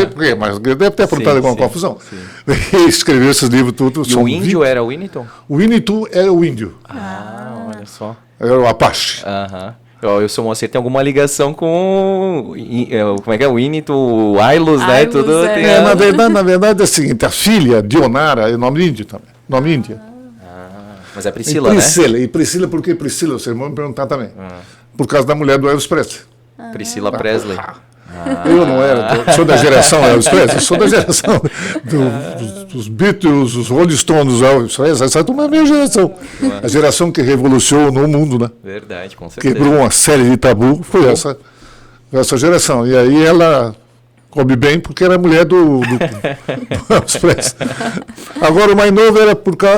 por quê, mas deve ter aprontado alguma confusão. Ele escreveu esses livros tudo. E o índio era o Winneton? O Winnetou era o índio. Olha só. Era o Apache. Eu sou Moacir, tem alguma ligação com como é que é? O Winnetou, o Ailus, né? Tudo na verdade é o seguinte, a filha, Dionara, é nome índio também. Nome índio. Mas é Priscila, né? E Priscila, por que Priscila? O seu irmão me perguntar também. Por causa da mulher do Elvis Presley. Priscila Presley. Eu não era, sou da geração Elvis Presley, sou da geração dos Beatles, os Rolling Stones, Elvis Presley, essa é a minha geração. A geração que revolucionou o mundo, né? Verdade, com certeza. Quebrou uma série de tabu, foi essa geração. E aí ela come bem porque era mulher do Elvis Presley. Agora o mais novo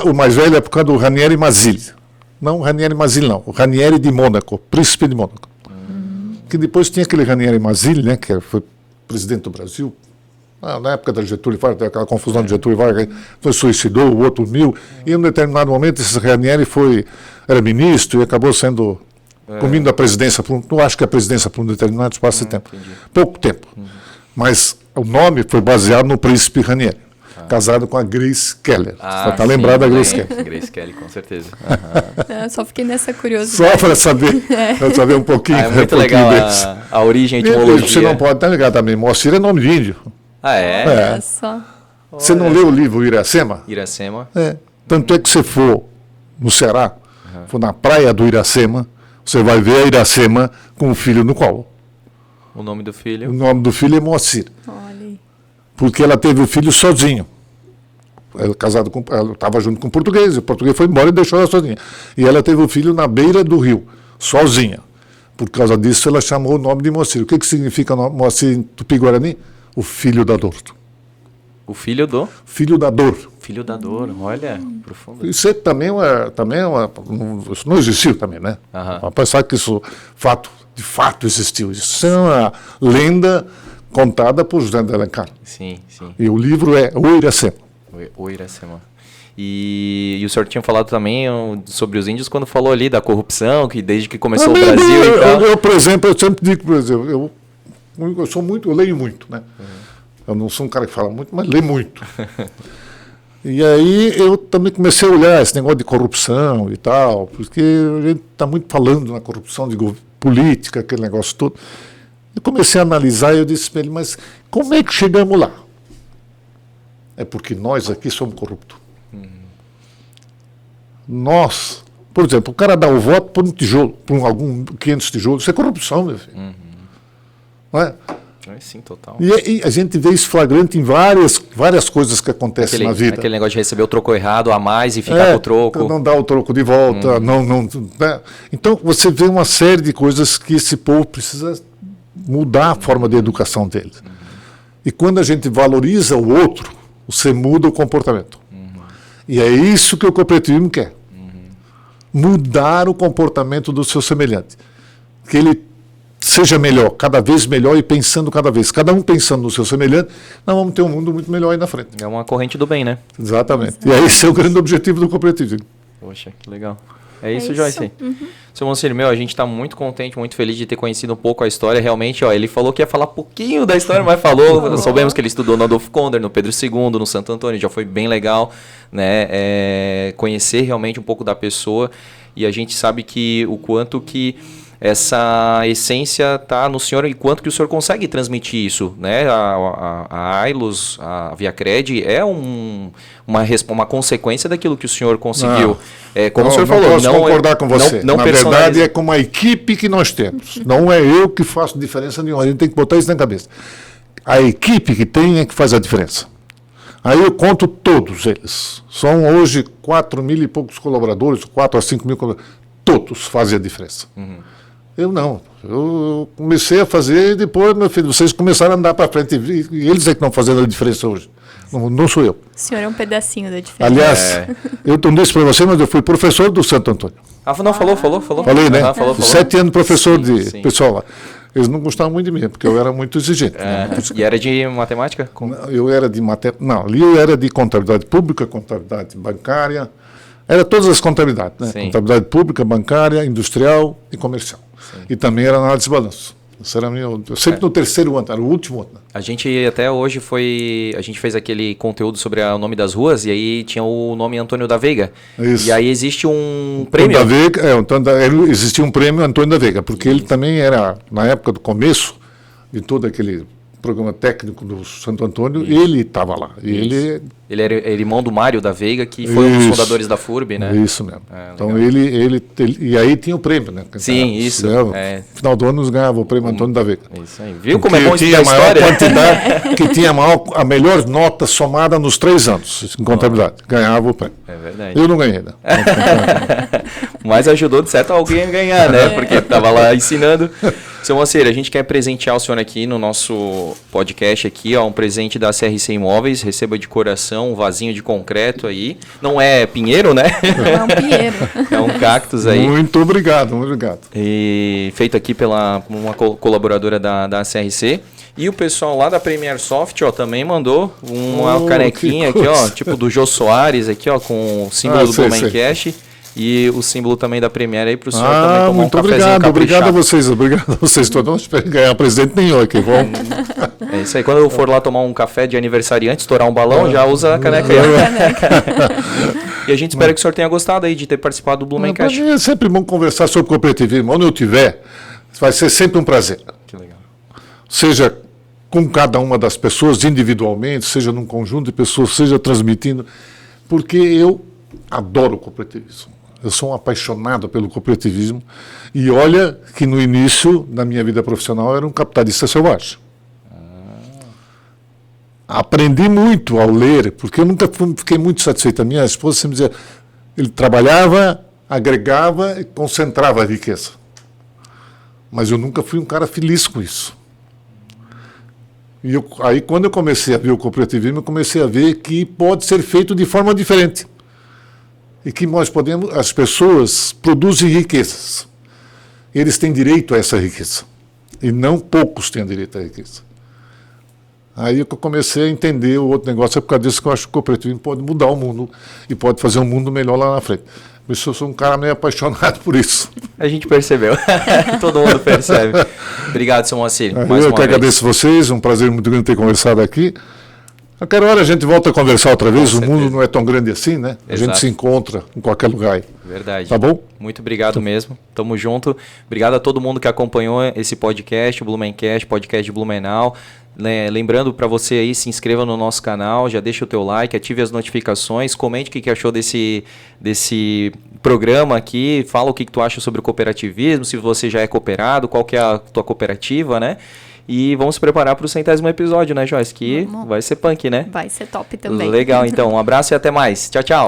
o mais velho é por causa do Ranieri Mazzilli. Não o Ranieri Mazzilli, não. O Ranieri de Mônaco, príncipe de Mônaco. Que depois tinha aquele Ranieri Mazzilli, né, que foi presidente do Brasil, Na época da Getúlio Vargas, aquela confusão de Getúlio Vargas, foi suicidou, o outro mil, e em um determinado momento esse Ranieri era ministro e acabou sendo comindo a presidência, eu acho que a presidência por um determinado espaço de tempo. Entendi. Pouco tempo. Mas o nome foi baseado no príncipe Ranieri, casado com a Grace Kelly. Você está lembrado da Grace Kelly? Grace Kelly, com certeza. Só fiquei nessa curiosidade. Só para saber um pouquinho. É muito legal a origem, a etimologia. Você não pode estar ligado também. Moacir é nome de índio. Ah, é? Olha só. Você não leu o livro Iracema? Iracema. Tanto é que você for no Ceará, for na praia do Iracema, você vai ver a Iracema com o filho no colo. O nome do O filho? nome do filho é Moacir. Olha aí. Porque ela teve o filho sozinho. Ela estava junto com o português foi embora e deixou ela sozinha. E ela teve o filho na beira do rio, sozinha. Por causa disso, ela chamou o nome de Moacir. O que significa Moacir em Tupi-Guarani? O filho da dor. O filho do? Filho da dor. Filho da dor, olha, profundo. Isso também isso não existiu também, né? Apesar que isso de fato existiu. Isso é uma lenda contada por José de Alencar. Sim, sim. E o livro é O Iracema. O Iracema. E o senhor tinha falado também sobre os índios quando falou ali da corrupção, que desde que começou o Brasil e tal. Eu, por exemplo, eu sempre digo, por exemplo, eu leio muito, né? Eu não sou um cara que fala muito, mas leio muito. E aí eu também comecei a olhar esse negócio de corrupção e tal, porque a gente está muito falando na corrupção de política, aquele negócio todo. Eu comecei a analisar e eu disse para ele, mas como é que chegamos lá? É porque nós aqui somos corruptos. Nós, por exemplo, o cara dá o voto por um tijolo, por algum 500 tijolos, isso é corrupção, meu filho. Não é? Sim, total. E a gente vê isso flagrante em várias coisas que acontecem na vida. Aquele negócio de receber o troco errado a mais e ficar com o troco. Não dar o troco de volta. Né? Então, você vê uma série de coisas que esse povo precisa mudar a forma de educação deles. E quando a gente valoriza o outro, você muda o comportamento. E é isso que o cooperativismo quer. Mudar o comportamento do seu semelhante. Que ele seja melhor, cada vez melhor e pensando cada vez. Cada um pensando no seu semelhante, nós vamos ter um mundo muito melhor aí na frente. É uma corrente do bem, né? Exatamente. E esse é o grande objetivo do cooperativismo. Poxa, que legal. É isso, Joyce. Seu Moacir, a gente está muito contente, muito feliz de ter conhecido um pouco a história. Realmente, ele falou que ia falar pouquinho da história, mas falou. Soubemos que ele estudou no Adolfo Konder, no Pedro II, no Santo Antônio. Já foi bem legal, né? Conhecer realmente um pouco da pessoa. E a gente sabe que o quanto que essa essência está no senhor e quanto que o senhor consegue transmitir isso, né? A Ailus, a Viacred é uma consequência daquilo que o senhor conseguiu. Como o senhor falou, posso concordar com você. Não na verdade, é como a equipe que nós temos. Não é eu que faço diferença nenhuma. A gente tem que botar isso na cabeça. A equipe que tem é que faz a diferença. Aí eu conto todos eles. São hoje 4.000 e poucos colaboradores, 4 a 5 mil colaboradores. Todos fazem a diferença. Eu não. Eu comecei a fazer e depois, meu filho, vocês começaram a andar para frente. E eles é que estão fazendo a diferença hoje. Não sou eu. O senhor é um pedacinho da diferença. Aliás, eu não disse para você, mas eu fui professor do Santo Antônio. Não, falou. Falei, né? Falou. 7 anos professor de sim. pessoal lá. Eles não gostavam muito de mim, porque eu era muito exigente. E era de matemática? Eu era de matemática. Não, ali eu era de contabilidade pública, contabilidade bancária. Era todas as contabilidades, né? Sim. Contabilidade pública, bancária, industrial e comercial. Sim. E também era análise de balanço. Isso era sempre no terceiro ano, era o último ano. Né? A gente até hoje a gente fez aquele conteúdo sobre o nome das ruas e aí tinha o nome Antônio da Veiga. Isso. E aí existe um prêmio. Da Veiga, existia um prêmio Antônio da Veiga, porque ele também era, na época do começo de todo aquele programa técnico do Santo Antônio, ele estava lá. Ele era irmão do Mário da Veiga, que foi um dos fundadores da FURB, né? Isso mesmo. Então ele e aí tinha o prêmio, né? Sim, isso. No final do ano nos ganhava o prêmio Antônio da Veiga. Isso aí. Viu como é bom tinha a maior história? quantidade, que tinha a melhor nota somada nos 3 anos em contabilidade. Ganhava o prêmio. É verdade. Eu não ganhei, né? Mas ajudou de certo alguém a ganhar, né? Porque estava lá ensinando. Seu Moacir, a gente quer presentear o senhor aqui no nosso podcast aqui, um presente da CRC Imóveis. Receba de coração um vasinho de concreto aí. Não é pinheiro, né? Não é um pinheiro. É um cactus aí. Muito obrigado, muito obrigado. E feito aqui uma colaboradora da CRC. E o pessoal lá da Premier Soft, ó, também mandou uma canequinha aqui, ó, tipo do Jô Soares aqui, ó, com o símbolo do Blumencast. E o símbolo também da Premier aí para o senhor também tomar um cafezinho caprichado. Obrigado a vocês todos. Não espero ganhar presente nenhum aqui, bom? É isso aí, quando eu for lá tomar um café de aniversariante, estourar um balão, já usa a caneca aí. E a gente espera que o senhor tenha gostado aí de ter participado do Blumencast. Para mim é sempre bom conversar sobre cooperativismo. Onde eu estiver, vai ser sempre um prazer. Que legal. Seja com cada uma das pessoas individualmente, seja num conjunto de pessoas, seja transmitindo, porque eu adoro o cooperativismo. Eu sou um apaixonado pelo cooperativismo e olha que no início da minha vida profissional eu era um capitalista selvagem. Aprendi muito ao ler, porque eu nunca fiquei muito satisfeito. A minha esposa sempre dizia, ele trabalhava, agregava e concentrava a riqueza. Mas eu nunca fui um cara feliz com isso. E aí quando eu comecei a ver o cooperativismo, eu comecei a ver que pode ser feito de forma diferente. E que nós podemos, as pessoas produzem riquezas. Eles têm direito a essa riqueza. E não poucos têm direito à riqueza. Aí eu comecei a entender o outro negócio, é por causa disso que eu acho que o cooperativismo pode mudar o mundo e pode fazer um mundo melhor lá na frente. Por isso eu sou um cara meio apaixonado por isso. A gente percebeu. Todo mundo percebe. Obrigado, seu Moacir. Eu que agradeço vocês, um prazer muito grande ter conversado aqui. A qualquer hora a gente volta a conversar outra vez, o mundo não é tão grande assim, né? Exato. A gente se encontra em qualquer lugar aí. Verdade. Tá bom? Muito obrigado mesmo. Tamo junto. Obrigado a todo mundo que acompanhou esse podcast, o Blumencast, podcast de Blumenau. Lembrando para você aí, se inscreva no nosso canal, já deixa o teu like, ative as notificações, comente o que achou desse programa aqui, fala o que tu acha sobre o cooperativismo, se você já é cooperado, qual que é a tua cooperativa, né? E vamos se preparar para o 100º episódio, né, Joyce? Que vai ser punk, né? Vai ser top também. Legal, então. Um abraço e até mais. Tchau, tchau.